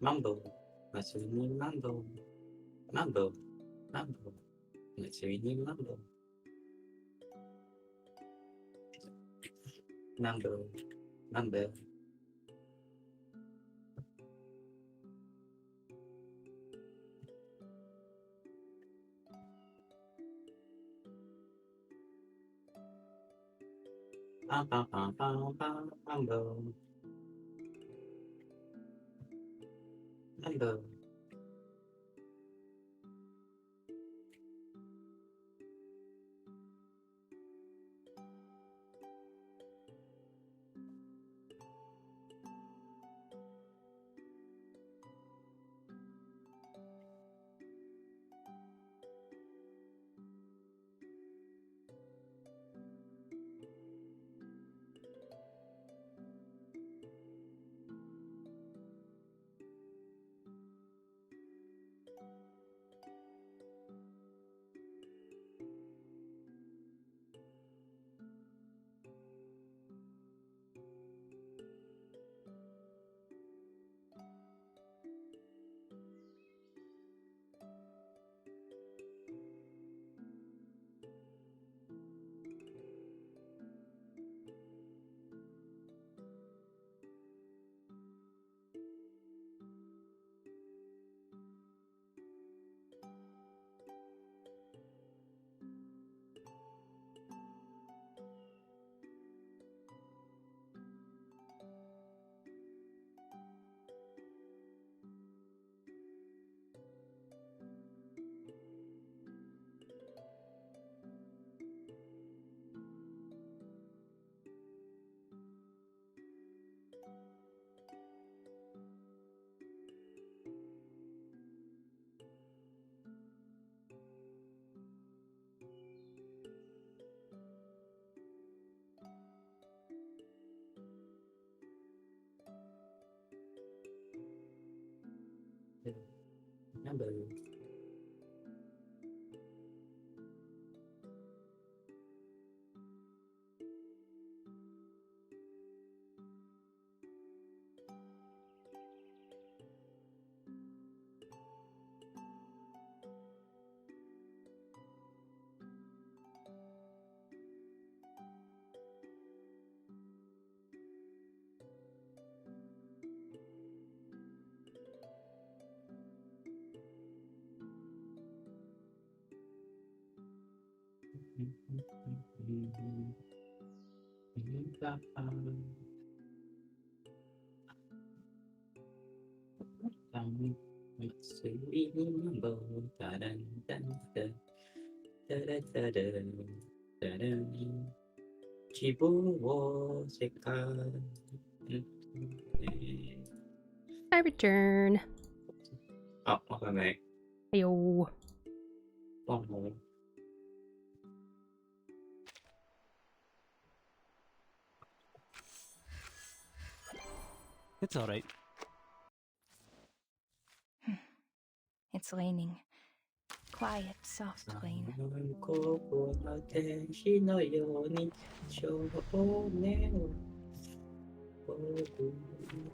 Mambo. What's your name, Mambo? Mambo. Mambo. What's your name, Mambo? Mambo. Mambo. Mambo. Mambo. Mambo. I return. Oh, okay. Ayo. Oh, It's alright. It's raining. Quiet, soft rain. ここの天使のように少年を僕の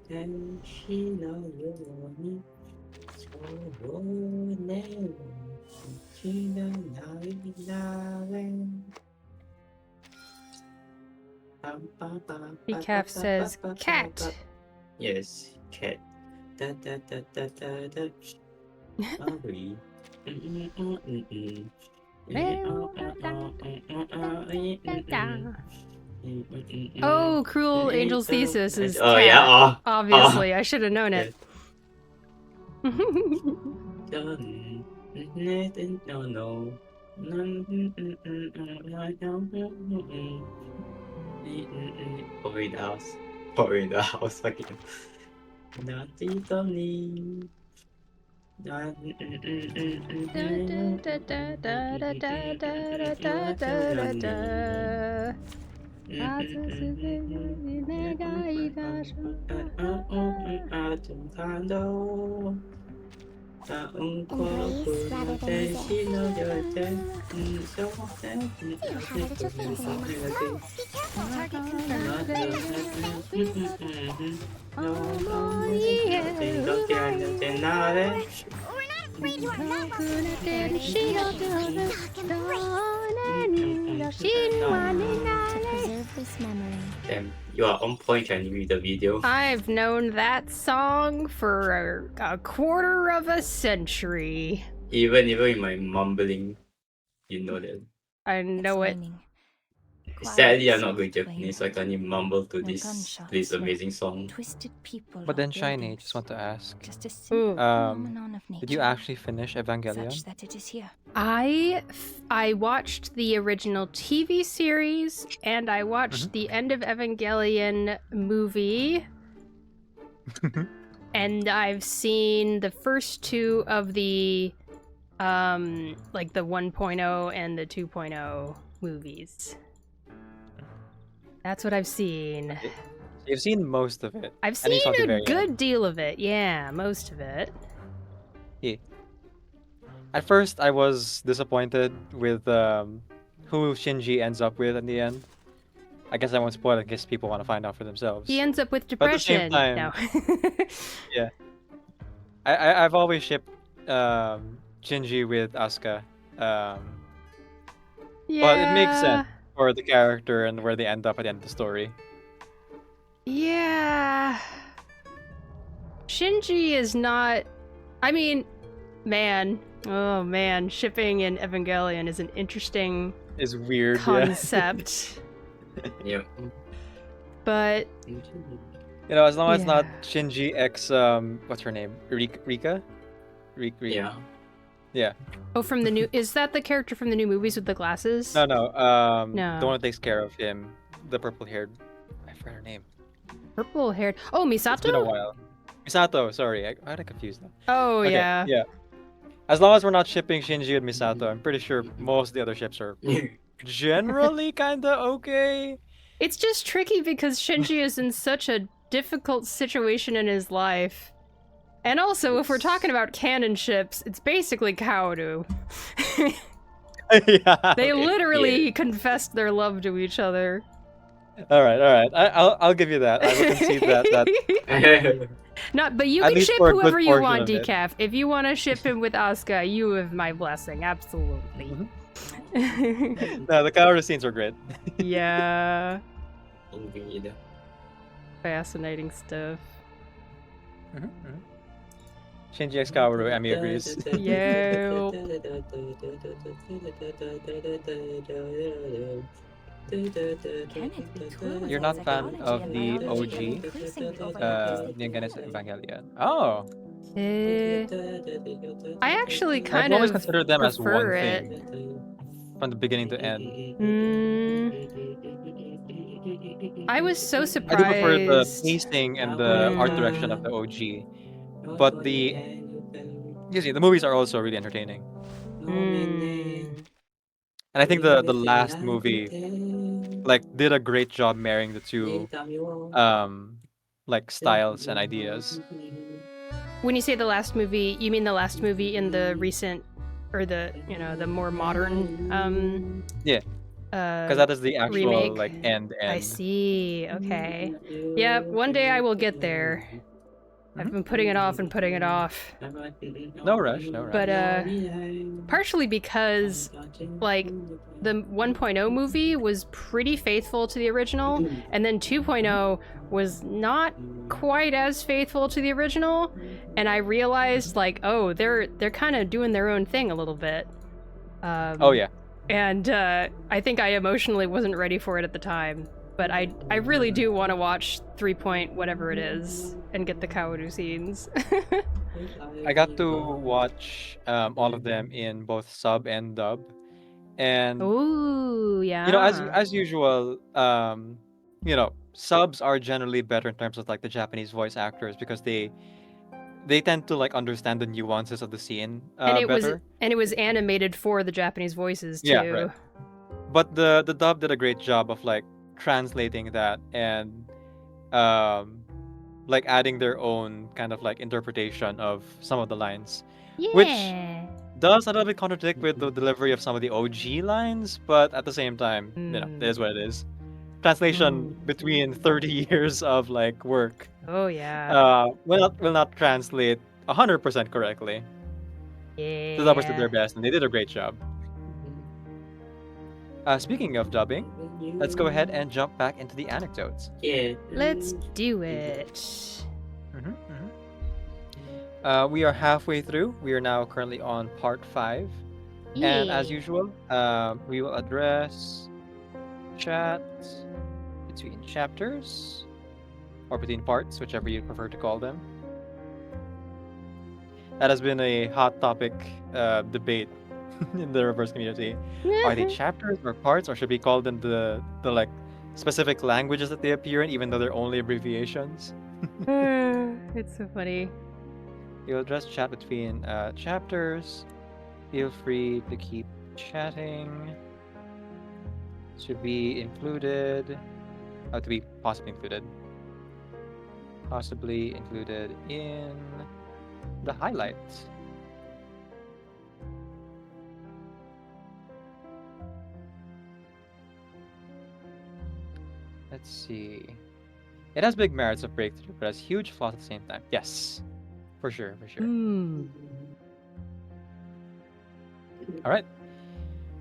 天使のように少年を知らないなれ Decaf says cat. Yes, cat. Da da da da da da. Sorry. Oh, Cruel Angel's Thesis is Oh, cat. yeah. Obviously, I should have known it. Or in the house. Or in the house. Fucking. Naughty Tony. Embrace rather than resist. See, you had a little finger in my throat. Be careful. Target confirmed. We're not afraid you are not to preserve this memory. Damn, you are on point, can you read the video? I've known that song for a quarter of a century. Even in my mumbling, you know that. I know it. Sadly, I'm not good Japanese, so I can't even mumble to this amazing song. Twisted people. But then, Shiny, just want to ask, Just a simple Ooh. phenomenon of nature. did you actually finish Evangelion? Such that it is here. I watched the original TV series and I watched the end of Evangelion movie. And I've seen the first two of the like the 1.0 and the 2.0 movies. That's what I've seen. You've seen most of it. I've and you seen saw the a very good end. deal of it. Yeah, most of it. Yeah. At first, I was disappointed with who Shinji ends up with in the end. I guess I won't spoil it in case people want to find out for themselves. He ends up with But at the same depression. time- No. Yeah. I've always shipped Shinji with Asuka. Yeah. But it makes sense for the character and where they end up at the end of the story. Yeah. Shinji is not. I mean, man. Oh man, shipping in Evangelion is an interesting It's weird, concept. Yep. But You know, as long as it's not Yeah. Shinji x what's her name? Rika? Yeah. Yeah. oh, from the new, is that the character from the new movies with the glasses? No. No. The one that takes care of him, the purple-haired. I forgot her name. Purple-haired. Oh, It's been a Misato. while. Misato, sorry, I had it confused now. Oh Okay, yeah. Yeah. As long as we're not shipping Shinji and Misato, I'm pretty sure most of the other ships are generally kinda okay. It's just tricky because Shinji is in such a difficult situation in his life. And also, if we're talking about canon ships, it's basically Kaoru. Yeah. They Okay, literally confessed their love to each other. All right. I'll give you that. I will concede that. Not, but you At can least ship for a good whoever you portion want, of it. Decaf. If you want to ship him with Asuka, you have my blessing, absolutely. No, the Kaoru scenes were great. Yeah, Indeed. fascinating stuff. Shinji x Kaoru, Emi agrees. Can it be true You're that not fan of psychology and the biology OG, are increasing over the Neon Genesis Evangelion. Oh, I actually I've kind always of considered them as one prefer it. thing from the beginning to end. I was so I do prefer the surprised. pacing and the art direction of the OG, but the movies are also really entertaining. And I think the last movie like did a great job marrying the two like styles and ideas. When you say the last movie, you mean the last movie in the recent, or the the more modern Yeah. Because that is the actual remake. like end. I see. Okay. Yeah, one day I will get there. I've been putting it off and putting it off. No rush. But partially because like the 1.0 movie was pretty faithful to the original, and then 2.0 was not quite as faithful to the original, and I realized like, oh, they're kind of doing their own thing a little bit. Oh yeah. And I think I emotionally wasn't ready for it at the time. But I really do want to watch 3 point whatever it is and get the Kaoru scenes. I got to watch all of them in both sub and dub, and Ooh, yeah. you know, as usual, subs are generally better in terms of like the Japanese voice actors because they tend to like understand the nuances of the scene and it better. was animated for the Japanese voices too. Yeah, right. But the dub did a great job of like translating that and like adding their own kind of like interpretation of some of the lines. Yeah. does a little bit contradict with the delivery of some of the OG lines, but at the same time, it is what it is. Translation between 30 years of like work Oh yeah. will not translate 100% correctly. The dubbers did their Yeah. best and they did a great job. Speaking of dubbing, let's go ahead and jump back into the anecdotes. Yeah. Let's do it. We are halfway through. We are now currently on part 5. And as Yeah. usual, we will address chat between chapters or between parts, whichever you prefer to call them. That has been a hot topic debate in the reverse community. Are they chapters or parts, or should we call them the like specific languages that they appear in, even though they're only abbreviations? It's so funny. You'll address chat between chapters. Feel free to keep chatting. Should be included. To be possibly included. Possibly included in the highlights. Let's see. It has big merits of breakthrough, but has huge flaws at the same time. Yes. For sure. Alright.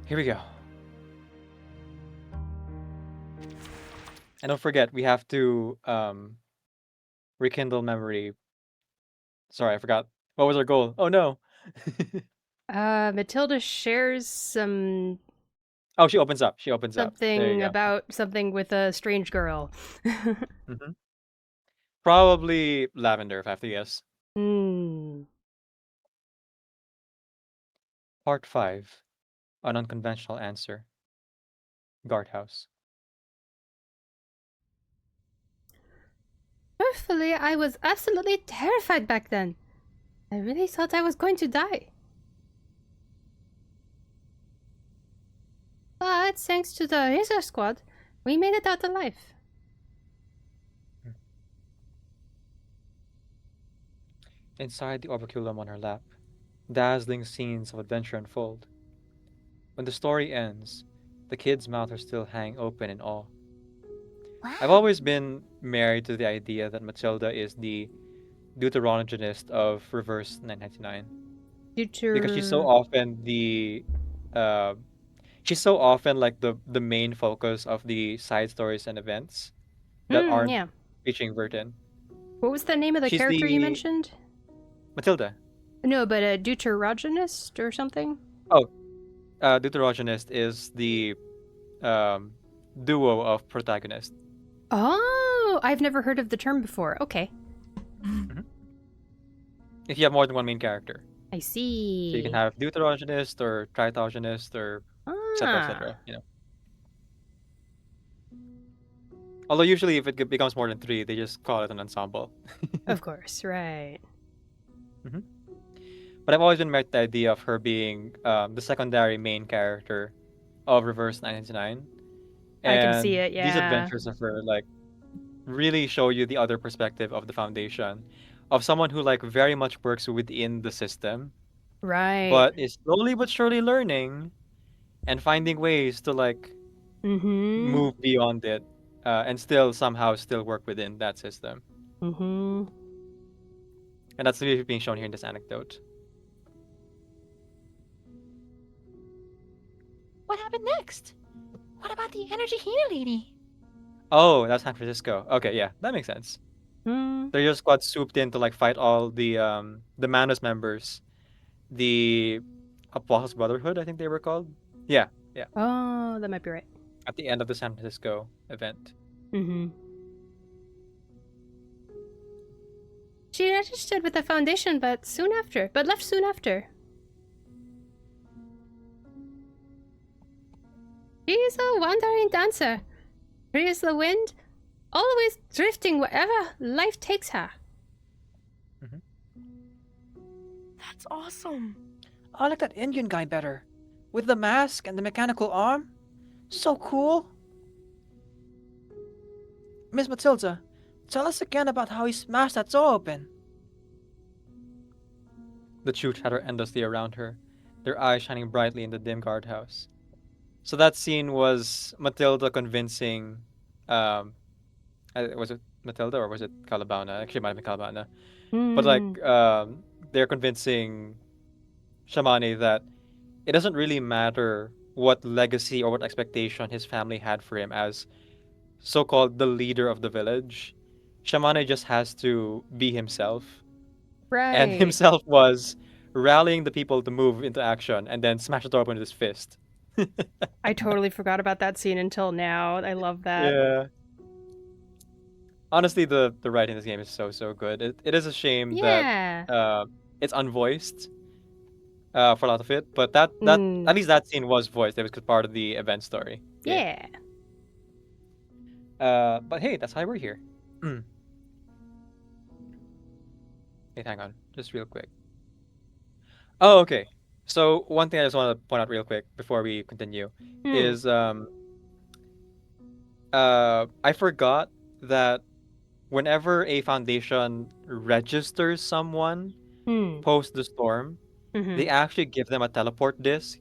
Here we go. And don't forget, we have to rekindle memory. Sorry, I forgot. What was our goal? Oh no. Matilda shares some Oh, she opens up. There you something go. about something with a strange girl. Probably lavender, if I have to guess. Part 5. An unconventional answer. Guardhouse. Truthfully, I was absolutely terrified back then. I really thought I was going to die. But thanks to the Razor Squad, we made it out alive. Inside the orbiculum on her lap, dazzling scenes of adventure unfold. When the story ends, the kid's mouth are still hanging open in awe. Wow. I've always been married to the idea that Matilda is the deuteronogenist of Reverse 999. Because she's so often like the main focus of the side stories and events that aren't Yeah. featuring Vertin. What was the name of the She's character you the- mentioned? Matilda. No, but a deuterogenist or something? Deuterogenist is the duo of protagonist. Oh, I've never heard of the term before. Okay. If you have more than one main character. I see. So you can have deuterogenist or tritogenist or etc. etc. Although usually if it becomes more than 3, they just call it an ensemble. Of course, right. But I've always been married to the idea of her being the secondary main character of Reverse 999. I can see it, These yeah. adventures of her like really show you the other perspective of the Foundation, of someone who like very much works within the system, Right. but is slowly but surely learning and finding ways to like move beyond it, and somehow work within that system. And that's really being shown here in this anecdote. What happened next? What about the energy healer lady? Oh, that's San Francisco. Okay, yeah, that makes sense. They're just squad swooped in to like fight all the Manus members, the Apostles Brotherhood, I think they were called. Yeah. Oh, that might be right. At the end of the San Francisco event. She registered with the Foundation, but left soon after. She's a wandering dancer. Free as the wind, always drifting wherever life takes her. That's awesome. I like that Indian guy better. With the mask and the mechanical arm. So cool. Miss Matilda, tell us again about how he smashed that door open. The two chatter endlessly around her, their eyes shining brightly in the dim guardhouse. So that scene was Matilda convincing, um, was it Matilda or was it Calabana? Actually, it might have been Calabana. But Hmm. like, they're convincing Shamani that it doesn't really matter what legacy or what expectation his family had for him as so-called the leader of the village. Shamane just has to be himself, and Right. himself was rallying the people to move into action and then smash the door open with his fist. I totally forgot about that scene until now. I love that. Yeah. Honestly, the writing in this game is so good. It is a shame that Yeah. uh, it's unvoiced for a lot of it, but that Mm. at least that scene was voiced. It was part of the event story. Yeah. Yeah. But hey, that's why we're here. Wait, hang on, just real quick. Oh, okay. So one thing I just want to point out real quick before we continue Hmm. is I forgot that whenever a foundation registers someone Hmm. post the storm, they Mm-hmm. actually give them a teleport disc,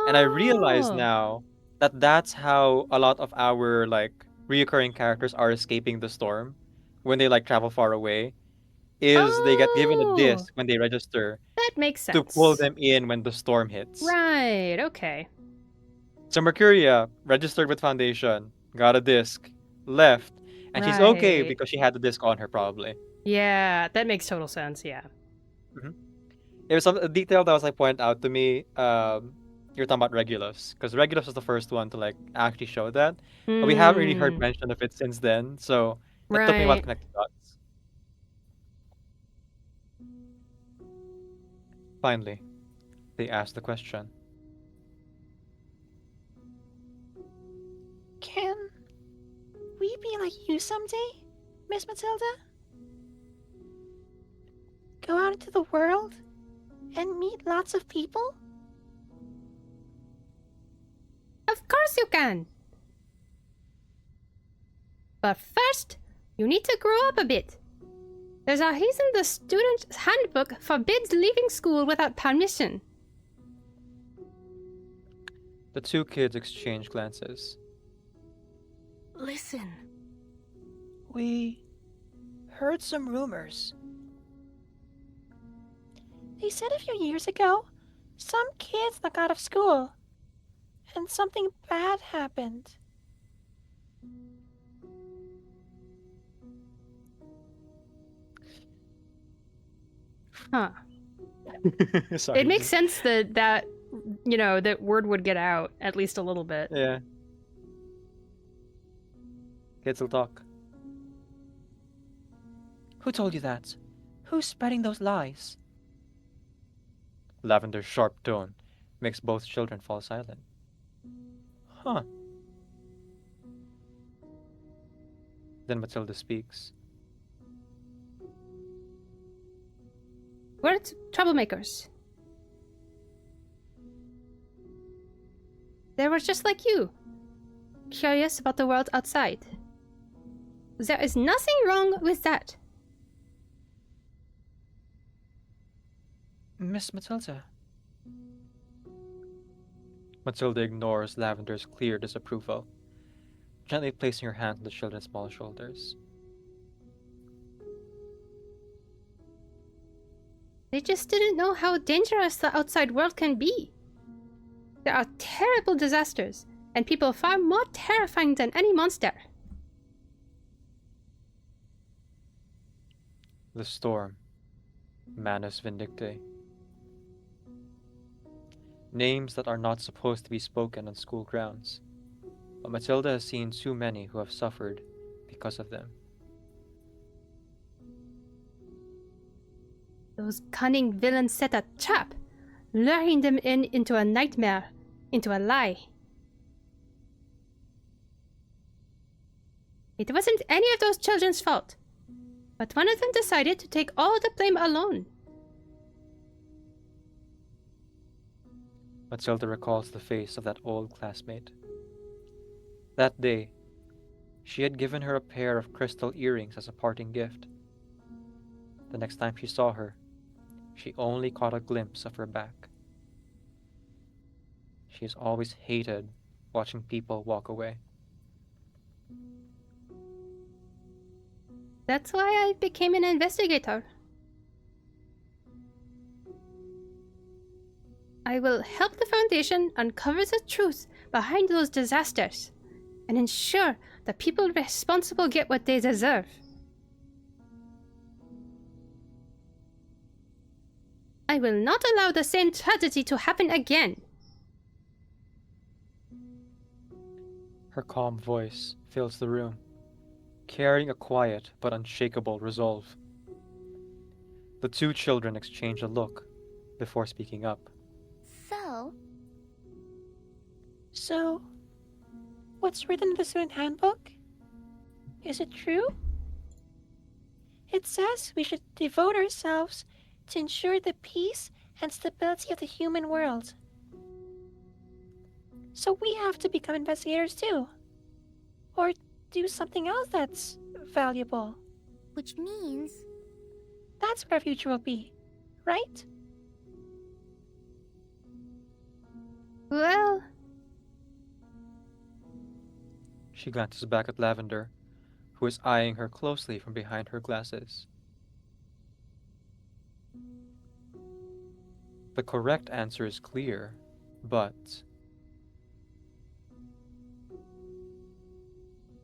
and I realize Oh. now that that's how a lot of our like reoccurring characters are escaping the storm when they like travel far away. Is they get given a Oh. disc when they register That makes to pull sense. them in when the storm hits. Right. Okay. So Mercuria registered with Foundation, got a disc, left, and she's okay Right. because she had the disc on her probably. Yeah, that makes total sense. Yeah. hmm There was a detail that was like pointed out to me. You're talking about Regulus, because Regulus was the first one to like actually show that, but we haven't really heard Hmm. mention of it since then. So it took me a while to Right. connect the dots. Finally, they asked the question. Can we be like you someday, Miss Matilda? Go out into the world and meet lots of people? Of course you can. But first, you need to grow up a bit. There's a reason the student handbook forbids leaving school without permission. The two kids exchanged glances. Listen. We heard some rumors. They said a few years ago, some kids snuck out of school, and something bad happened. Huh. Sorry. It makes sense that you know that word would get out at least a little bit. Yeah. Kids will talk. Who told you that? Who's spreading those lies? Lavender's sharp tone makes both children fall silent. Huh. Then Matilda speaks. We're troublemakers. They were just like you, curious about the world outside. There is nothing wrong with that. Miss Matilda. Matilda ignores Lavender's clear disapproval, gently placing her hand on the children's small shoulders. They just didn't know how dangerous the outside world can be. There are terrible disasters, and people far more terrifying than any monster. The storm. Manus Vindicte. Names that are not supposed to be spoken on school grounds, but Matilda has seen too many who have suffered because of them. Those cunning villains set a trap, luring them into a nightmare, into a lie. It wasn't any of those children's fault, but one of them decided to take all the blame alone. Matilda recalls the face of that old classmate. That day, she had given her a pair of crystal earrings as a parting gift. The next time she saw her, she only caught a glimpse of her back. She's always hated watching people walk away. That's why I became an investigator. I will help the Foundation uncover the truth behind those disasters and ensure the people responsible get what they deserve. I will not allow the same tragedy to happen again. Her calm voice fills the room, carrying a quiet but unshakable resolve. The two children exchange a look before speaking up. So, What's written in the student handbook? Is it true? It says we should devote ourselves to ensure the peace and stability of the human world. So we have to become investigators too. Or do something else that's valuable. which means That's what our future will be, right? Well, She glances back at Lavender, who is eyeing her closely from behind her glasses. The correct answer is clear, but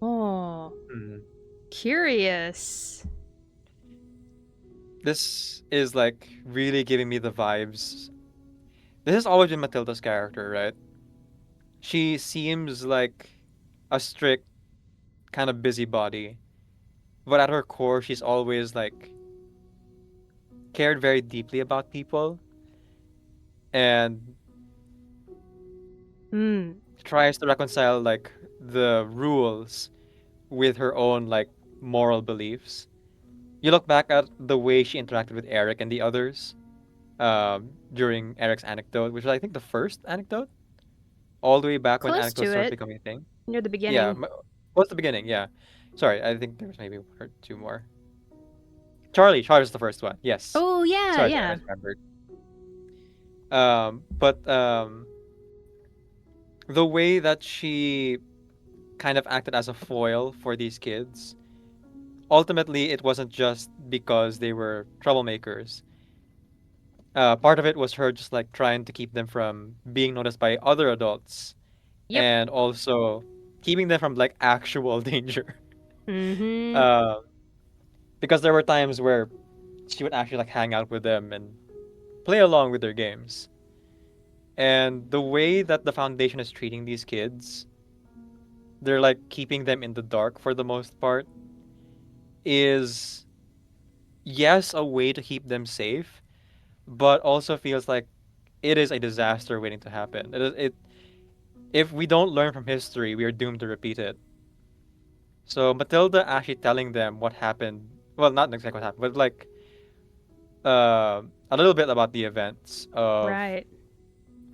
oh, hmm, curious. this is like really giving me the vibes. This has always been Matilda's character, right? She seems like a strict, kind of busybody, but at her core, she's always like cared very deeply about people and Hmm. tries to reconcile like the rules with her own like moral beliefs. You look back at the way she interacted with Eric and the others during Eric's anecdote, which was I think the first anecdote, all the way back when Close anecdotes to started it. becoming a thing. Near the Yeah, beginning. what's the beginning? Yeah, sorry, I think there was maybe one or two more. Charlie's the first one. Yes. Oh, yeah, Sorry, I yeah. misremembered. But the way that she kind of acted as a foil for these kids, ultimately, it wasn't just because they were troublemakers. Part of it was her just like trying to keep them from being noticed by other adults, Yep. and also keeping them from like actual danger. Mm-hmm. Uh, because there were times where she would actually like hang out with them and play along with their games. And the way that the foundation is treating these kids, they're like keeping them in the dark for the most part, is yes, a way to keep them safe, but also feels like it is a disaster waiting to happen. If we don't learn from history, we are doomed to repeat it. So Matilda actually telling them what happened, well, not exactly what happened, but like a little bit about the events of Right.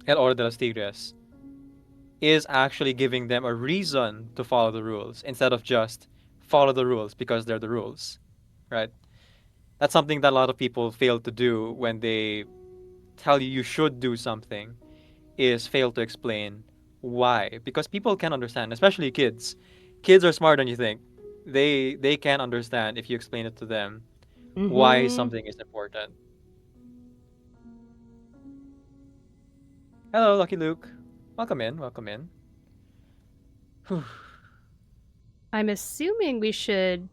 El Oro de los Tigres is actually giving them a reason to follow the rules instead of just follow the rules because they're the rules, right? That's something that a lot of people fail to do when they tell you you should do something, is fail to explain why, because people can understand, especially kids. Kids are smarter than you think. They can understand if you explain it to them why Mm-hmm. something is important. Hello, Lucky Luke. Welcome in. Welcome in. Whew. I'm assuming we should We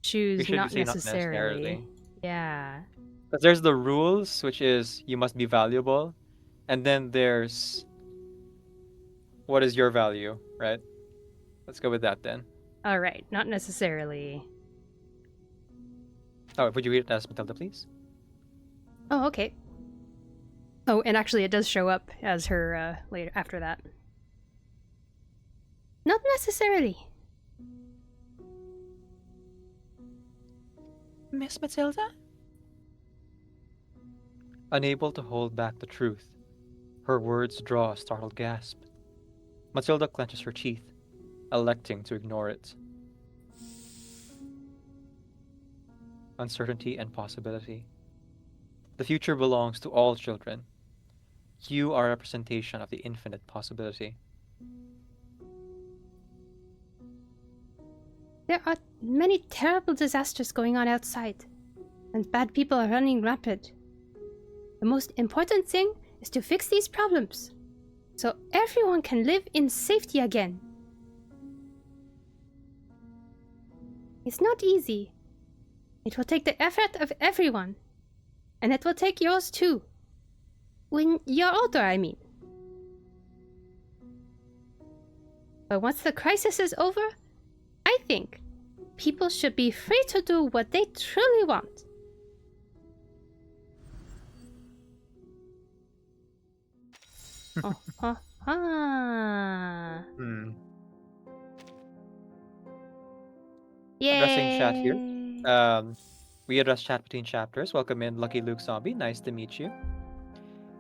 choose should not say not necessarily. necessarily. Yeah. Because there's the rules, which is you must be valuable, and then there's what is your value, right? Let's go with that then. All right. Not necessarily. Oh, would you read it as Matilda, please? Oh, okay. Oh, and actually, it does show up as her later after that. Not necessarily. Miss Matilda? Unable to hold back the truth, her words draw a startled gasp. Matilda clenches her teeth, electing to ignore it. Uncertainty and possibility. The future belongs to all children. You are a representation of the infinite possibility. There are many terrible disasters going on outside, and bad people are running rampant. The most important thing is to fix these problems, so everyone can live in safety again. It's not easy. It will take the effort of everyone, and it will take yours too. When you're older, I mean. But once the crisis is over, I think people should be free to do what they truly want. Hmm. Yay! Addressing chat here. We address chat between chapters. Welcome in, Lucky Luke Zombie. Nice to meet you.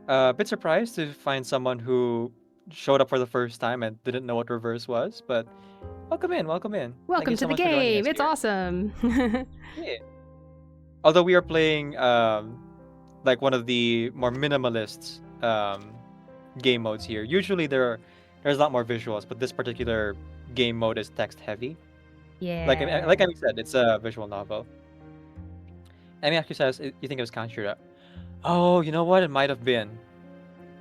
A bit surprised to find someone who showed up for the first time and didn't know what reverse was, but welcome in, welcome in. Thank Welcome you to so the much for joining us game. It's here. awesome. Yeah. Although we are playing like one of the more minimalist game modes here. Usually there's a lot more visuals, but this particular game mode is text heavy. Yeah. Like Emi said, it's a visual novel. Emi actually says you think it was Kanshira. Oh, you know what? It might have been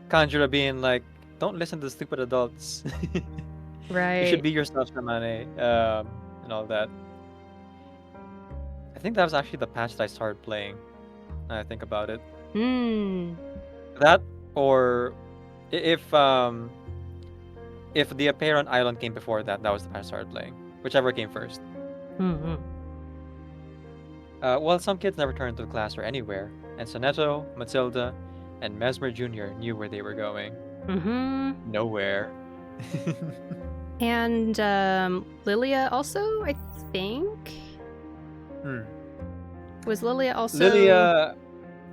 Kanjura being like, don't listen to stupid adults. Right. You should be yourself, Shamane, and all that. I think that was actually the patch that I started playing. Now I think about it. That or if the Apparent Island came before that, that was the patch I started playing. Whichever came first. Mm-hmm. Well, some kids never turned to the class or anywhere, and Sonetto, Matilda, and Mesmer Jr. knew where they were going. Mm-hmm. Nowhere. And Lilia also, I think. Was Lilia also? Lilia,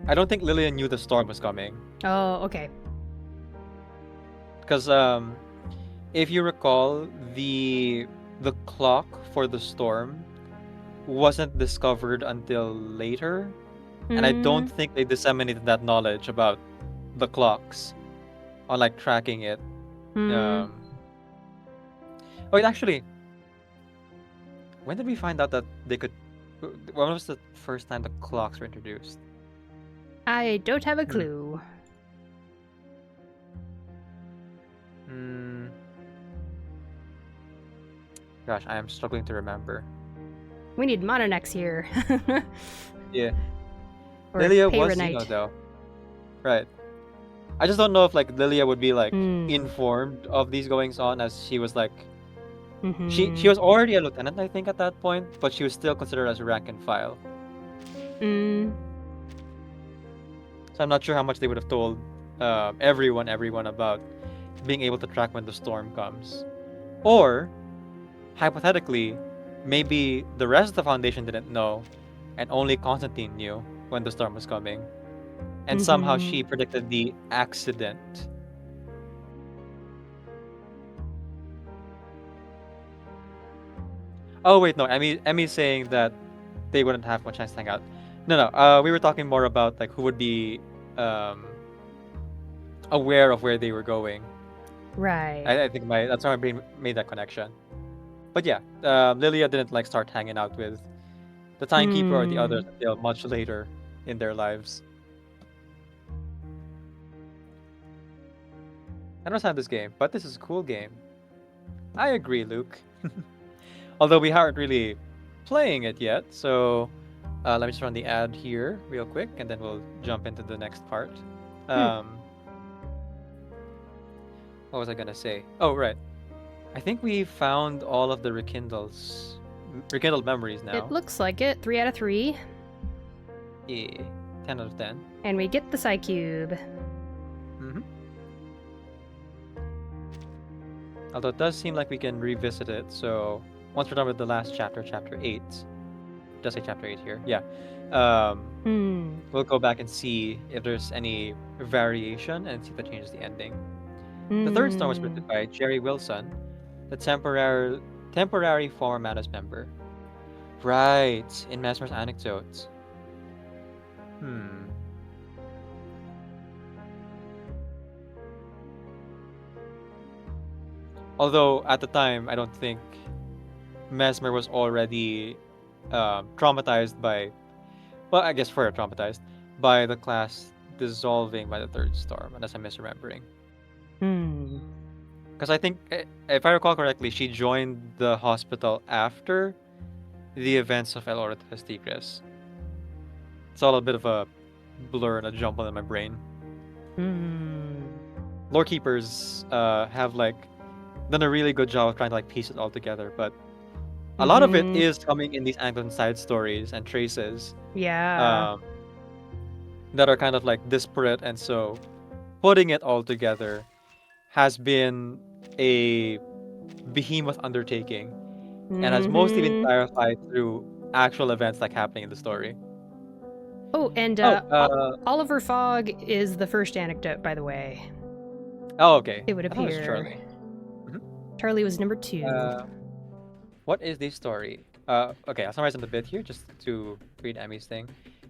I don't think Lilia knew the storm was coming. Oh, okay. Because if you recall, the clock for the storm wasn't discovered until later, and I don't think they disseminated that knowledge about the clocks on like tracking it. Oh, wait, actually, when did we find out that they could? When was the first time the clocks were introduced? I don't have a clue. Gosh, I am struggling to remember. We need Mononex here. Yeah. Or Lilia was Payronite. Xeno though. Right. I just don't know if like Lilia would be like informed of these goings on, as she was like she was already a lieutenant, I think, at that point, but she was still considered as rank and file. So I'm not sure how much they would have told everyone about being able to track when the storm comes. Or hypothetically, maybe the rest of the Foundation didn't know, and only Constantine knew when the storm was coming. And somehow she predicted the accident. Oh wait, no, Emmy's saying that they wouldn't have much chance to hang out. No, we were talking more about like who would be aware of where they were going. Right. I think that's why my brain made that connection. But yeah, Lilia didn't like start hanging out with the timekeeper or the others until much later in their lives. I don't understand this game, but this is a cool game. I agree, Luke. Although we aren't really playing it yet, so let me just run the ad here real quick, and then we'll jump into the next part. What was I gonna say? Oh, right. I think we found all of the rekindled memories now. It looks like it. 3 out of 3. Yeah, 10 out of 10. And we get the Psycube. Although it does seem like we can revisit it, so once we're done with the last chapter, chapter 8, just say chapter 8 here, yeah, we'll go back and see if there's any variation and see if that changes the ending. The third storm was written by Jerry Wilson, the temporary former Manus member. Right, in Mesmer's anecdote. Although at the time, I don't think Mesmer was already traumatized by, well, I guess further traumatized by the class dissolving by the third storm, unless I'm misremembering. Hmm. Because I think, if I recall correctly, she joined the hospital after the events of El Ortes Tigres. It's all a bit of a blur and a jumble in my brain. Hmm. Lore keepers have like done a really good job of trying to like piece it all together, but a lot of it Mhm. is coming in these anecdote and side stories and traces Yeah. um, that are kind of like disparate, and so putting it all together has been a behemoth undertaking and has mostly been Mhm. clarified through actual events like happening in the story. Oh, and Oh, Oliver Fogg is the first anecdote, by the way. oh, okay. It would I thought it was appear. Charlie. Charlie was number 2. What is the story? Okay, I'll summarize in a bit here just to read Emmy's thing.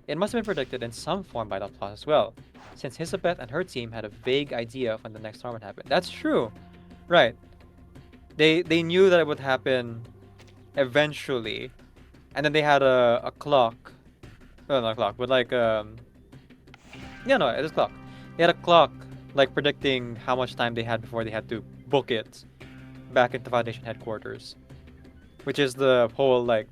It must have been predicted in some form by the plot as well, since Hisabeth and her team had a vague idea of when the next storm would happen. That's true. Right. They knew that it would happen eventually, and then they had a clock. Well, not a clock, but like yeah, no, it is clock. They had a clock like predicting how much time they had before they had to book it back into Foundation headquarters, which is the whole like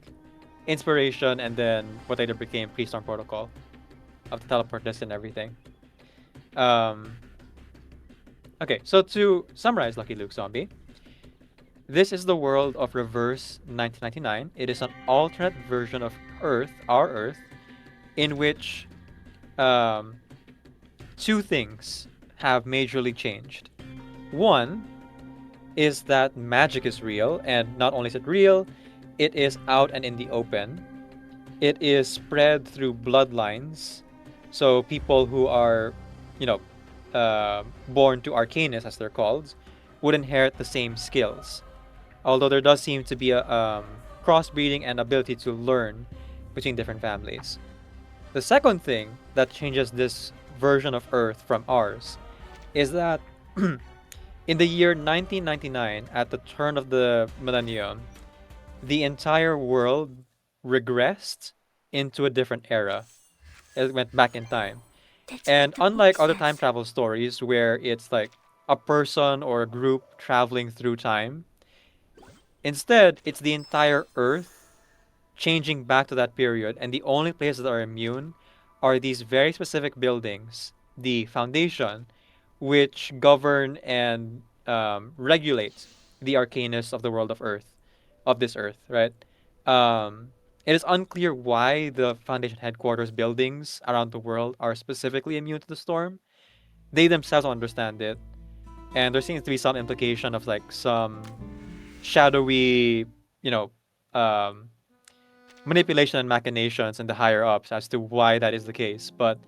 inspiration and then what later became pre-storm protocol of the teleport disc and everything. Um, okay, so to summarize Lucky Luke Zombie, this is the world of Reverse 1999. It is an alternate version of Earth, our Earth, in which um, two things have majorly changed. One is that magic is real, and not only is it real, it is out and in the open. It is spread through bloodlines, so people who are, you know, born to Arcanists, as they're called, would inherit the same skills. Although there does seem to be a crossbreeding and ability to learn between different families. The second thing that changes this version of Earth from ours is that in the year 1999, at the turn of the millennium, the entire world regressed into a different era. It went back in time. That's And what the book unlike other time says. travel stories where it's like a person or a group traveling through time, instead, it's the entire Earth changing back to that period, and the only places that are immune are these very specific buildings, the Foundation, which govern and regulate the arcanists of the world of Earth, of this Earth, right? It is unclear why the Foundation headquarters buildings around the world are specifically immune to the storm. They themselves don't understand it, and there seems to be some implication of like some shadowy, you know, um, manipulation and machinations in the higher ups as to why that is the case. But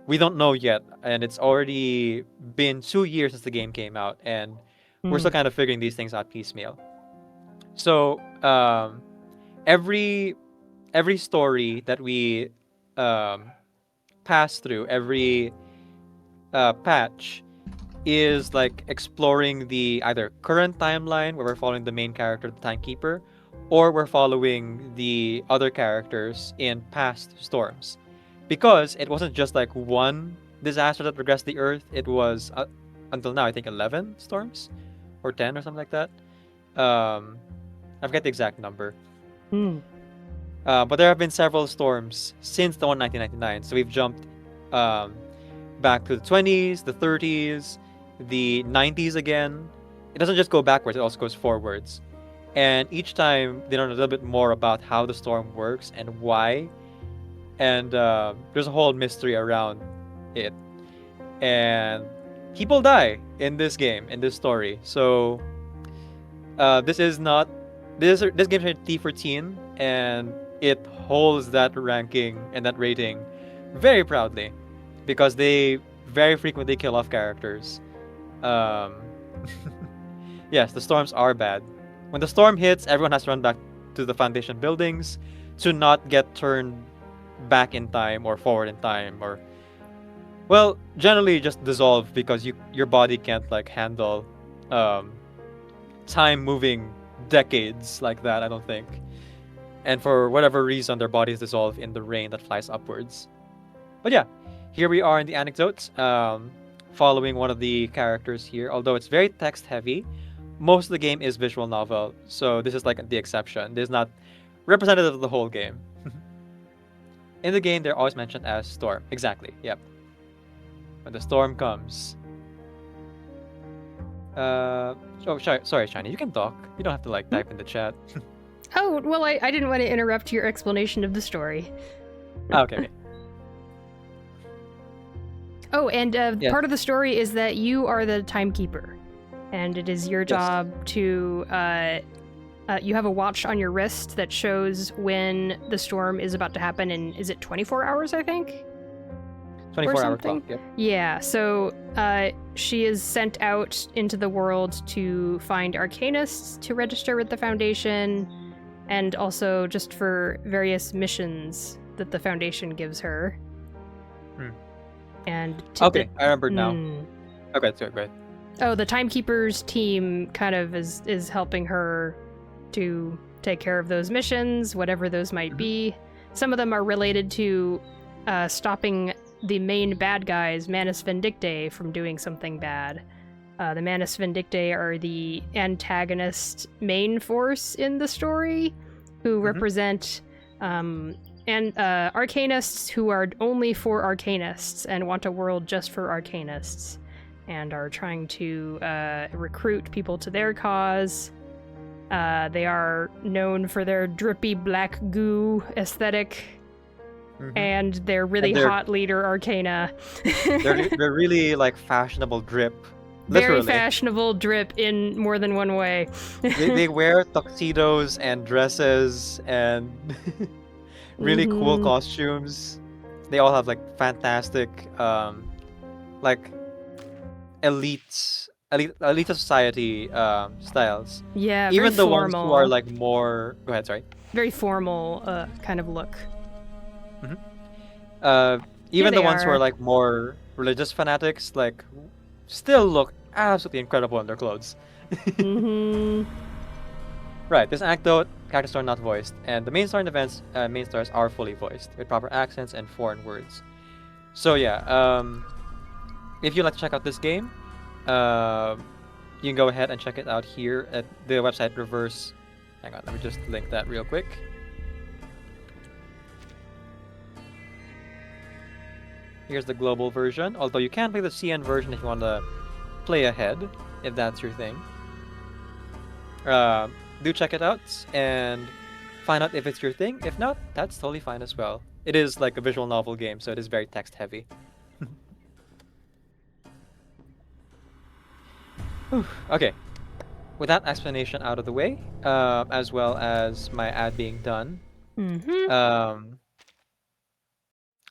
we don't know yet, and it's already been 2 years since the game came out, and we're Hmm. still kind of figuring these things out piecemeal. So every every story that we um, pass through, every patch is like exploring the either current timeline where we're following the main character, the timekeeper, or we're following the other characters in past storms. Because it wasn't just like one disaster that regressed the Earth, it was until now I think 11 storms or 10 or something like that. I forget the exact number. Hmm. But there have been several storms since the one 1999. So we've jumped um, back to the 20s, the 30s, the 90s again. It doesn't just go backwards, it also goes forwards. And each time they learn a little bit more about how the storm works and why. And there's a whole mystery around it. And people die in this game, in this story. So this is not this game is T14, and it holds that ranking and that rating very proudly because they very frequently kill off characters. Um, yes, the storms are bad. When the storm hits, everyone has to run back to the Foundation buildings to not get turned back in time or forward in time, or well, generally just dissolve because your body can't like handle um, time moving decades like that, I don't think. And for whatever reason, their bodies dissolve in the rain that flies upwards. But yeah, here we are in the anecdotes, following one of the characters here. Although it's very text heavy, most of the game is visual novel, so this is like the exception. This is not representative of the whole game. In the game, they're always mentioned as storm. Exactly. Yep. When the storm comes. Oh, sorry, Shiny. You can talk. You don't have to like type in the chat. Oh, well, I didn't want to interrupt your explanation of the story. Okay. Oh, and Yes. part of the story is that you are the timekeeper, and it is your job to. You have a watch on your wrist that shows when the storm is about to happen, and is it 24 hours, I think? 24-hour clock. Yep. Yeah, so she is sent out into the world to find arcanists to register with the Foundation, and also just for various missions that the Foundation gives her. And Okay, I remember now. Mm. Okay, sorry, go ahead. Oh, the Timekeepers team kind of is helping her to take care of those missions, whatever those might be. Some of them are related to stopping the main bad guys, Manus Vindictae, from doing something bad. The Manus Vindictae are the antagonist main force in the story, who represent arcanists who are only for arcanists and want a world just for arcanists, and are trying to recruit people to their cause. They are known for their drippy black goo aesthetic, and their really hot leader, Arcana. they're really like fashionable drip. Literally. Very fashionable drip in more than one way. they wear tuxedos and dresses and really cool costumes. They all have like fantastic, like elite society styles. Yeah, even very the formal. ones who are like more. Go ahead, sorry. Very formal kind of look. Even the they ones who are. are like more religious fanatics, like, still look absolutely incredible in their clothes. Right, this anecdote, characters are not voiced, and the main star and events main stars are fully voiced with proper accents and foreign words. So yeah, if you'd like to check out this game, you can go ahead and check it out here at the website Reverse. Hang on, let me just link that real quick. Here's the global version, although you can play the CN version if you want to play ahead, if that's your thing. Do check it out and find out if it's your thing. If not, that's totally fine as well. It is like a visual novel game, so it is very text heavy. Okay, with that explanation out of the way, as well as my ad being done,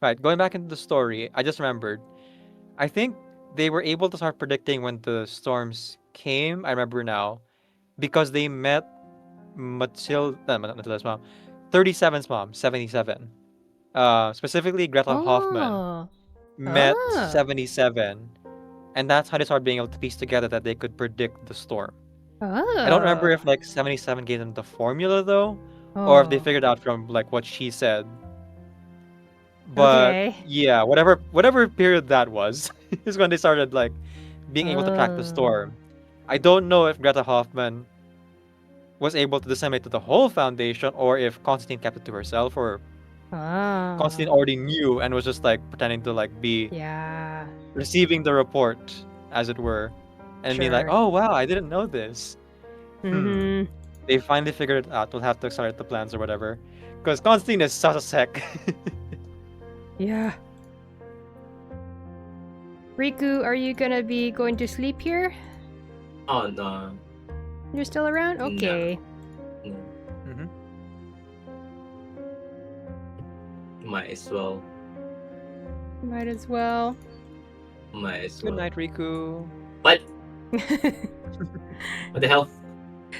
right, going back into the story, I just remembered. I think they were able to start predicting when the storms came. I remember now, because they met Matilda's mom, 37's mom, 77. Specifically, Greta Hoffman met 77, and that's how they started being able to piece together that they could predict the storm. I don't remember if like 77 gave them the formula though, or if they figured out from like what she said. But yeah, whatever period that was is when they started like being able to track the storm. I don't know if Greta Hoffman was able to disseminate to the whole Foundation, or if Constantine kept it to herself, or Constantine already knew and was just like pretending to like be receiving the report, as it were, and being like, "Oh wow, I didn't know this." They finally figured it out. We'll have to accelerate the plans or whatever, because Constantine is such a sec. Yeah. Riku, are you gonna be going to sleep here? Oh no. You're still around? Okay. No. Might as well. Might as well. Might as Good well. night, Riku. What? What the hell?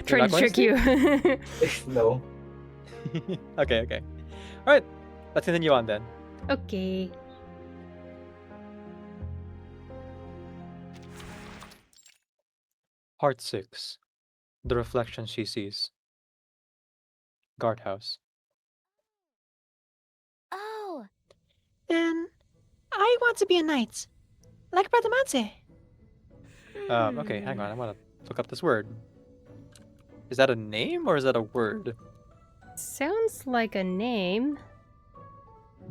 Trying to trick you. No. Okay. Alright, let's continue on then. Okay. Part 6. The reflection she sees. Guardhouse. Oh, Then I want to be a knight, like Bradamante. Okay, hang on. I want to look up this word. Is that a name or is that a word? Sounds like a name.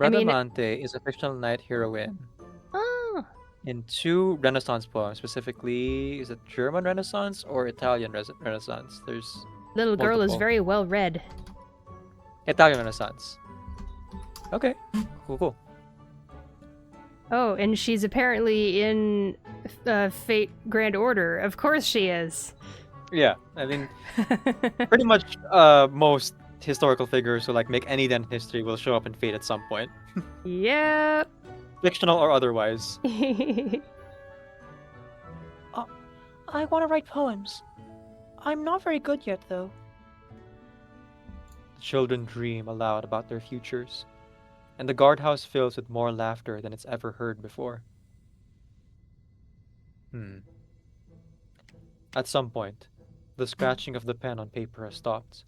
I mean, Bradamante is a fictional knight heroine oh, in two Renaissance poems, specifically, is it German Renaissance or Italian Renaissance? There's little girl is multiple. very well read. Italian Renaissance. Okay, cool. Oh, and she's apparently in Fate Grand Order. Of course she is. Yeah, I mean, pretty much most historical figures who like make any dent in history will show up in Fate at some point, Yep. fictional or otherwise. I want to write poems. I'm not very good yet, though. The children dream aloud about their futures, and the guardhouse fills with more laughter than it's ever heard before. At some point, the scratching of the pen on paper has stopped.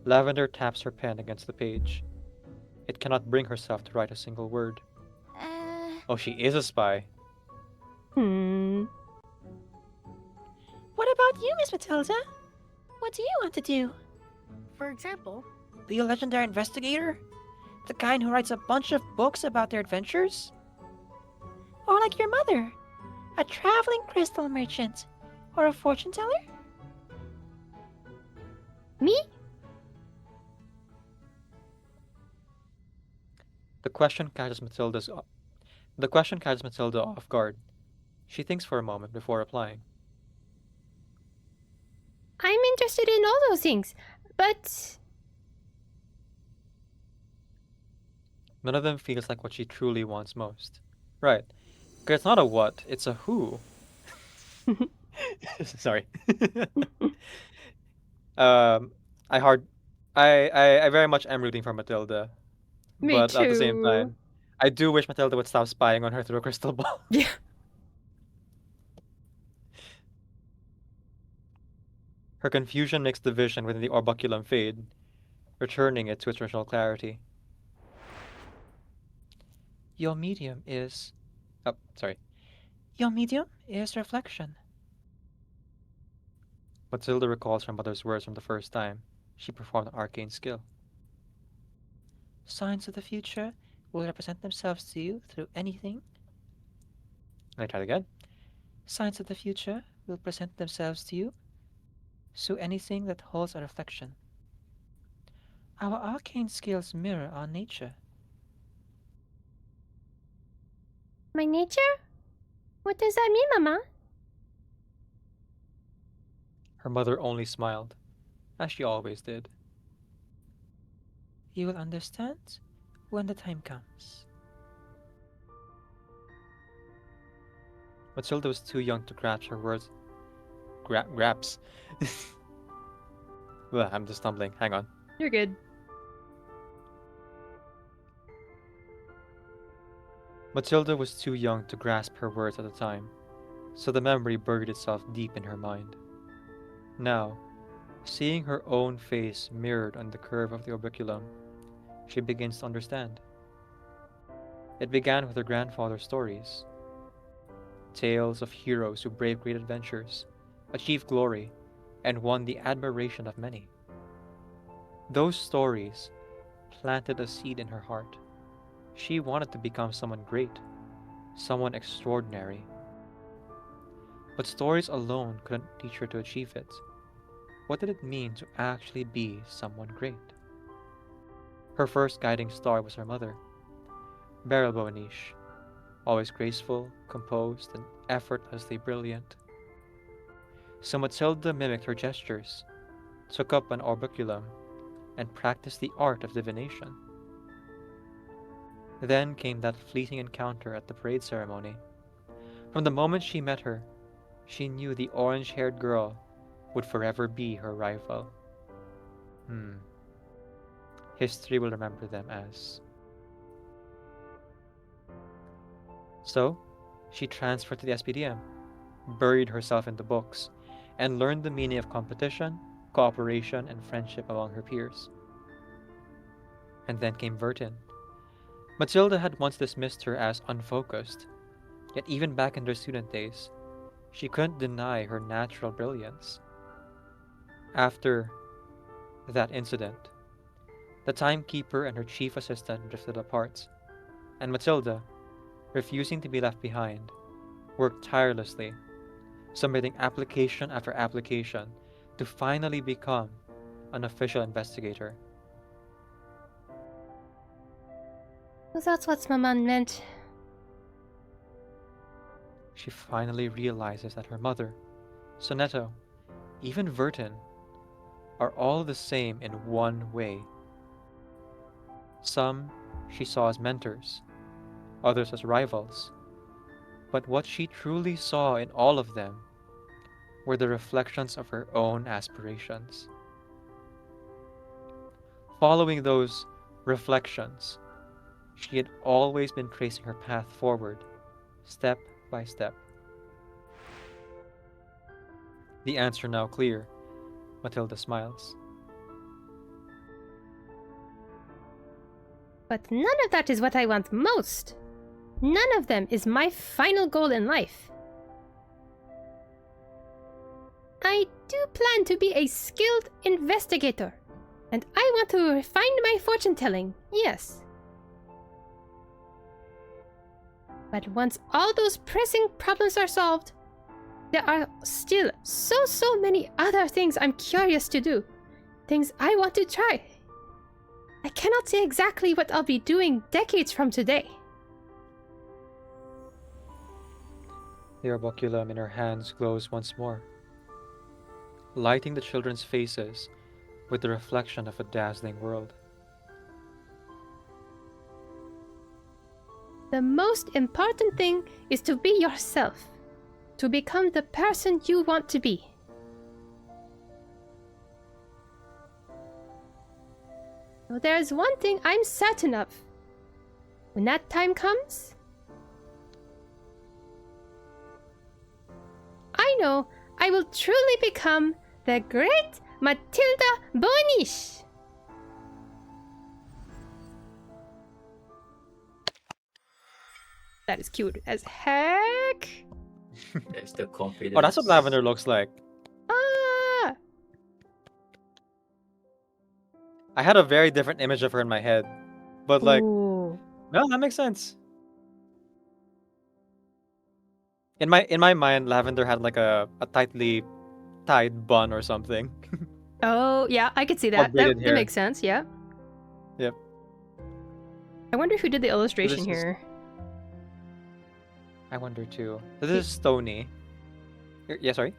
Lavender taps her pen against the page. It cannot bring herself to write a single word. Oh, she is a spy. Hmm. What about you, Miss Matilda? What do you want to do? for example, Be a legendary investigator? The kind who writes a bunch of books about their adventures? Or like your mother, a traveling crystal merchant? Or a fortune teller? Me? The question catches Matilda off guard. She thinks for a moment before replying. I'm interested in all those things, but None of them feels like what she truly wants most. Right. Because it's not a what, it's a who. Sorry. um, I very much am rooting for Matilda, me but at the same too. time, I do wish Matilda would stop spying on her through a crystal ball. Yeah. Her confusion makes the vision within the orbiculum fade, returning it to its original clarity. Your medium is... Oh, sorry. Your medium is reflection. Matilda recalls her mother's words from the first time she performed an arcane skill. Signs of the future will represent themselves to you through anything. And I tried again. Signs of the future will present themselves to you through anything that holds a reflection. Our arcane skills mirror our nature. My nature? What does that mean, Mama? Her mother only smiled, as she always did. You will understand when the time comes. Matilda was too young to grasp her words. Grasp. Ugh, I'm just stumbling. Hang on. You're good. Matilda was too young to grasp her words at the time, so the memory buried itself deep in her mind. Now, seeing her own face mirrored on the curve of the orbiculum, she begins to understand. It began with her grandfather's stories. Tales of heroes who braved great adventures, achieved glory, and won the admiration of many. Those stories planted a seed in her heart. She wanted to become someone great, someone extraordinary. But stories alone couldn't teach her to achieve it. What did it mean to actually be someone great? Her first guiding star was her mother, Beryl Boanish, always graceful, composed, and effortlessly brilliant. So Matilda mimicked her gestures, took up an orbiculum, and practiced the art of divination. Then came that fleeting encounter at the parade ceremony. From the moment she met her, she knew the orange-haired girl would forever be her rival. History will remember them as. So, she transferred to the SPDM, buried herself in the books, and learned the meaning of competition, cooperation, and friendship among her peers. And then came Vertin. Matilda had once dismissed her as unfocused, yet even back in their student days, she couldn't deny her natural brilliance. After that incident, the timekeeper and her chief assistant drifted apart, and Matilda, refusing to be left behind, worked tirelessly, submitting application after application to finally become an official investigator. So that's what Mama meant. She finally realizes that her mother, Sonetto, even Vertin, are all the same in one way. Some she saw as mentors, others as rivals, but what she truly saw in all of them were the reflections of her own aspirations. Following those reflections, she had always been tracing her path forward, step by step. The answer now clear, Matilda smiles. But none of that is what I want most. None of them is my final goal in life. I do plan to be a skilled investigator, and I want to refine my fortune telling, yes. But once all those pressing problems are solved, there are still so many other things I'm curious to do. Things I want to try. I cannot say exactly what I'll be doing decades from today. The orboculum in her hands glows once more, lighting the children's faces with the reflection of a dazzling world. The most important thing is to be yourself, to become the person you want to be. Well, there's one thing I'm certain of. When that time comes, I know I will truly become the great Matilda Boniche. That is cute as heck. That's the confidence. Oh, that's what Lavender looks like. Ah! I had a very different image of her in my head, but like, Ooh. no, that makes sense. In my mind, Lavender had like a tightly tied bun or something. Oh, yeah, I could see Or that. braided That hair. makes sense, yeah. Yep. I wonder who did the illustration this is- here. I wonder too. This is Stony. Yeah, sorry.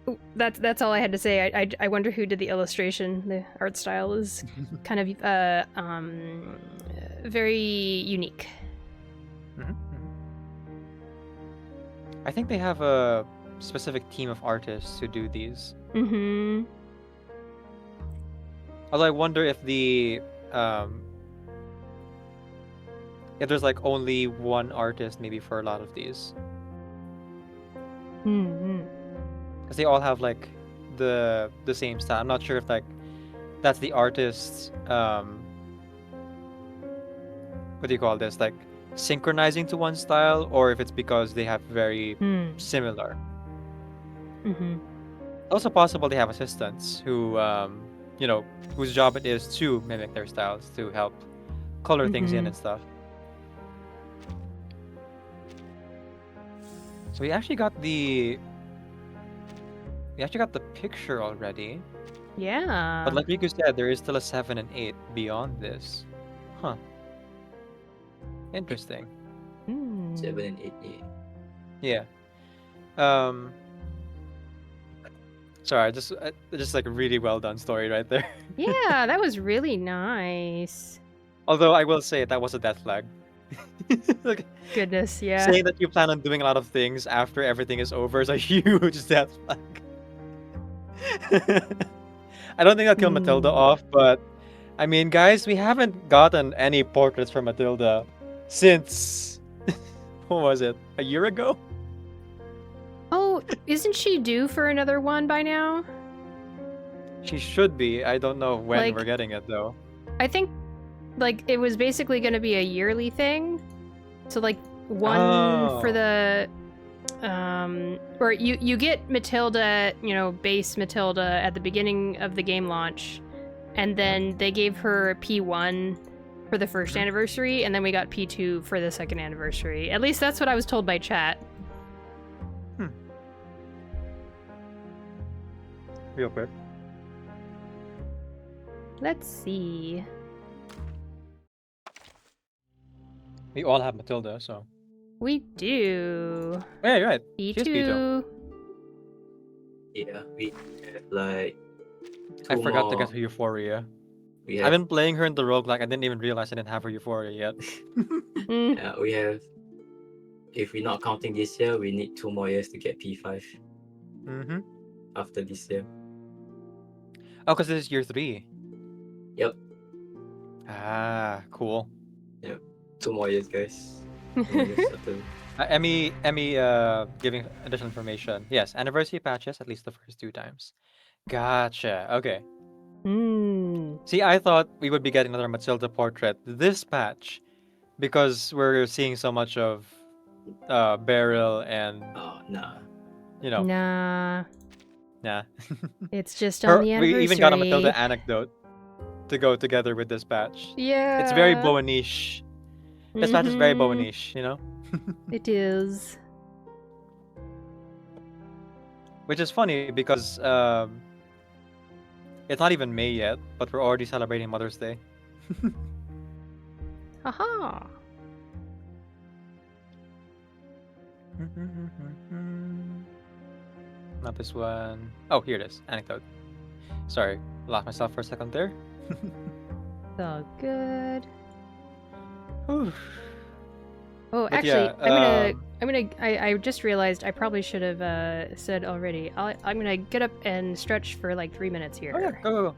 Ooh, that's all I had to say. I wonder who did the illustration. The art style is kind of very unique. Mhm, mhm. I think they have a specific team of artists who do these. Mm-hmm. Although I wonder if if there's like only one artist maybe for a lot of these, Mm-hmm. because they all have like the same style. I'm not sure if like that's the artist's what do you call this, like synchronizing to one style, or if it's because they have very Mm. similar. Mm-hmm. Also possible they have assistants who whose job it is to mimic their styles to help color things in Mhm. and stuff. So we actually got the picture already, Yeah. but like Riku said, there is still a 7 and 8 beyond this. Huh. Interesting. Mm. 7 and 8A. Yeah. Sorry, just like a really well done story right there. Yeah, that was really nice. Although I will say that was a death flag. Like, Goodness, yeah. saying that you plan on doing a lot of things after everything is over is a huge death flag. I don't think I'll kill Matilda off, but I mean, guys, we haven't gotten any portraits from Matilda since what was it? A year ago? Oh, know, isn't she due for another one by now? She should be. I don't know when Like- we're getting it though. I think, like, it was basically going to be a yearly thing. So, like, one for Oh. the, or you get Matilda, you know, base Matilda at the beginning of the game launch, and then they gave her a P1 for the first anniversary, and then we got P2 for the second anniversary. At least that's what I was told by chat. Real quick. Let's see. We all have Matilda, so. We do. Yeah, you're right. She is P2. P2. Yeah, we have like I two forgot to more. get her Euphoria. We I've have been playing her in the roguelike. I didn't even realize I didn't have her Euphoria yet. we have. If we're not counting this year, we need 2 more years to get P5 Mm-hmm. after this year. Oh, because this is year 3. Yep. Ah, cool. 2 more years, guys. 2 more years after. Emmy, giving additional information. Yes, anniversary patches at least the first 2 times. Gotcha. Okay. See, I thought we would be getting another Matilda portrait this patch because we're seeing so much of Beryl and Oh, nah. you know, Nah. yeah. It's just on the anniversary. We even got a Matilda anecdote to go together with this patch. Yeah. It's very Boanish. This patch is very Boanish, you know? It is. Which is funny because it's not even May yet, but we're already celebrating Mother's Day. Haha. Not this one. Oh, here it is. Anecdote. Sorry, lost myself for a second there. It's all good. Whew. Oh, But actually, yeah, I just realized I probably should have said already. I'm gonna get up and stretch for like 3 minutes here. Oh yeah, go.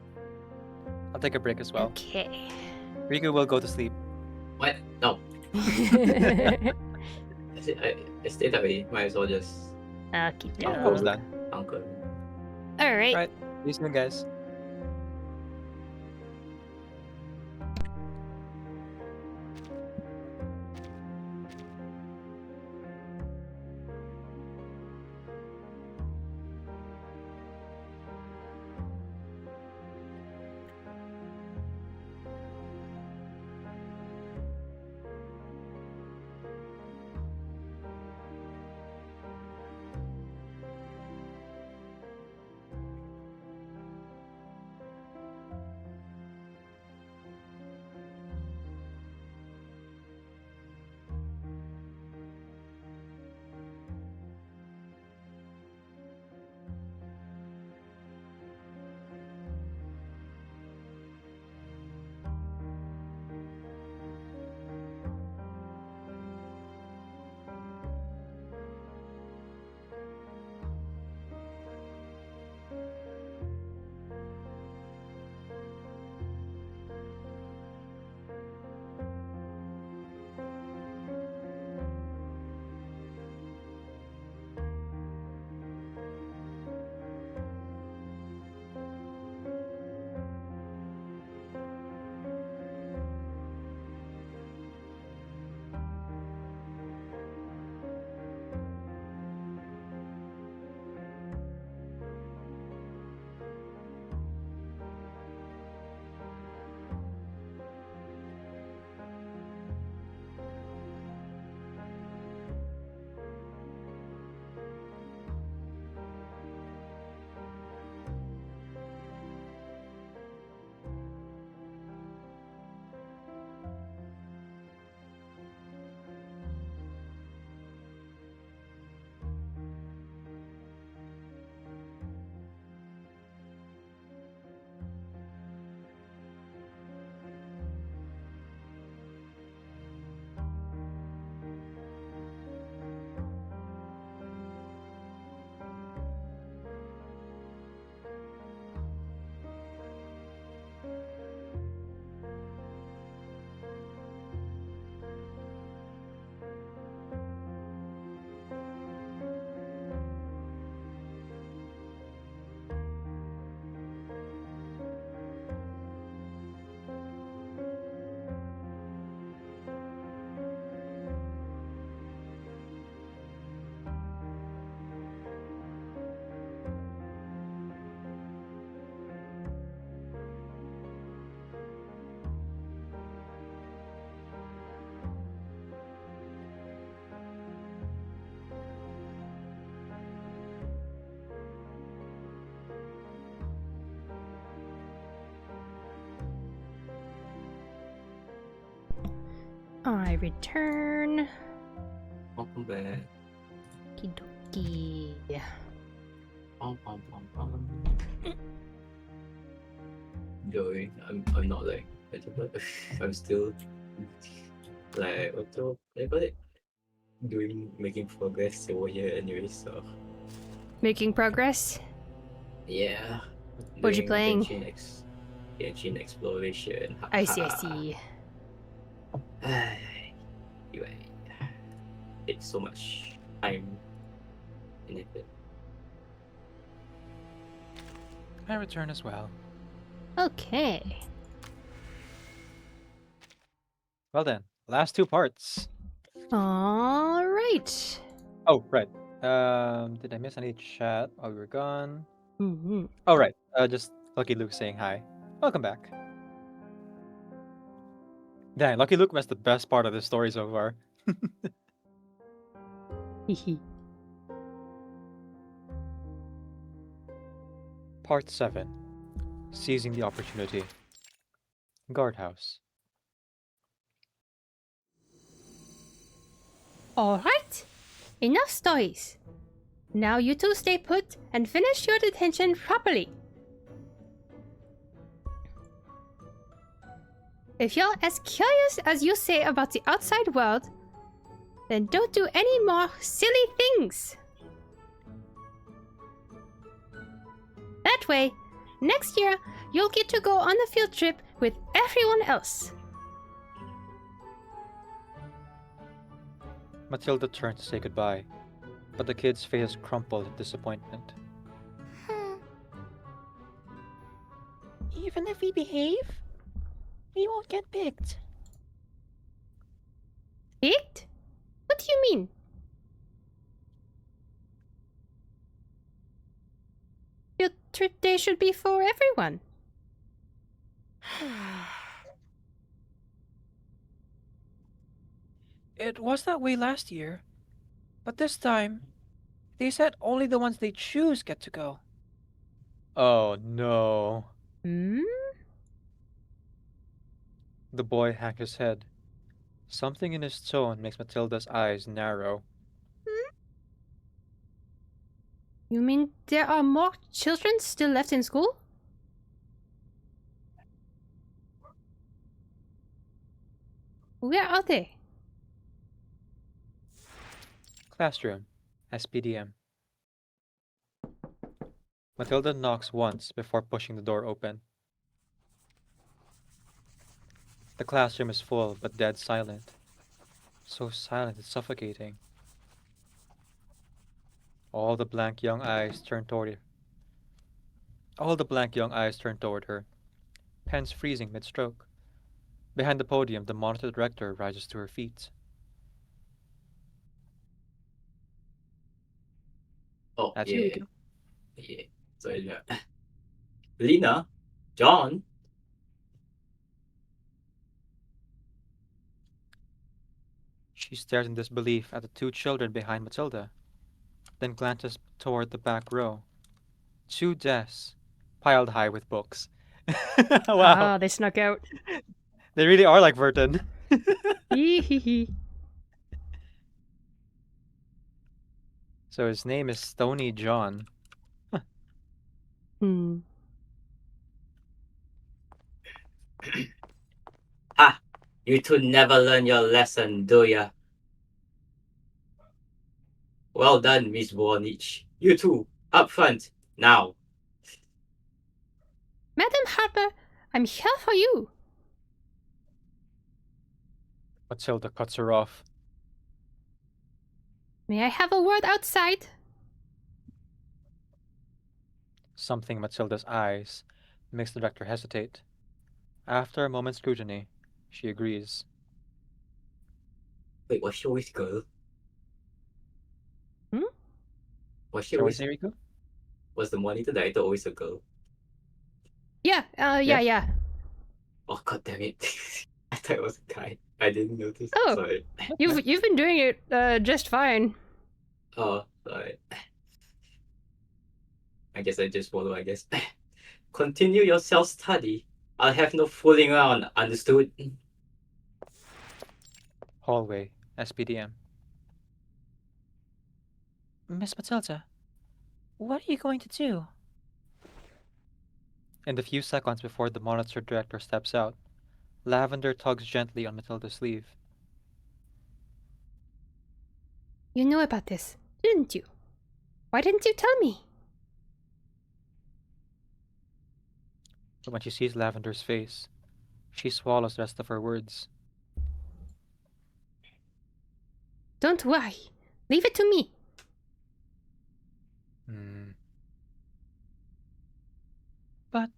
I'll take a break as well. Okay. Riku will go to sleep. What? No. I stayed that way. Might as well just I'll keep Yeah, going. almost done. uncle. All right. Alright, see you soon, guys. I return. Welcome back. Kidoki. Joey, I'm not like I'm still like what I call it? Making progress over here anyway, so Making progress? yeah. What you Doing playing? Genshin exploration. I see. You it's so much time in it. I return as well. Okay. Well then, last 2 parts. All right. Oh, right. Did I miss any chat while we were gone? Mm-hmm. Oh, right. Just Lucky Luke saying hi. Welcome back. Dang, Lucky Luke was the best part of this story so far. Part 7. Seizing the Opportunity. Guardhouse. All right. Enough stories. Now you two stay put and finish your detention properly. If you're as curious as you say about the outside world, then don't do any more silly things. That way, next year, you'll get to go on a field trip with everyone else. Matilda turned to say goodbye, but the kid's face crumpled in disappointment. Even if we behave, we won't get picked. Picked? What do you mean? Field trip day should be for everyone. It was that way last year, but this time, they said only the ones they choose get to go. Oh no. Hmm? The boy hung his head. Something in his tone makes Matilda's eyes narrow. You mean there are more children still left in school? Where are they? Classroom. SPDM. Matilda knocks once before pushing the door open. The classroom is full but dead silent. So silent it's suffocating. All the blank young eyes turn toward her, pens freezing mid-stroke. Behind the podium, the monitor director rises to her feet. Oh That's yeah. you, Riku. Yeah. So yeah. Lena, John. She stares in disbelief at the 2 children behind Matilda, then glances toward the back row. 2 desks, piled high with books. Wow, Ah, they snuck out. they really are like Burton. Hee hee hee. So his name is Stony John. Hmm. Ha! You two never learn your lesson, do ya? Well done, Miss Vornich. You two, up front, now. Madam Harper, I'm here for you. Matilda cuts her off. May I have a word outside? Something in Matilda's eyes makes the director hesitate. After a moment's scrutiny, she agrees. Wait, was she always girl? Hmm? Was she Shall we always say, Riku? was the monitor director always a girl? Yeah, Yes. yeah. Oh god damn it. I thought it was a guy. I didn't notice. Oh. Sorry. You've been doing it just fine. Oh, sorry. I guess I just follow, I guess. Continue your self-study. I'll have no fooling around, understood? Hallway, SPDM. Miss Matilda, what are you going to do? In the few seconds before the monitor director steps out, Lavender tugs gently on Matilda's sleeve. You knew about this, didn't you? Why didn't you tell me? But when she sees Lavender's face, she swallows the rest of her words. Don't worry. Leave it to me. But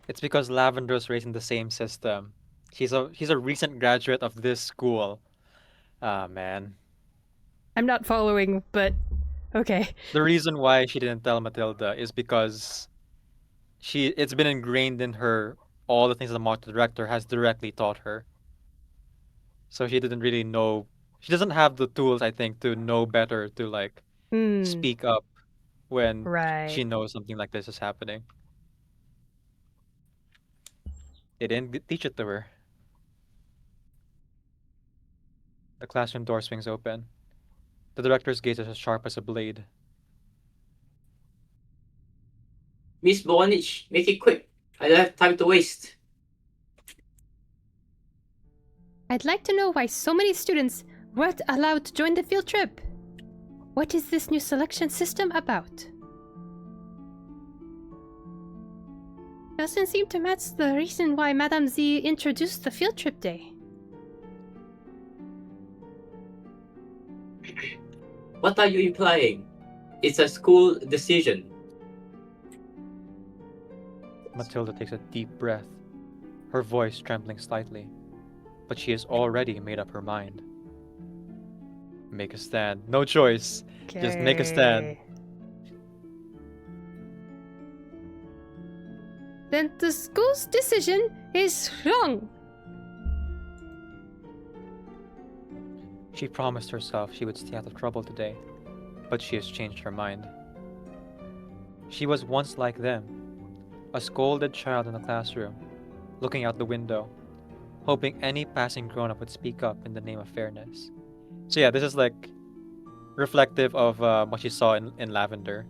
It's because Lavender's raised in the same system. He's a recent graduate of this school. Ah, man. I'm not following, but okay. The reason why she didn't tell Matilda is because it's been ingrained in her all the things the marketing director has directly taught her. So she didn't really know. She doesn't have the tools, I think, to know better to like speak up when Right. she knows something like this is happening. They didn't teach it to her. The classroom door swings open. The director's gaze is as sharp as a blade. Miss Bonich, make it quick. I don't have time to waste. I'd like to know why so many students weren't allowed to join the field trip. What is this new selection system about? Doesn't seem to match the reason why Madame Z introduced the field trip day. What are you implying? It's a school decision. Matilda takes a deep breath, her voice trembling slightly, but she has already made up her mind. Make a stand. No choice. Just make a stand. Then the school's decision is wrong. She promised herself she would stay out of trouble today, but she has changed her mind. She was once like them, a scolded child in the classroom, looking out the window, hoping any passing grown-up would speak up in the name of fairness. So yeah, this is like reflective of what she saw in Lavender.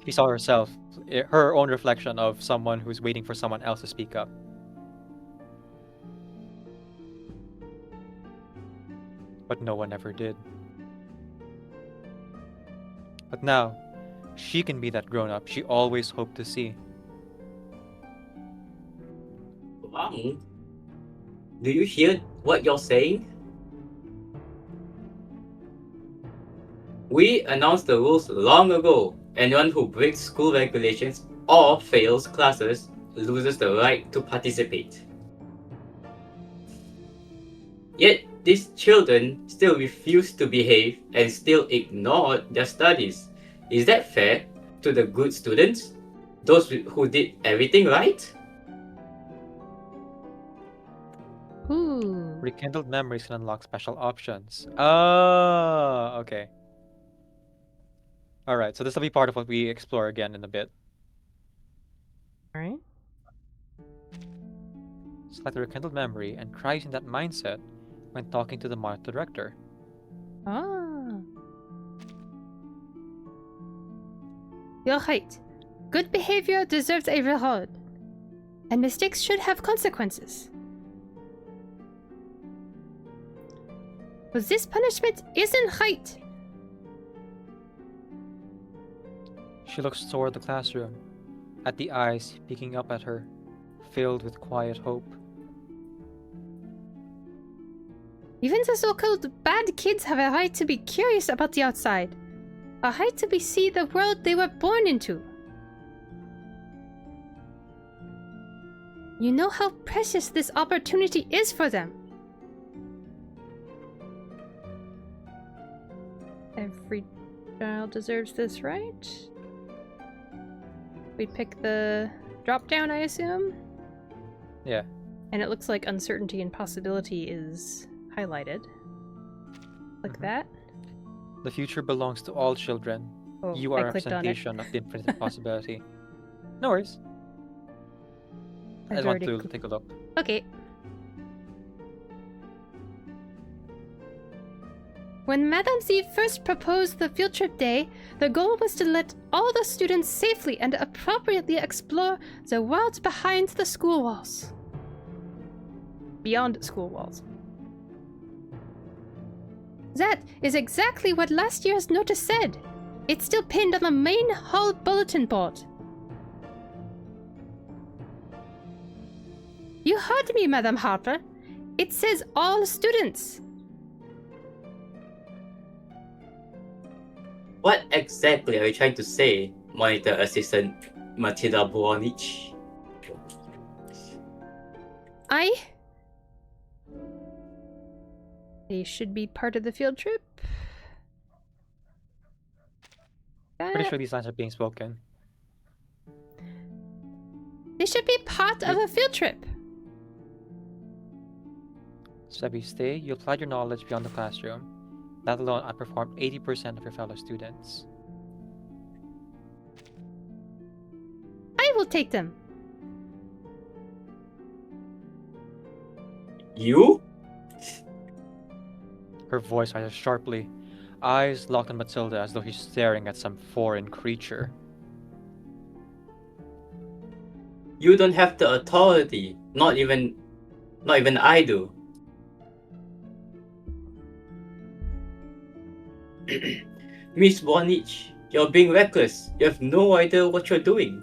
She saw herself, her own reflection of someone who's waiting for someone else to speak up. But no one ever did. But now, she can be that grown-up she always hoped to see. Wang, do you hear what you're saying? We announced the rules long ago. Anyone who breaks school regulations or fails classes loses the right to participate. Yet, these children still refuse to behave and still ignore their studies. Is that fair to the good students? Those who did everything right? Ooh. Rekindled memories can unlock special options. Oh, okay. Alright, so this will be part of what we explore again in a bit. Alright. Select the rekindled memory and try using that mindset when talking to the market director. Ah. You're right. Good behavior deserves a reward. And mistakes should have consequences. But this punishment isn't right. She looks toward the classroom, at the eyes peeking up at her, filled with quiet hope. Even the so-called bad kids have a right to be curious about the outside. A right to see the world they were born into. You know how precious this opportunity is for them. Every child deserves this, right? We pick the drop down, I assume? Yeah. And it looks like uncertainty and possibility is highlighted. Like that. The future belongs to all children. Oh, You are I a clicked on it. representation of the infinite possibility. No worries. I I've just want already to take a look. Okay. When Madame Z first proposed the field trip day, the goal was to let all the students safely and appropriately explore the worlds behind the school walls. Beyond school walls. That is exactly what last year's notice said. It's still pinned on the main hall bulletin board. You heard me, Madam Harper. It says all students. What exactly are you trying to say, Monitor Assistant Matilda Bornich? They should be part of the field trip. Pretty sure these lines are being spoken. They should be part of a field trip. Sebi, stay. You applied your knowledge beyond the classroom. That alone outperformed 80% of your fellow students. I will take them. You? Her voice rises sharply, eyes locked on Matilda as though she's staring at some foreign creature. You don't have the authority. Not even I do. Miss Bornich, you're being reckless. You have no idea what you're doing.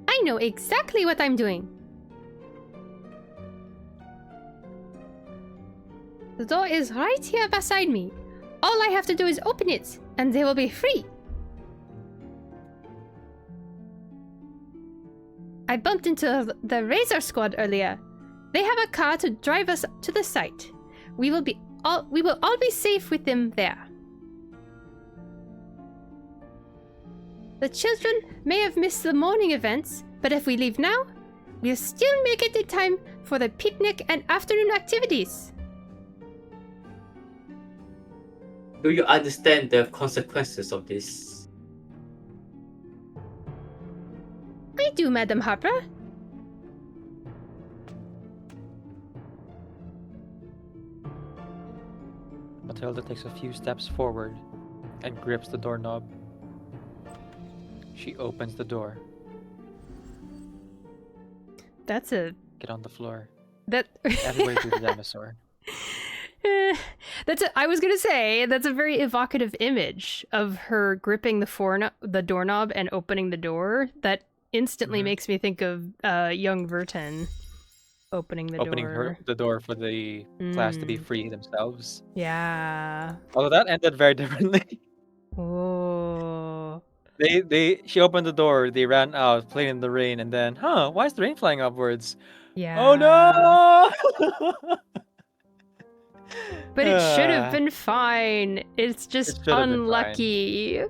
I know exactly what I'm doing. The door is right here beside me. All I have to do is open it, and they will be free. I bumped into the Razor Squad earlier. They have a car to drive us to the site. We will all be safe with them there. The children may have missed the morning events, but if we leave now, we'll still make it in time for the picnic and afternoon activities. Do you understand the consequences of this? I do, Madam Harper. Matilda takes a few steps forward and grips the doorknob. She opens the door. That's a... Get on the floor. That... Everybody do the dinosaur. I was gonna say, that's a very evocative image of her gripping the doorknob and opening the door. That instantly makes me think of young Verton opening the door. The door for the class to be free themselves. Yeah. Although that ended very differently. Oh. She opened the door, they ran out, played in the rain, and then, why is the rain flying upwards? Yeah. Oh no! But it should have been fine. It's just unlucky.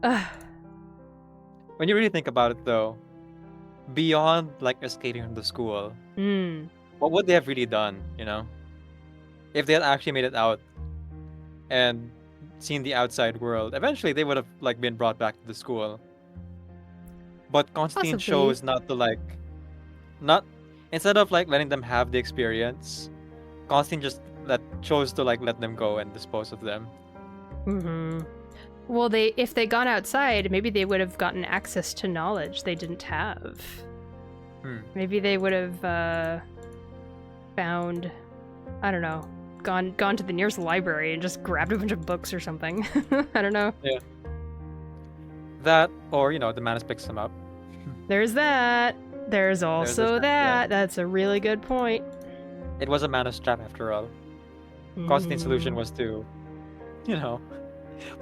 When you really think about it, though, beyond like escaping from the school, what would they have really done? You know, if they had actually made it out and seen the outside world, eventually they would have like been brought back to the school. But Constantine chose not to instead of like letting them have the experience, Constantine just chose to like let them go and dispose of them. Well, if they gone outside, maybe they would have gotten access to knowledge they didn't have. Maybe they would have found, I don't know, gone to the nearest library and just grabbed a bunch of books or something. I don't know. Yeah. That, or the Manus picks them up. There's that. There's also that. Yeah. That's a really good point. It was a Manus trap after all. Constantine's solution was to,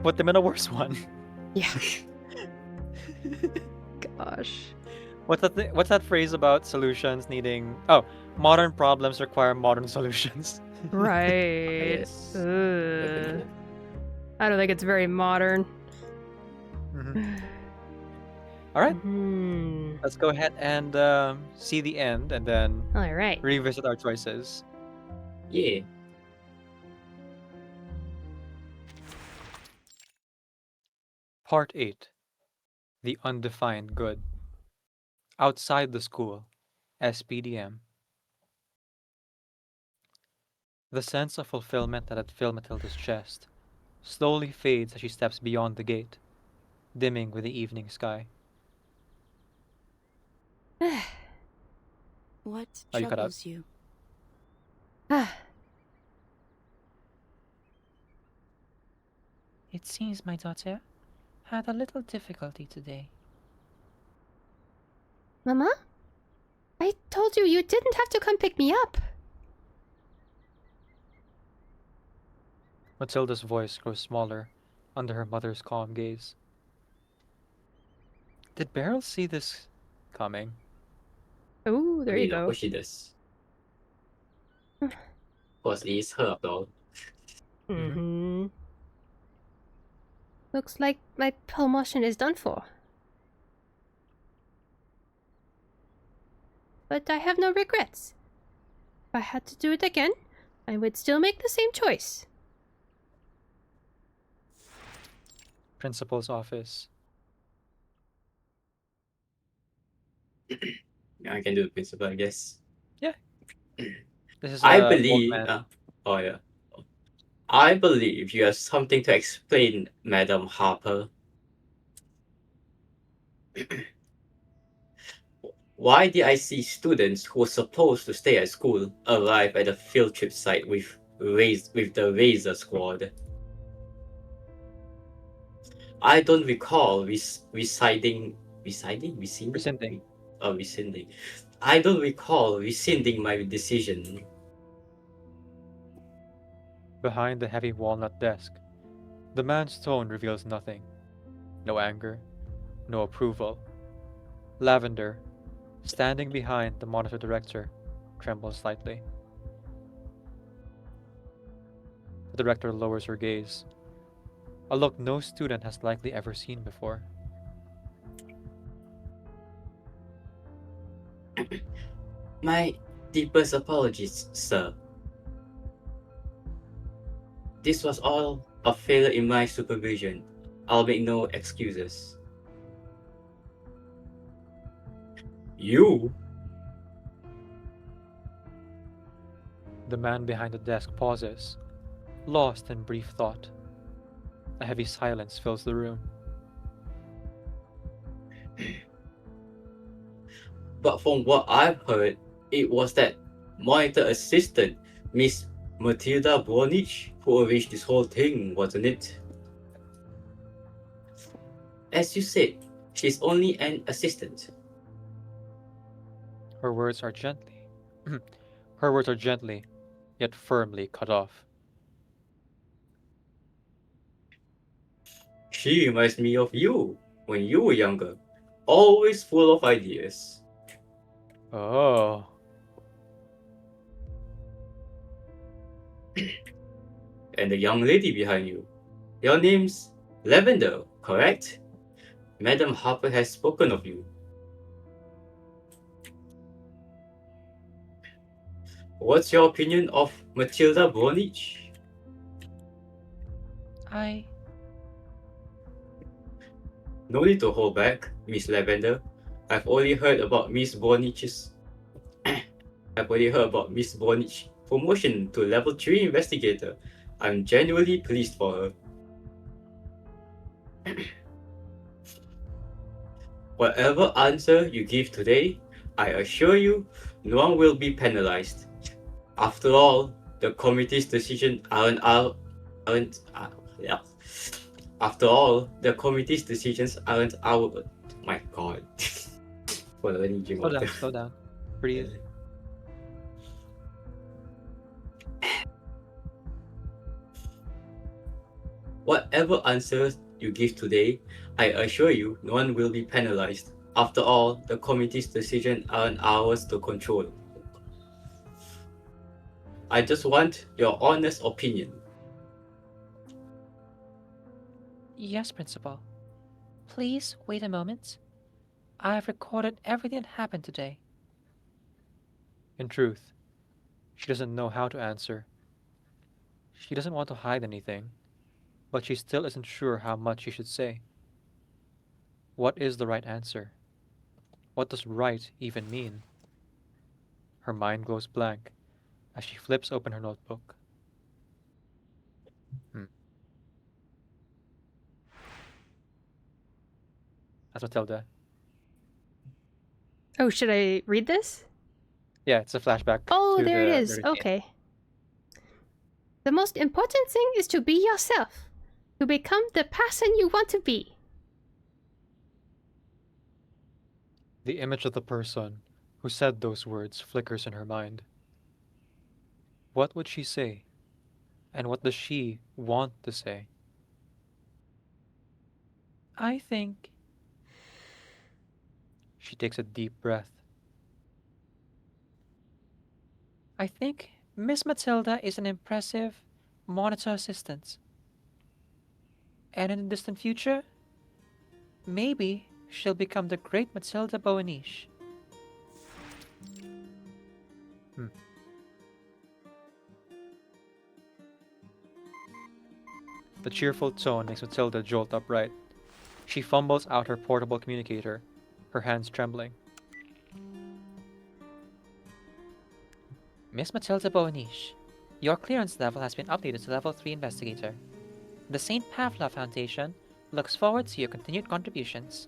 put them in a worse one. Yeah. Gosh. What's that phrase about solutions needing? Oh, modern problems require modern solutions. Right. Yes. I don't think it's very modern. All right. Let's go ahead and see the end, and then all right, revisit our choices. Yeah. Part 8. The Undefined Good. Outside the school, SPDM. The sense of fulfillment that had filled Matilda's chest slowly fades as she steps beyond the gate, dimming with the evening sky. What Are you caught up? troubles you? It seems my daughter had a little difficulty today. Mama? I told you you didn't have to come pick me up. Matilda's voice grows smaller under her mother's calm gaze. Did Beryl see this coming? Oh, there you Of go. course she does. Of course, it is her after all. Mm-hmm. Looks like my promotion is done for. But I have no regrets. If I had to do it again, I would still make the same choice. Principal's office. Yeah, I can do the principal, I guess. Yeah. This is I a old believe. man. Oh yeah. I believe you have something to explain, Madam Harper. Why did I see students who were supposed to stay at school arrive at the field trip site with the Razor Squad? I don't recall rescinding. I don't recall rescinding my decision. Behind the heavy walnut desk, the man's tone reveals nothing. No anger, no approval. Lavender, standing behind the monitor director, trembles slightly. The director lowers her gaze, a look no student has likely ever seen before. My deepest apologies, sir. This was all a failure in my supervision. I'll make no excuses. You? The man behind the desk pauses, lost in brief thought. A heavy silence fills the room. But from what I've heard, it was that monitor assistant, Miss Matilda Bornich, who arranged this whole thing, wasn't it? As you said, she's only an assistant. Her words are gently, yet firmly cut off. She reminds me of you when you were younger, always full of ideas. Oh. And the young lady behind you. Your name's Lavender, correct? Madam Harper has spoken of you. What's your opinion of Matilda Bornich? No need to hold back, Miss Lavender. I've only heard about Miss Bornich's promotion to level 3 investigator. I'm genuinely pleased for her. Whatever answer you give today, I assure you, no one will be penalized. After all, the committee's decisions aren't ours. My God. Slow down. Breathe. Whatever answers you give today, I assure you, no one will be penalized. After all, the committee's decisions aren't ours to control. I just want your honest opinion. Yes, Principal. Please wait a moment. I have recorded everything that happened today. In truth, she doesn't know how to answer. She doesn't want to hide anything, but she still isn't sure how much she should say. What is the right answer? What does right even mean? Her mind goes blank as she flips open her notebook. That's Matilda. Oh, should I read this? Yeah, it's a flashback Oh, to there it the is. routine. Okay. The most important thing is to be yourself. To become the person you want to be. The image of the person who said those words flickers in her mind. What would she say? And what does she want to say? I think She takes a deep breath. Miss Matilda is an impressive monitor assistant. And in the distant future, maybe she'll become the great Matilda Boaniche. The cheerful tone makes Matilda jolt upright. She fumbles out her portable communicator, her hands trembling. Miss Matilda Boaniche, your clearance level has been updated to level 3 investigator. The St. Pavlov Foundation looks forward to your continued contributions.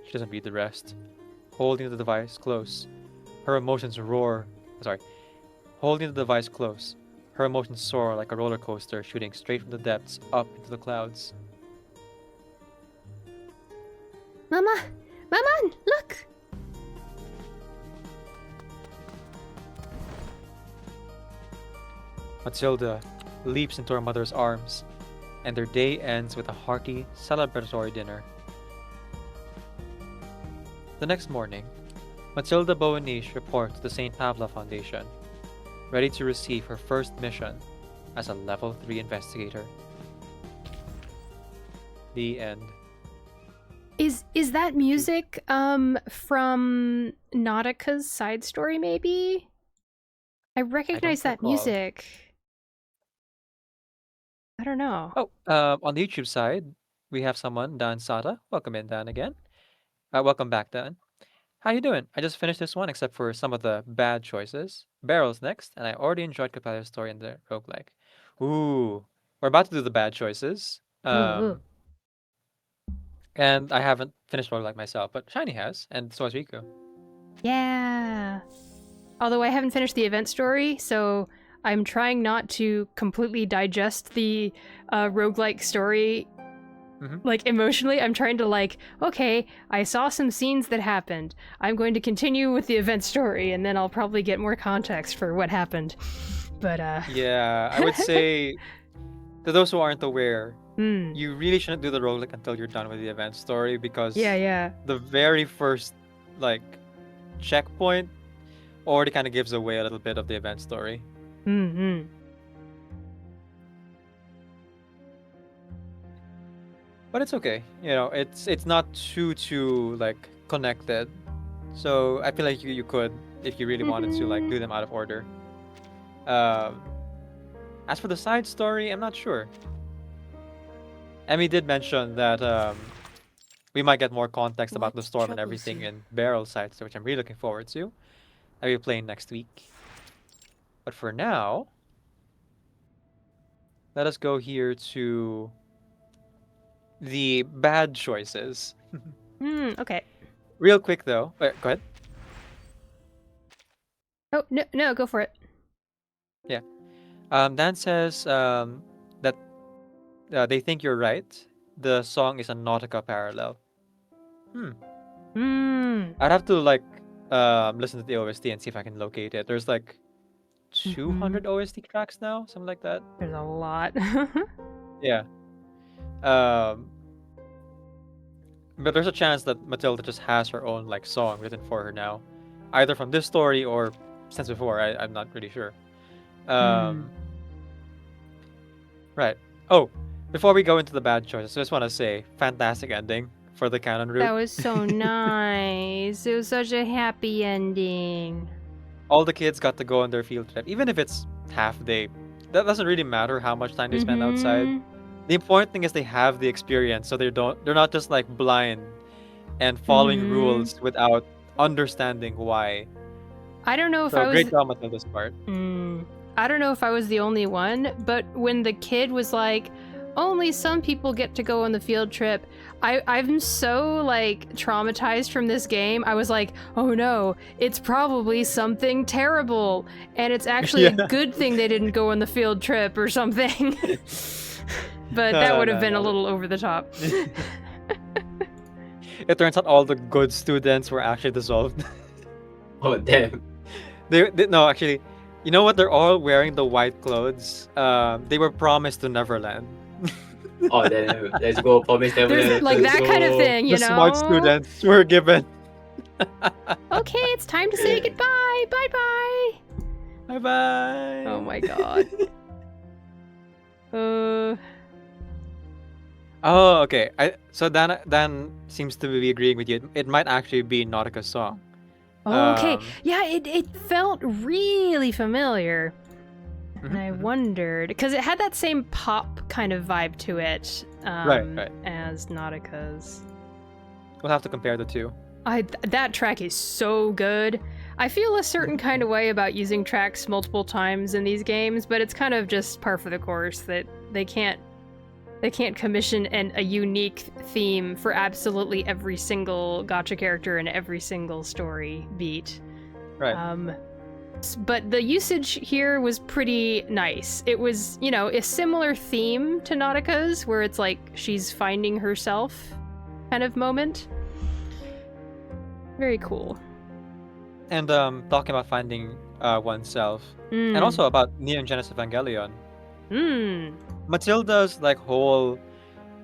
She doesn't read the rest. Holding the device close, her emotions roar. Sorry. Holding the device close, her emotions soar like a roller coaster shooting straight from the depths up into the clouds. Mama! Maman! Look! Matilda leaps into her mother's arms, and their day ends with a hearty, celebratory dinner. The next morning, Matilda Boaniche reports to the St. Pavlov Foundation, ready to receive her first mission as a level 3 investigator. The end. Is that music from Nautica's side story maybe? I recognize that recall. music. I don't know. Oh, on the YouTube side, we have someone, Dan Sata. Welcome in, Dan, again. Welcome back, Dan. How you doing? I just finished this one, except for some of the bad choices. Barrel's next, and I already enjoyed Capello's story in the roguelike. Ooh, we're about to do the bad choices. Ooh. And I haven't finished roguelike myself, but Shiny has, and so has Riku. Yeah. Although I haven't finished the event story, so I'm trying not to completely digest the roguelike story. Like, emotionally, I'm trying to, like, okay, I saw some scenes that happened. I'm going to continue with the event story, and then I'll probably get more context for what happened. But, Yeah, I would say, to those who aren't aware, Hmm. you really shouldn't do the roguelike until you're done with the event story, because Yeah. the very first, like, checkpoint already kind of gives away a little bit of the event story. Mm-hmm. But it's okay. You know, it's not too like connected. So I feel like you could, if you really wanted to, like, do them out of order. As for the side story, I'm not sure. Emmy did mention that we might get more context about the storm and everything in Barrel side, which I'm really looking forward to. I'll be playing next week. But for now, let us go here to the bad choices. Okay. Real quick though. Wait, go ahead. Oh, no, go for it. Yeah. Dan says that they think you're right. The song is a Nautica parallel. I'd have to, like, listen to the OST and see if I can locate it. There's like 200 OST tracks now, something like that. There's a lot. Yeah. But there's a chance that Matilda just has her own, like, song written for her now, either from this story or since before. I'm not really sure. Right. Oh, before we go into the bad choices, I just want to say, fantastic ending for the canon route. That was so nice. It was such a happy ending. All the kids got to go on their field trip, even if it's half day. That doesn't really matter how much time they spend outside. The important thing is they have the experience, so they're not just, like, blind and following rules without understanding why. I don't know if So I was great job, Matilda's part. I don't know if I was the only one, but when the kid was like, only some people get to go on the field trip, I'm so like traumatized from this game. I was like, oh no, it's probably something terrible, and it's actually a good thing they didn't go on the field trip or something. But that would have been a little over the top. It turns out all the good students were actually dissolved. Oh damn. No, actually, you know what? They're all wearing the white clothes. They were promised to Neverland. Oh then let's go. Promise There's Neverland. like let's that kind of go. thing, you The know? smart students were given. Okay, it's time to say goodbye. Bye-bye. Bye bye. Oh my god. Oh, okay. So Dan seems to be agreeing with you. It might actually be Nautica's song. Okay. Yeah, it felt really familiar. And I wondered, because it had that same pop kind of vibe to it, Right. as Nautica's. We'll have to compare the two. That track is so good. I feel a certain kind of way about using tracks multiple times in these games, but it's kind of just par for the course that they can't commission a unique theme for absolutely every single gacha character and every single story beat. Right. But the usage here was pretty nice. It was, you know, a similar theme to Nautica's, where it's like she's finding herself kind of moment. Very cool. And talking about finding oneself, and also about Neon Genesis Evangelion. Matilda's like whole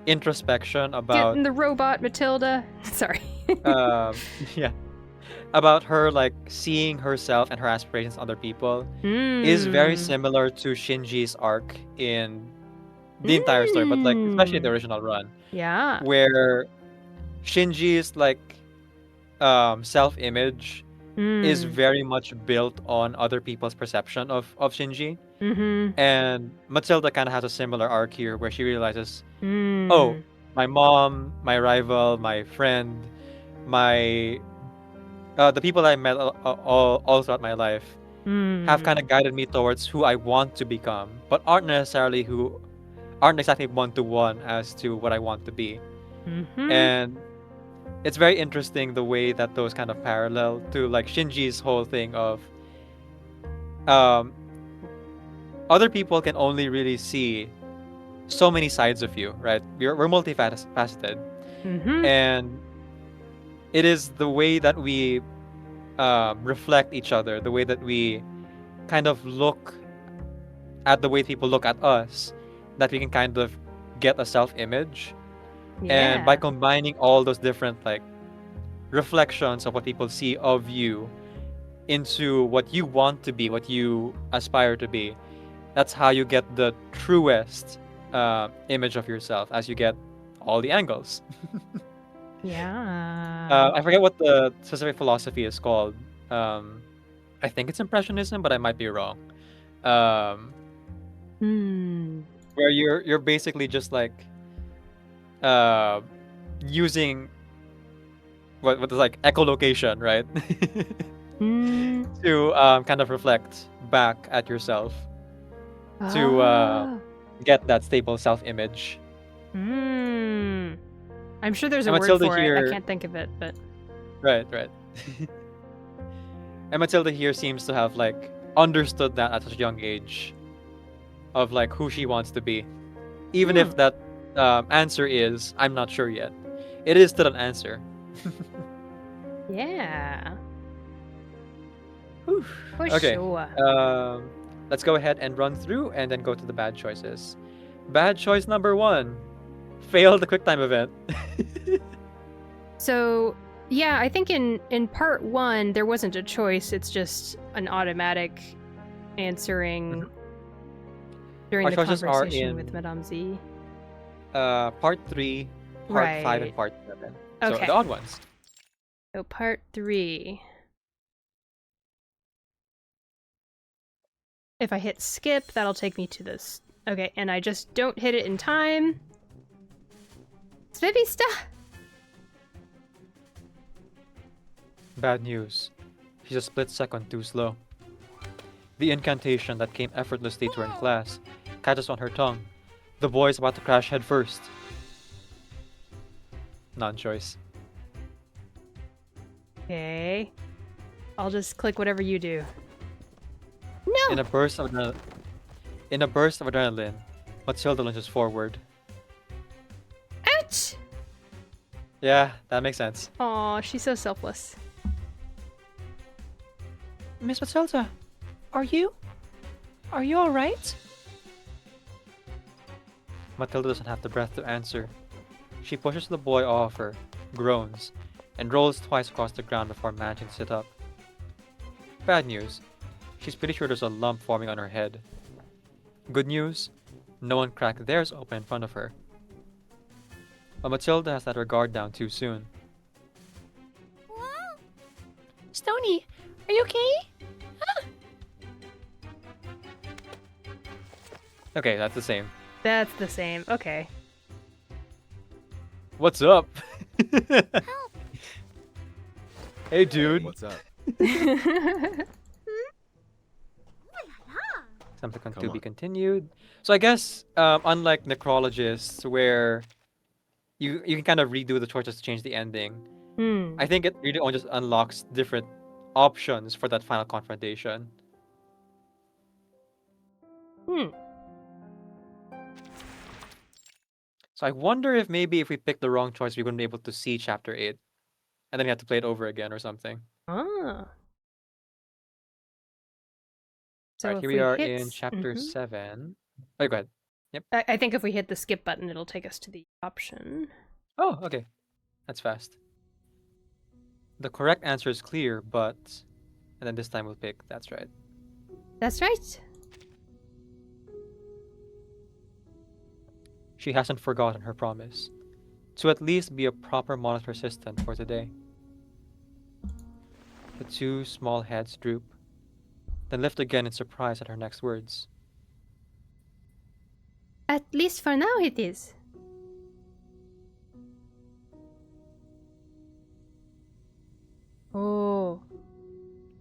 introspection about getting the robot Matilda. Sorry. yeah, about her like seeing herself and her aspirations in other people is very similar to Shinji's arc in the entire story, but like especially the original run. Yeah. Where Shinji's like self-image is very much built on other people's perception of Shinji. And Matilda kind of has a similar arc here where she realizes, oh, my mom, my rival, my friend, my the people I met all throughout my life have kind of guided me towards who I want to become, but aren't exactly one-to-one as to what I want to be. And it's very interesting the way that those kind of parallel to like Shinji's whole thing of other people can only really see so many sides of you, right? We're multifaceted. And it is the way that we reflect each other, the way that we kind of look at the way people look at us, that we can kind of get a self-image. And by combining all those different like reflections of what people see of you into what you want to be, what you aspire to be, that's how you get the truest image of yourself, as you get all the angles. I forget what the specific philosophy is called. I think it's Impressionism, but I might be wrong. Where you're basically just like using what is like echolocation, right? To kind of reflect back at yourself to get that stable self-image. I'm sure there's a And word Matilda for here, it. I can't think of it, but right. And Matilda here seems to have like understood that at such a young age of like who she wants to be, even if that answer is I'm not sure yet. It is still an answer. yeah. For Okay. sure. Let's go ahead and run through and then go to the bad choices. Bad choice number 1. Fail the QuickTime event. So, yeah, I think in part 1 there wasn't a choice. It's just an automatic answering during Our the choices are conversation in with Madame Z. Part 3, part 5, Right. and part 7. So Okay. the odd ones. So part 3. If I hit skip, that'll take me to this. Okay, and I just don't hit it in time. Svivista! Bad news. She's a split second too slow. The incantation that came effortlessly to her in class catches on her tongue. The boy is about to crash headfirst. Non-choice. Okay. I'll just click whatever you do. In No! a burst of adrenaline, Matilda lunges forward. Ouch! Yeah, that makes sense. Aw, she's so selfless. Miss Matilda, are you alright? Matilda doesn't have the breath to answer. She pushes the boy off her, groans, and rolls twice across the ground before managing to sit up. Bad news. She's pretty sure there's a lump forming on her head. Good news. No one cracked theirs open in front of her. But Matilda has let her guard down too soon. Stony, are you okay? Okay, that's the same. That's the same. Okay. What's up? Hey, dude. What's up? Something Come to be on. continued. So I guess, unlike necrologists, where you can kind of redo the choices to change the ending, Hmm. I think it really only just unlocks different options for that final confrontation. Hmm. So I wonder if maybe if we pick the wrong choice, we wouldn't be able to see Chapter 8. And then we have to play it over again or something. Ah. So Alright, if here we are hit in Chapter Mhm. 7. Oh, go ahead. I think if we hit the skip button, it'll take us to the option. Oh, okay. That's fast. The correct answer is clear, but... And then this time we'll pick, that's right. That's right. She hasn't forgotten her promise. To at least be a proper monitor assistant for today. The two small heads droop, then lift again in surprise at her next words. At least for now it is. Oh.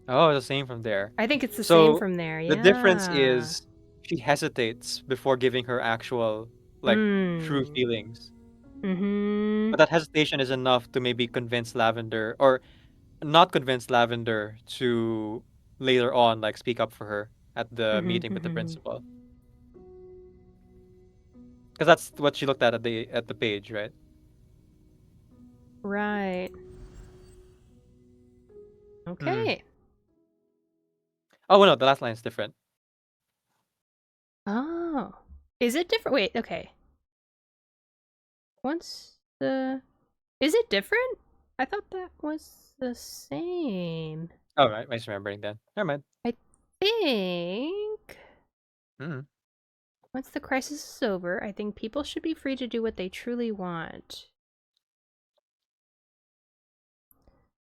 Oh, it's the same from there. I think it's the So, same from there, yeah. The difference is she hesitates before giving her actual, true feelings. Mm-hmm. But that hesitation is enough to maybe convince Lavender, or not convince Lavender to later on, speak up for her at the meeting with the principal. Because that's what she looked at the page, right? Right. Okay. Oh no, the last line is different. Oh. Is it different? Wait, okay. What's the... Is it different? I thought that was the same. Oh right, I remembering then. Never mind. I think... Mm. Once the crisis is over, I think people should be free to do what they truly want.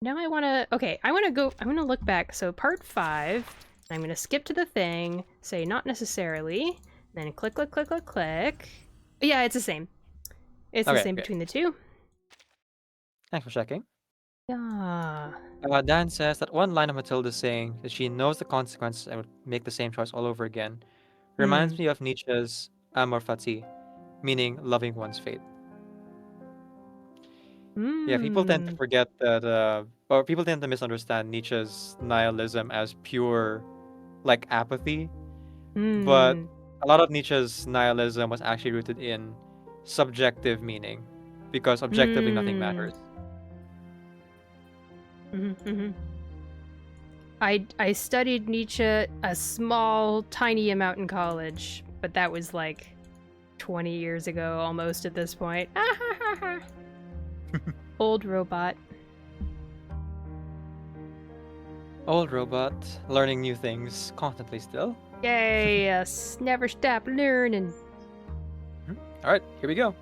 Now I want to... Okay, I want to look back. So part 5, I'm going to skip to the thing, say not necessarily, then click, click, click, click, click. Yeah, it's the same. It's the same between the two. Thanks for checking. Yeah. Dan says that one line of Matilda saying that she knows the consequences and would make the same choice all over again reminds me of Nietzsche's amor fati, meaning loving one's fate. Yeah, people tend to forget that, or people tend to misunderstand Nietzsche's nihilism as pure, apathy. But a lot of Nietzsche's nihilism was actually rooted in subjective meaning, because objectively nothing matters. I studied Nietzsche a small, tiny amount in college, but that was 20 years ago almost at this point. Old robot. Old robot, learning new things constantly still. Yay, yes. Never stop learning. Alright, here we go.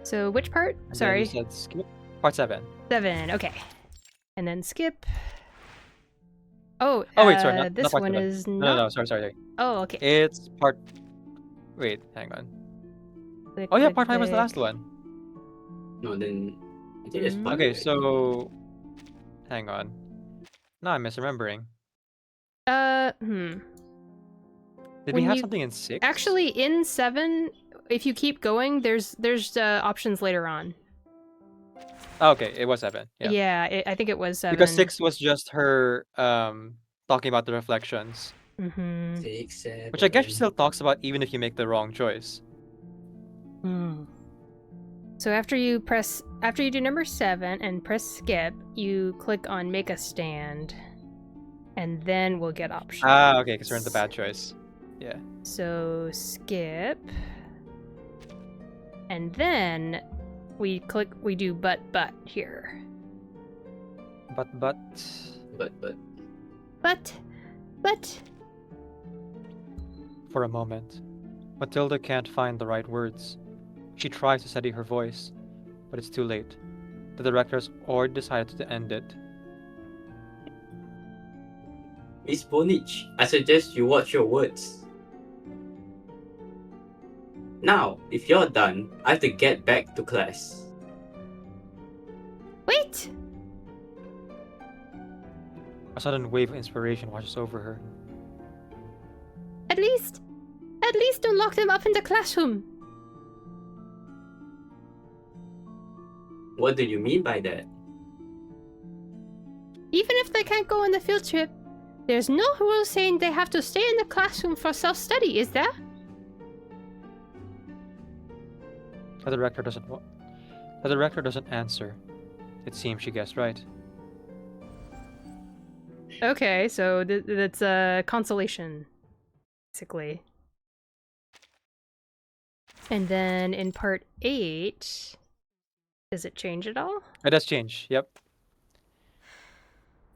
So which part? And Sorry. you said skip. Part 7. 7, okay. And then skip. Oh, wait, sorry. Not this part one 7. is No, not... sorry. Oh, okay. It's part... Wait, hang on. Click, Oh yeah, click, part 5 was the click. last one. No, then I think it's part. Okay, right? so... Hang on. No, I'm misremembering. Did we When have you- something in 6? Actually, in 7, if you keep going, there's options later on. Oh, okay, it was 7. Yeah. Yeah, I think it was 7. Because 6 was just her talking about the reflections, Mm-hmm. 6, 7. which I guess she still talks about even if you make the wrong choice. So after you do number 7 and press skip, you click on make a stand, and then we'll get options. Ah, okay, because we're in the bad choice. Yeah. So skip, and then we do but here. But But for a moment, Matilda can't find the right words. She tries to steady her voice, but it's too late. The directors already decided to end it. Miss Bonich, I suggest you watch your words. Now, if you're done, I have to get back to class. wait! A sudden wave of inspiration washes over her. At least don't lock them up in the classroom. What do you mean by that? Even if they can't go on the field trip, there's no rule saying they have to stay in the classroom for self-study, is there? The director doesn't answer. It seems she guessed right. Okay, so that's a consolation, basically. And then in part 8, does it change at all? It does change, yep.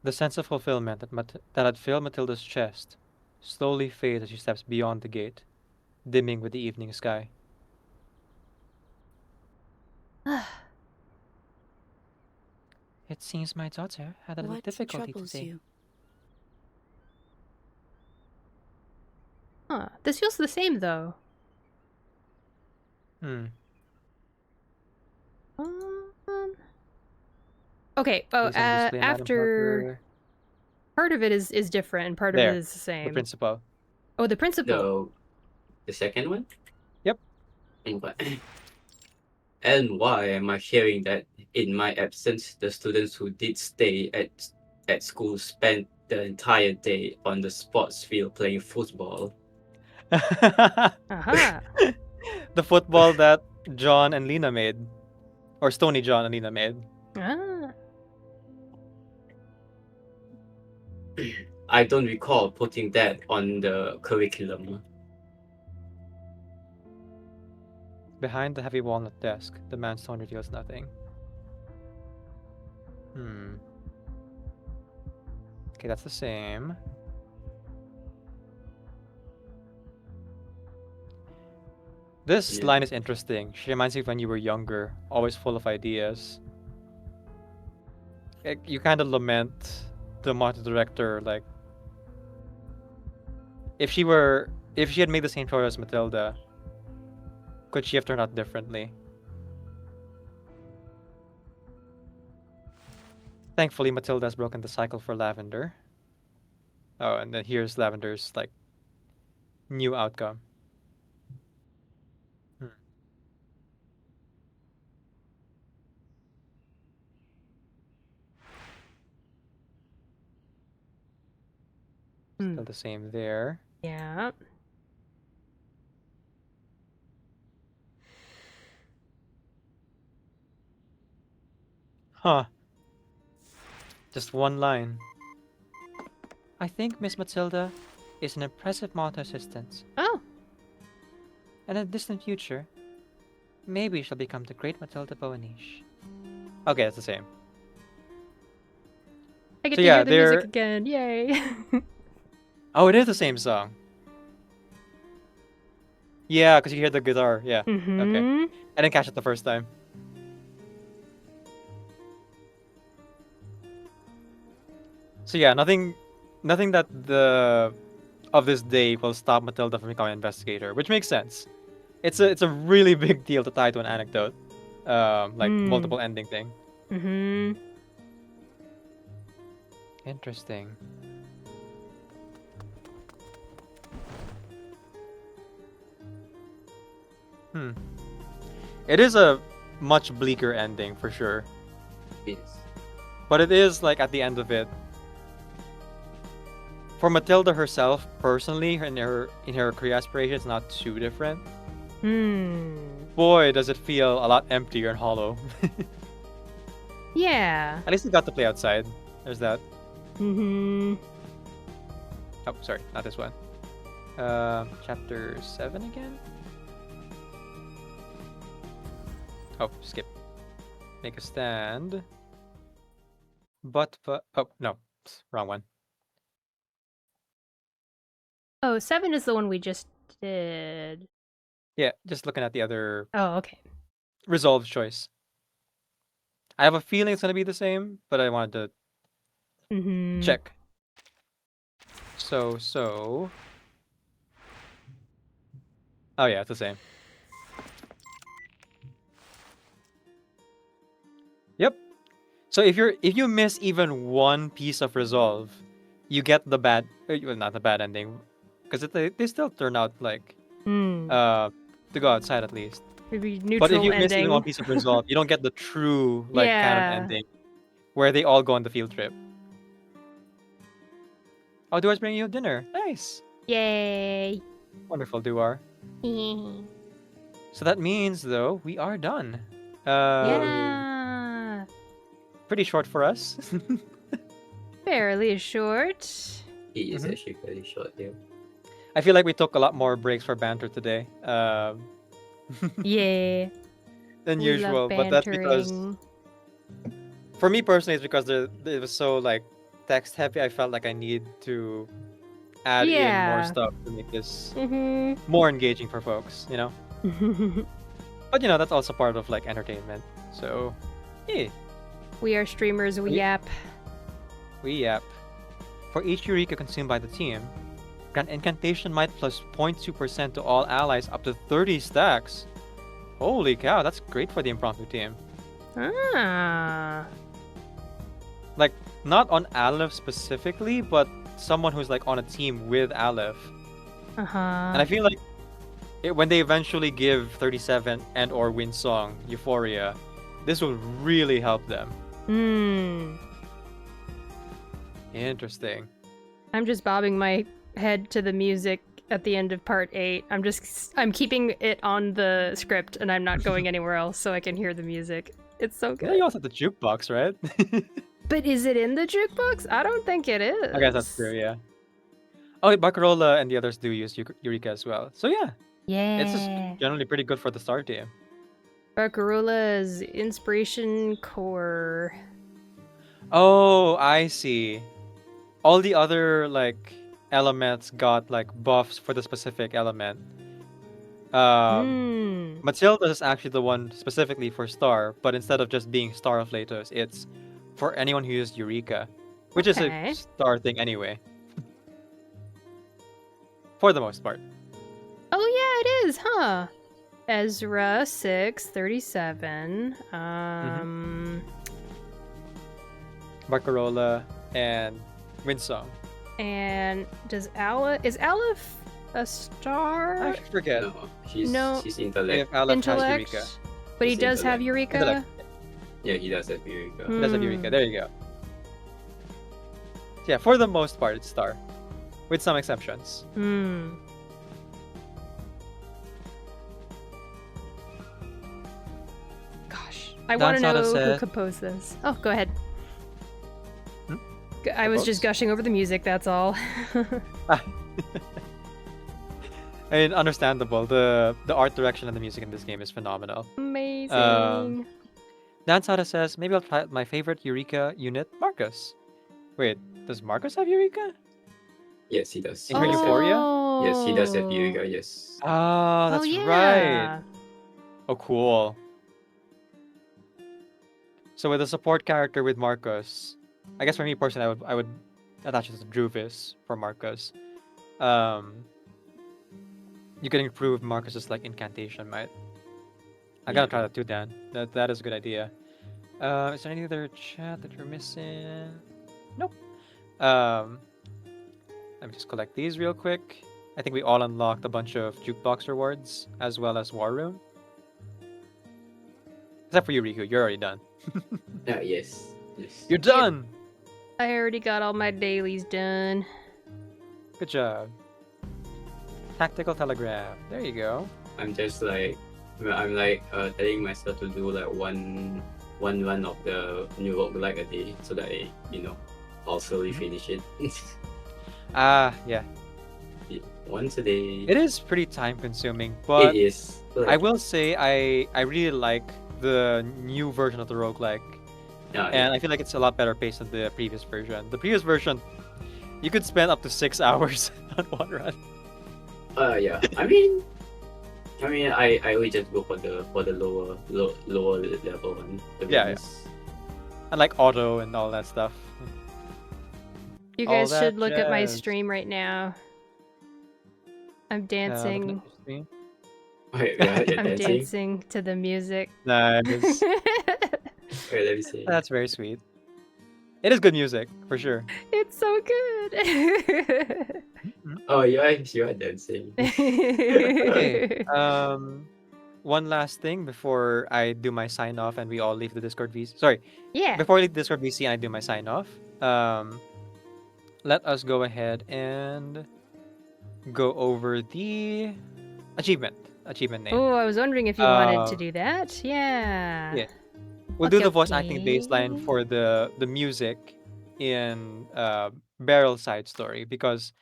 The sense of fulfillment that had filled Matilda's chest slowly fades as she steps beyond the gate, dimming with the evening sky. It seems my daughter had a little What difficulty troubles today. you? Huh, this feels the same though. Okay, Please don't display an item after marker. part of it is different and part of There, it is the same. The principal. Oh, the principal. The second one? Yep. And why am I hearing that in my absence, the students who did stay at school spent the entire day on the sports field playing football? Aha. The football that John and Lena made. Or Stony John and Lena made. Ah. I don't recall putting that on the curriculum. Behind the heavy walnut desk, the man's tone reveals nothing. Okay, that's the same. This line is interesting. She reminds me of when you were younger, always full of ideas. You kind of lament the Mata director, like, if she had made the same choice as Matilda, could she have turned out differently? Thankfully, Matilda has broken the cycle for Lavender. Oh, and then here's Lavender's, like, new outcome. Still the same there. Yeah. Huh. Just one line. I think Miss Matilda is an impressive Malta assistant. Oh. In a distant future, maybe she'll become the great Matilda Boanish. Okay, it's the same. I get So to yeah, hear the music again. Yay. Oh, it is the same song. Yeah, because you hear the guitar. Yeah. Mm-hmm. Okay. I didn't catch it the first time. So yeah, nothing that of this day will stop Matilda from becoming an investigator, which makes sense. It's a really big deal to tie to an anecdote, like multiple ending thing. Mm-hmm. Interesting. It is a much bleaker ending for sure, Yes. but it is like at the end of it. For Matilda herself, personally, in her career aspirations, not too different. Boy, does it feel a lot emptier and hollow. Yeah. At least we got to play outside. There's that. Mm-hmm. Oh, sorry, not this one. Chapter 7 again? Oh, skip. Make a stand. But, oh, no. Wrong one. Oh, 7 is the one we just did. Yeah, just looking at the other Oh, okay. resolved choice. I have a feeling it's going to be the same, but I wanted to Mm-hmm. check. So. Oh, yeah, it's the same. Yep. So if you miss even one piece of resolve, you get the bad, well, not the bad ending, because they still turn out like to go outside at least. Maybe But if neutral you miss even one ending. piece of resolve, you don't get the true like canon Yeah. ending, where they all go on the field trip. Oh, Duar's bringing you dinner. Nice. Yay. Wonderful, Duar. So that means though we are done. Yeah. Pretty short for us. Fairly short. He is actually very short, yeah. I feel like we took a lot more breaks for banter today. Yeah. Than We usual, love but that's because bantering. for me personally, it's because it was so like text heavy. I felt like I need to add in more Yeah. stuff to make this Mm-hmm. more engaging for folks, you know. But you know, that's also part of like entertainment. So, yeah, We are streamers, we yap. we yap. For each Eureka consumed by the team, grant incantation might plus 0.2% to all allies up to 30 stacks. Holy cow, that's great for the impromptu team. Ah. Like, not on Aleph specifically, but someone who's like on a team with Aleph. Uh-huh. And I feel like when they eventually give 37 and or Winsong Euphoria, this will really help them. Interesting. I'm just bobbing my head to the music at the end of part 8. I'm keeping it on the script and I'm not going anywhere else so I can hear the music. It's so Yeah, good. you also have the jukebox, right? But is it in the jukebox? I don't think it is. I guess that's true, yeah. Oh, Baccarola and the others do use Eureka as well. So yeah, Yeah. it's just generally pretty good for the star team. Barcaroola's Inspiration Core. Oh, I see. All the other like elements got like buffs for the specific element. Matilda is actually the one specifically for Star, but instead of just being Star of Latos, it's for anyone who used Eureka, which is a Star thing anyway. For the most part. Oh yeah, it is, huh? Ezra 637. Baccarola and Winsong. And is Aleph a star? I forget. No, she's If intellect. Aleph has Eureka. But he He's does have intellect. Eureka? Intellect. Yeah, he does have Eureka. He does have Eureka. There you go. So yeah, for the most part, it's Star. With some exceptions. Gosh, I want to know who composed this. Oh, go ahead. I was just gushing over the music, that's all. I mean, understandable. The art direction and the music in this game is phenomenal. Amazing. Dansada says, maybe I'll try my favorite Eureka unit, Marcus. Wait, does Marcus have Eureka? Yes, he does. In Euphoria? Yes, he does have Eureka, yes. Ah, that's right. Oh, cool. So with a support character with Marcus, I guess for me personally, I would attach it to Druvis for Marcus. You can improve Marcus's like incantation, might. I gotta try that too, Dan. That is a good idea. Is there any other chat that you're missing? Nope. Let me just collect these real quick. I think we all unlocked a bunch of jukebox rewards as well as war room. Except for you, Riku. You're already done. Yes. Yes. You're done. I already got all my dailies done. Good job. Tactical telegraph. There you go. I'm just like, I'm like telling myself to do like one run of the new roguelike a day so that I, I'll slowly finish it. Yeah. Once a day. It is pretty time consuming, but It is. I will say I really like the new version of the roguelike. And I feel like it's a lot better paced than the previous version. The previous version, you could spend up to 6 hours on one run. Yeah. I mean, I would just go for the lower level one. To be Yeah. honest. And like auto and all that stuff. You All guys that should look at my jazz. stream right now. I'm dancing. Wait, yeah, you're I'm dancing. dancing to the music. Nice. Wait, let me see. That's very sweet. It is good music, for sure. It's so good. Oh, you are dancing. Okay. One last thing before I do my sign off and we all leave the Discord VC. Sorry. Yeah. Before we leave Discord VC and I do my sign off, let us go ahead and go over the achievement name. Oh, I was wondering if you wanted to do that. Yeah. Yeah. We'll do Okay, the voice acting baseline okay. for the music in Barrel Side Story because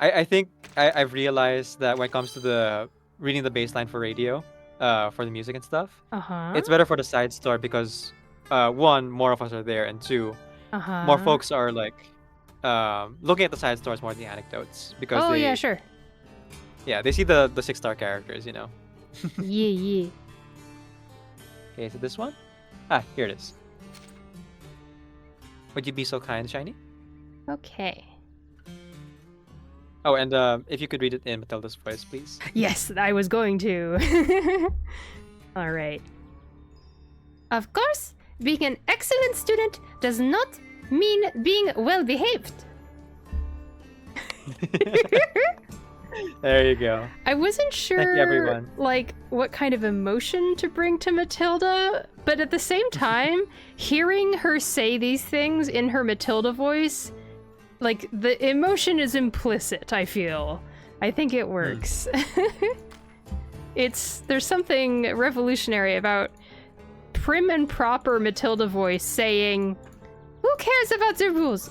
I think I've realized that when it comes to the reading the baseline for radio, for the music and stuff, Uh-huh. it's better for the side story because one, more of us are there, and two, Uh-huh. more folks are like looking at the side stories more than the anecdotes because Oh, they, yeah, sure. yeah, they see the 6-star characters, Yeah, yeah. Okay, so this one? Here it is. Would you be so kind, Shiny? Okay. Oh, and if you could read it in Matilda's voice, please. Yes, I was going to. All right. Of course, being an excellent student does not mean being well behaved. There you go. I wasn't sure, everyone. like, what kind of emotion to bring to Matilda, but at the same time, hearing her say these things in her Matilda voice, like, the emotion is implicit, I feel. I think it works. There's something revolutionary about prim and proper Matilda voice saying, "Who cares about the rules?"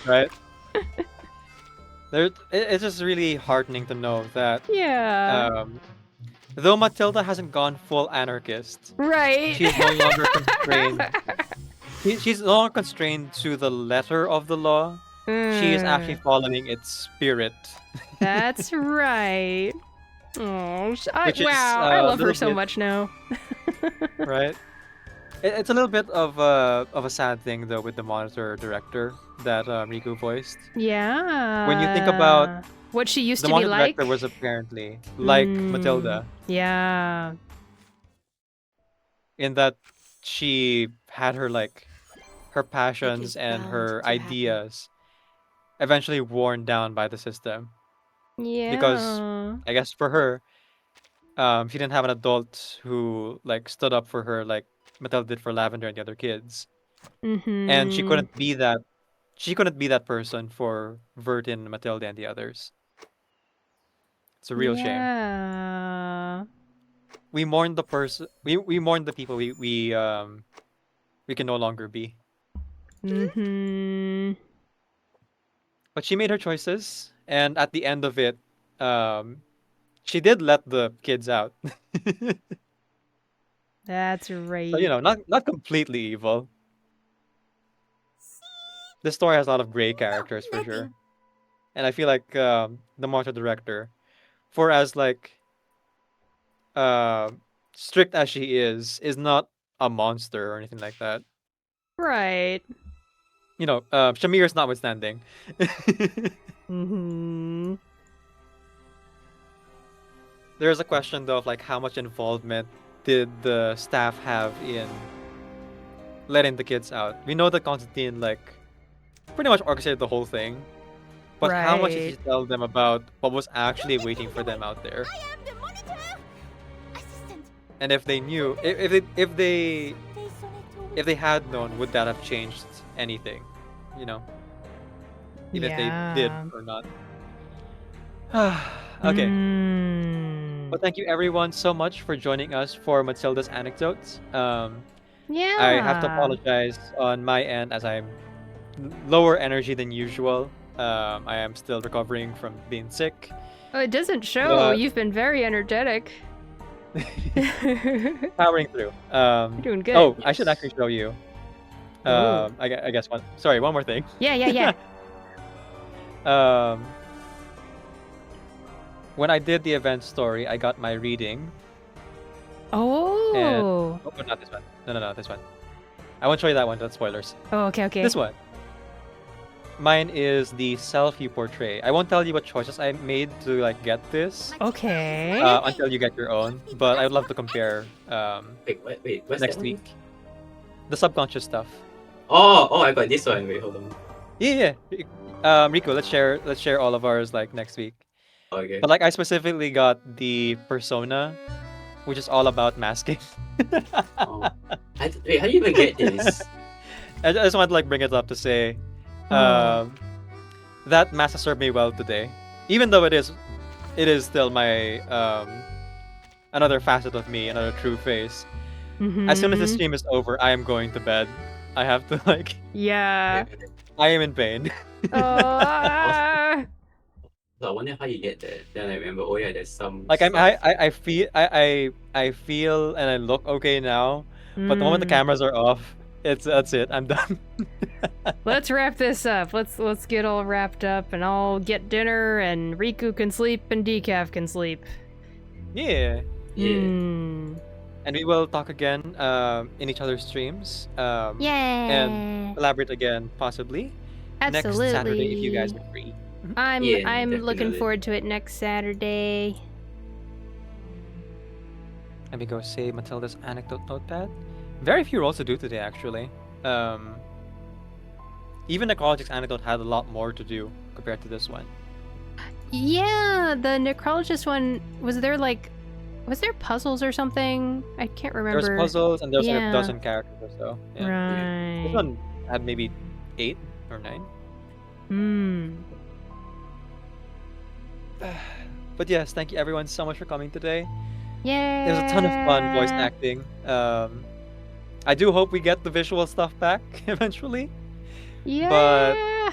Right? It's just really heartening to know that Yeah. though Matilda hasn't gone full anarchist, Right. she's no longer constrained. She's no longer constrained to the letter of the law. She is actually following its spirit. That's right. Oh, Which is, wow! I love her little so bit- much now. Right? It's a little bit of a sad thing though with the monitor director that Riku voiced. Yeah. When you think about what she used The to be monitor like. director was apparently like Matilda Yeah. in that she had her her passions and her ideas eventually worn down by the system. Yeah. Because I guess for her, she didn't have an adult who stood up for her like Matilda did for Lavender and the other kids. And she couldn't be that. She couldn't be that person for Vertin, Matilda, and the others. It's a real shame. Yeah. We mourn the person. We mourn the people we can no longer be. But she made her choices, and at the end of it, she did let the kids out. That's right. So not completely evil. This story has a lot of gray characters for sure, and I feel like the monitor director, for as strict as she is not a monster or anything like that. Right. Shamir's notwithstanding. There's a question though of how much involvement did the staff have in letting the kids out. We know that Constantine pretty much orchestrated the whole thing, But how much did Right. you tell them about what was actually waiting for them out there? I am the monitor assistant. And if they knew, if they had known, would that have changed anything? You know, even if they did Yeah. or not. Okay. Well, thank you everyone so much for joining us for Matilda's anecdotes. Yeah. I have to apologize on my end as I'm lower energy than usual. I am still recovering from being sick. Oh, it doesn't show. But- You've been very energetic. Powering through. You're doing good. Oh, I should actually show you. Ooh. I guess one. Sorry, one more thing. Yeah. When I did the event story, I got my reading. Oh. Oh, not this one. No, this one. I won't show you that one. That's spoilers. Oh, okay. This one. Mine is the self you portray. I won't tell you what choices I made to like get this Okay. until you get your own. But I would love to compare Wait, what's next that week. The subconscious stuff. Oh, I got this one. Wait, hold on. Yeah. Riku, let's share all of ours like next week. Okay. But like I specifically got the persona, which is all about masking. Oh. Wait, how do you even get this? I just want to like bring it up to say, Oh. that mask has served me well today, even though it is still my another facet of me, another true face. As soon as the Mhm. stream is over, I am going to bed. I have to like, Yeah. I am in pain. Oh. So I wonder how you get that. Then I remember, oh yeah, there's some Like stuff. I feel and I look okay now, but the moment the Mm. cameras are off, that's it. I'm done. Let's wrap this up. Let's get all wrapped up, and I'll get dinner, and Riku can sleep, and Decaf can sleep. Yeah. Yeah. Mm. And we will talk again in each other's streams. Yeah. And collaborate again possibly Absolutely. next Saturday if you guys are free. I'm Yeah, I'm looking definitely. forward to it next Saturday. And we go save Matilda's anecdote notepad. Very few roles to do today actually. Even Necrologic's anecdote had a lot more to do compared to this one. Yeah, the necrologist one, was there puzzles or something? I can't remember. There's puzzles and there's like Yeah. a dozen characters or so. Yeah. This Right. one had maybe 8 or 9. Hmm. But yes, thank you everyone so much for coming today. Yeah. It was a ton of fun voice acting. I do hope we get the visual stuff back eventually. Yeah.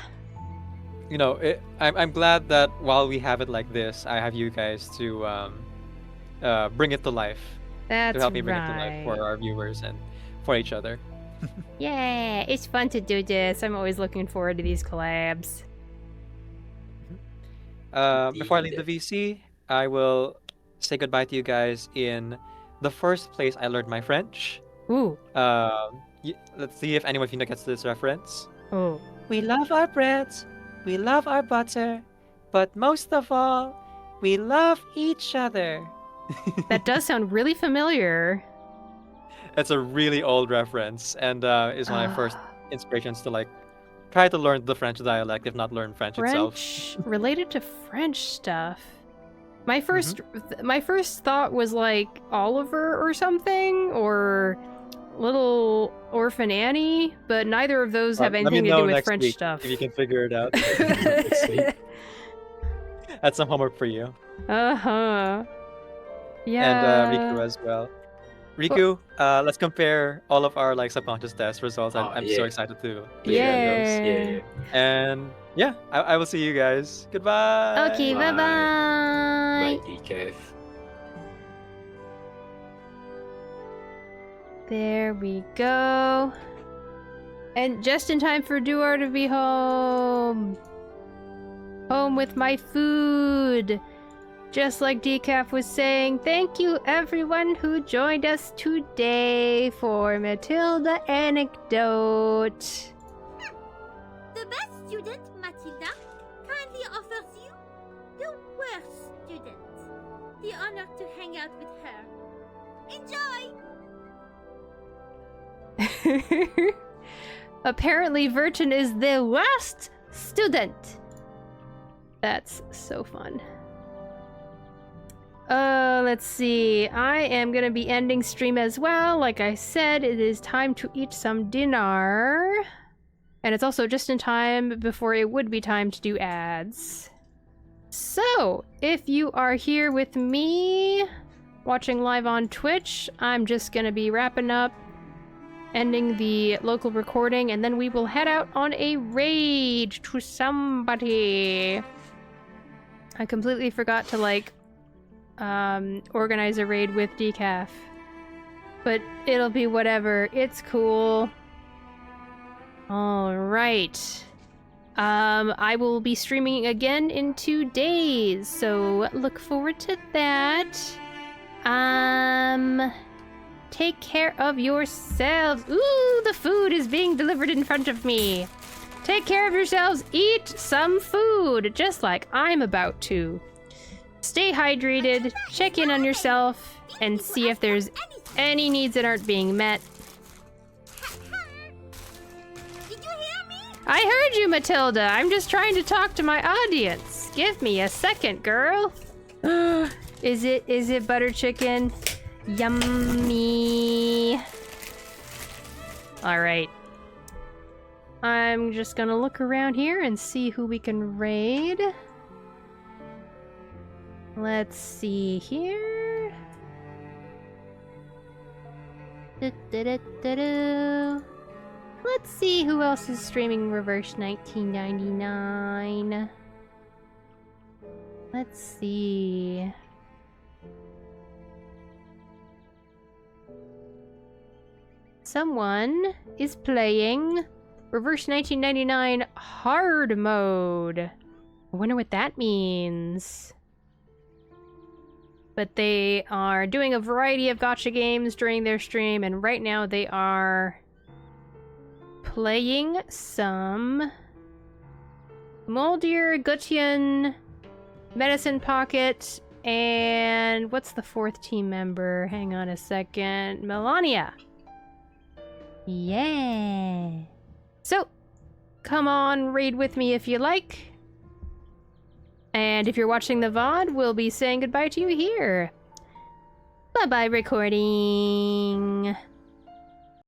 You know, I'm glad that while we have it like this, I have you guys to bring it to life, That's to help me bring right. it to life for our viewers and for each other. Yeah, it's fun to do this. I'm always looking forward to these collabs. Before I leave the VC, I will say goodbye to you guys in the first place I learned my French. Ooh. Let's see if anyone of you gets this reference. Oh. We love our breads, we love our butter, but most of all, we love each other. That does sound really familiar. It's a really old reference, and is one of my first Ah. inspirations to like try to learn the French dialect, if not learn French itself. French related to French stuff. My Mm-hmm. my first thought was like Oliver or something, or Little Orphan Annie, but neither of those have Let me anything to know do with next French week stuff. if you can figure it out. Sweet. That's some homework for you. Uh-huh. Yeah. And Riku as well. Riku, let's compare all of our like subconscious test results. I'm so yeah. excited to Yeah. share those. And yeah, I will see you guys. Goodbye. Okay, Bye. bye-bye. Bye, Decaf. There we go. And just in time for Duar to be home. Home with my food. Just like Decaf was saying, thank you everyone who joined us today for Matilda Anecdote. The best student, Matilda, kindly offers you the worst student the honor to hang out with her. Enjoy! Apparently, Virgin is the worst student. That's so fun. Let's see. I am gonna be ending stream as well. Like I said, it is time to eat some dinner. And it's also just in time before it would be time to do ads. So, if you are here with me, watching live on Twitch, I'm just gonna be wrapping up, ending the local recording, and then we will head out on a raid to somebody. I completely forgot to, like, organize a raid with Decaf. But it'll be whatever. It's cool. Alright. I will be streaming again in 2 days, so look forward to that. Take care of yourselves. Ooh, the food is being delivered in front of me. Take care of yourselves. Eat some food, just like I'm about to. Stay hydrated, check in on yourself, and see if there's any needs that aren't being met. Did you hear me? I heard you, Matilda. I'm just trying to talk to my audience. Give me a second, girl. Is it butter chicken? Yummy. All right. I'm just gonna look around here and see who we can raid. Let's see here. Let's see who else is streaming Reverse 1999. Let's see. Someone is playing Reverse 1999 Hard Mode. I wonder what that means. But they are doing a variety of gacha games during their stream, and right now they are playing some Moldier, Gutian, Medicine Pocket, and what's the fourth team member? Hang on a second. Melania. Yeah. So, come on, raid with me if you like. And if you're watching the VOD, we'll be saying goodbye to you here. Bye-bye, recording.